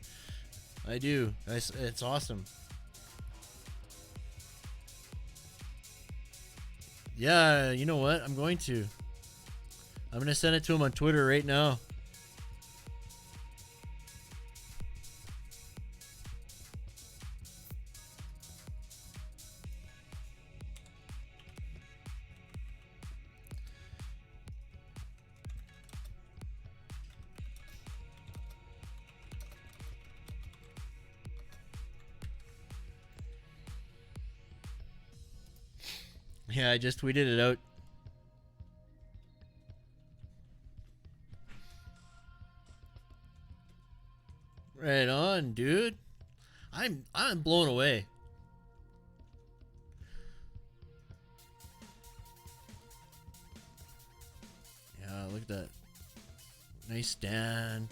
I do. It's awesome. Yeah, you know what? I'm going to send it to him on Twitter right now. Yeah, I just tweeted it out. Right on, dude. I'm blown away. Yeah, look at that. Nice stand.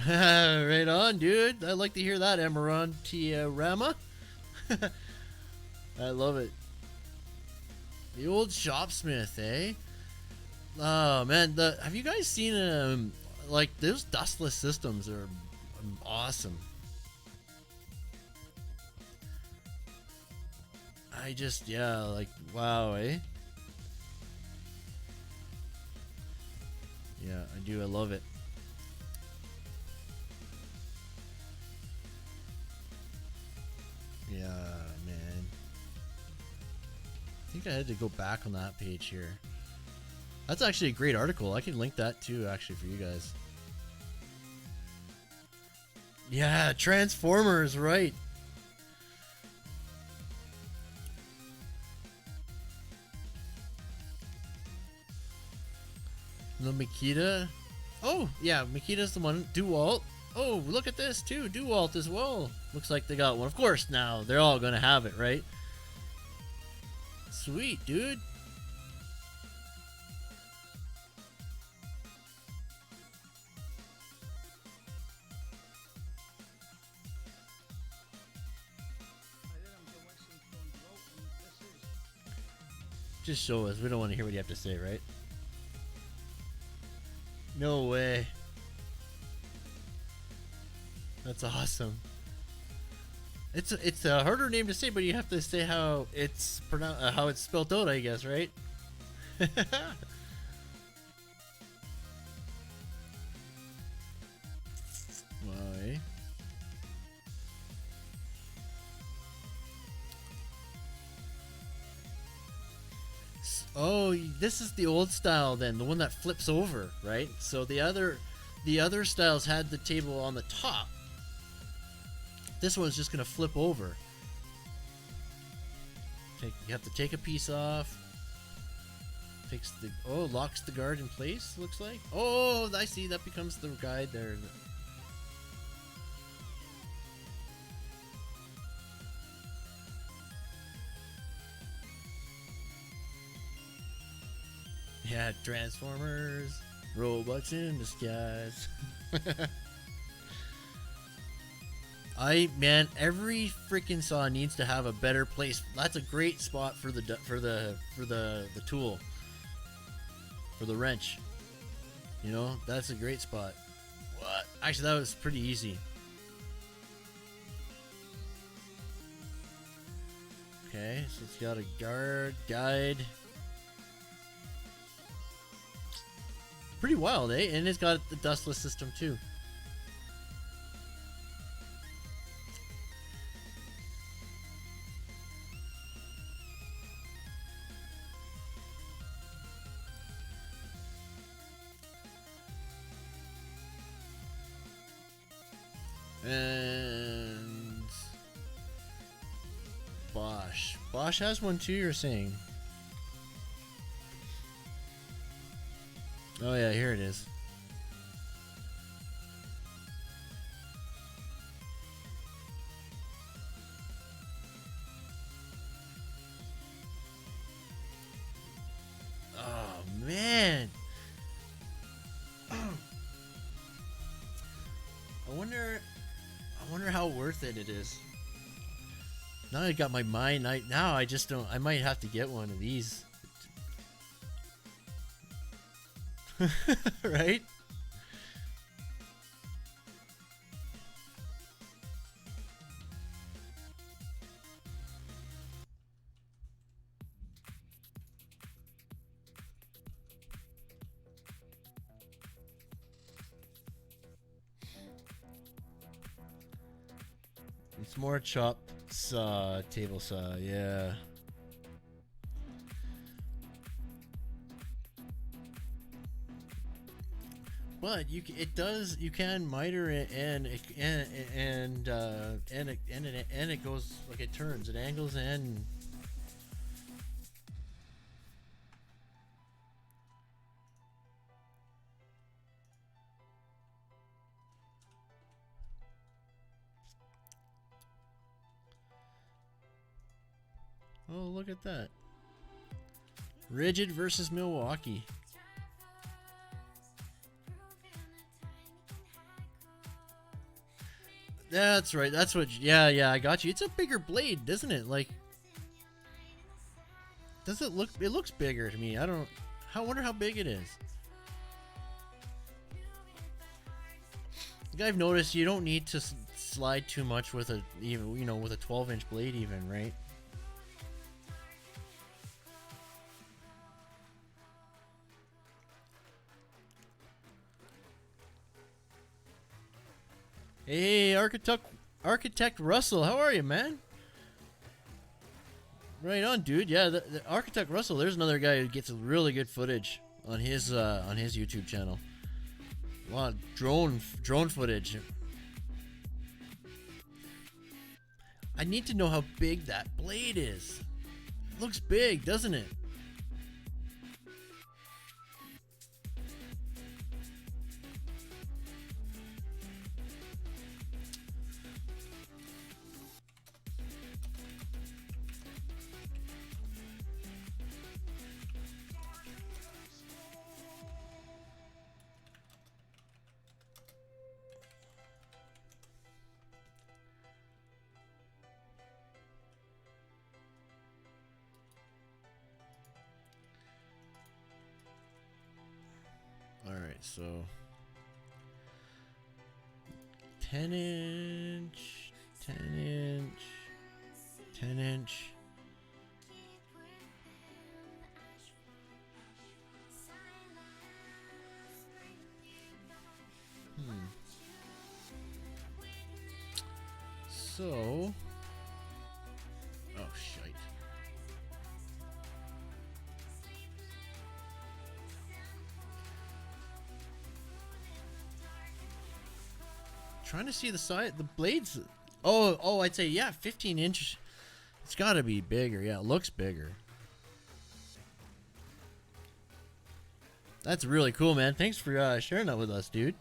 Right on, dude. I like to hear that, Amaron Tiarama. I love it. The old shopsmith, eh? Oh man, have you guys seen like those dustless systems are awesome. Yeah, like wow, eh? Yeah, I do. I love it. Yeah, man. I think I had to go back on that page here. That's actually a great article. I can link that too, actually, for you guys. Yeah, Transformers, right. The Makita. Oh, yeah, Makita's the one. DeWalt. Oh, look at this, too. DeWalt as well. Looks like they got one. Of course, now they're all going to have it, right? Sweet, dude. Just show us. We don't want to hear what you have to say, right? No way. That's awesome. It's a harder name to say, but you have to say how it's how it's spelled out, I guess, right? Why? Oh, this is the old style then, the one that flips over, right? So the other styles had the table on the top. This one's just gonna flip over. You have to take a piece off. Locks the guard in place, looks like. Oh, I see, that becomes the guide there. Yeah, Transformers, robots in disguise. Every freaking saw needs to have a better place. That's a great spot for the tool, for the wrench. You know, that's a great spot. What? Actually, that was pretty easy. Okay, so it's got a guide. Pretty wild, eh? And it's got the dustless system too. And Bosch has one too, you're saying? Oh yeah, here it is. Oh man. I wonder how worth it is. Now I got my mind. Now I just don't. I might have to get one of these. Right? It's more chop saw, table saw, yeah. But you can miter it and it goes like it turns, it angles and oh, look at that. Rigid versus Milwaukee. That's right. That's what. Yeah. I got you. It's a bigger blade, doesn't it? Like, does it look? It looks bigger to me. I wonder how big it is. I've noticed you don't need to slide too much with a with a 12-inch blade, even, right? Hey, Architect Russell, how are you, man? Right on, dude. Yeah, the Architect Russell. There's another guy who gets really good footage on his YouTube channel. A lot of drone footage. I need to know how big that blade is. It looks big, doesn't it? Alright, so 10 inch, 10 inch, 10 inch. So, oh shite. Trying to see the side, the blades. Oh, I'd say yeah, 15 inch. It's got to be bigger. Yeah, it looks bigger. That's really cool, man. Thanks for sharing that with us, dude.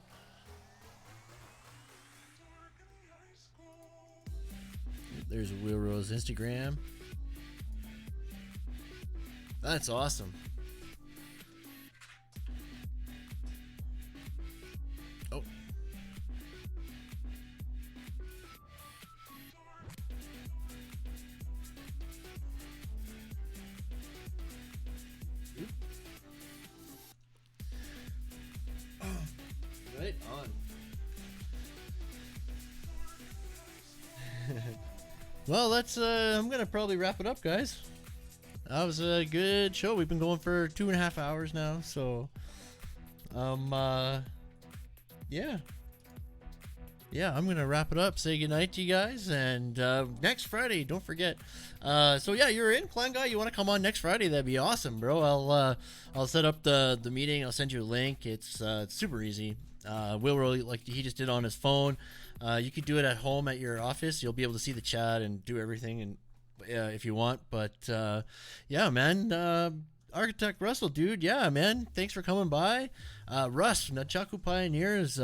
There's Wealro's Instagram. That's awesome. Oh. Right on. Well, let's I'm gonna probably wrap it up, guys. That was a good show. We've been going for 2.5 hours now, so yeah, I'm gonna wrap it up, say goodnight to you guys, and next Friday, don't forget. So yeah, you're in, Plan Guy, you want to come on next Friday? That'd be awesome, bro. I'll set up the meeting. I'll send you a link. It's super easy. Wealro, like he just did on his phone. You could do it at home at your office. You'll be able to see the chat and do everything and if you want. But yeah, man, Architect Russell, dude. Yeah, man. Thanks for coming by. Russ, Nunchaku Pioneers.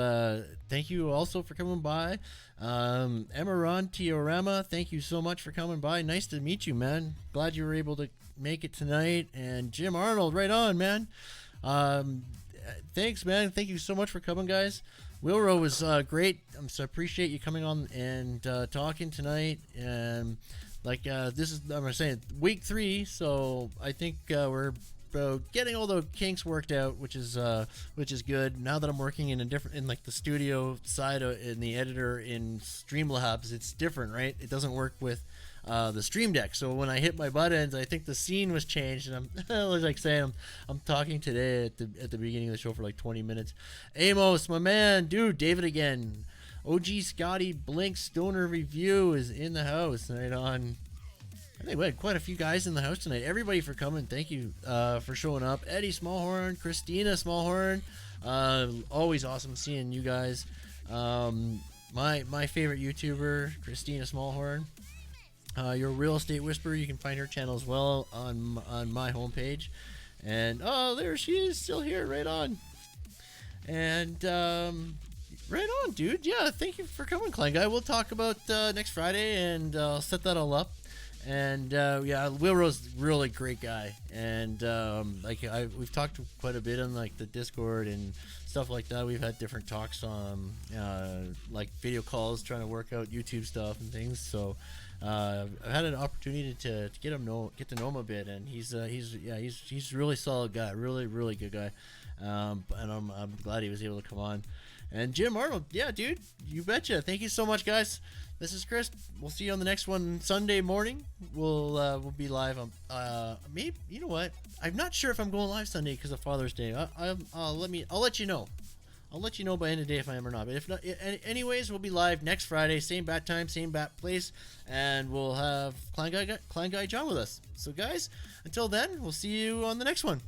Thank you also for coming by. Emarantiorama, thank you so much for coming by. Nice to meet you, man. Glad you were able to make it tonight. And Jim Arnold, right on, man. Thanks, man. Thank you so much for coming, guys. Wealro was great. So appreciate you coming on and talking tonight. And this is, I'm saying, week 3. So I think we're getting all the kinks worked out, which is good. Now that I'm working in like the studio side in the editor in Streamlabs, it's different, right? It doesn't work with the Stream Deck. So when I hit my buttons, I think the scene was changed, and I'm like saying I'm talking today at the beginning of the show for like 20 minutes. Amos, my man, dude, David again. OG Scotty Blink Stoner Review is in the house right on. I think we had quite a few guys in the house tonight. Everybody for coming. Thank you for showing up. Eddie Smallhorn, Christina Smallhorn. Always awesome seeing you guys. My favorite YouTuber, Christina Smallhorn. Your Real Estate Whisperer. You can find her channel as well on my homepage. And there she is, still here. Right on. And right on, dude. Yeah, thank you for coming, Klein Guy. We'll talk about next Friday, and I'll set that all up. And yeah, Wealro's really great guy, and we've talked quite a bit on like the Discord and stuff like that. We've had different talks on like video calls, trying to work out YouTube stuff and things. So I've had an opportunity to get to know him a bit, and he's a really solid guy, really good guy, and I'm glad he was able to come on. And Jim Arnold, yeah, dude, you betcha. Thank you so much, guys. This is Chris. We'll see you on the next one Sunday morning. We'll be live on maybe, you know what? I'm not sure if I'm going live Sunday because of Father's Day. I'll let you know. I'll let you know by end of the day if I am or not. But if not, anyways, we'll be live next Friday, same bat time, same bat place, and we'll have Klein Guy John with us. So guys, until then, we'll see you on the next one.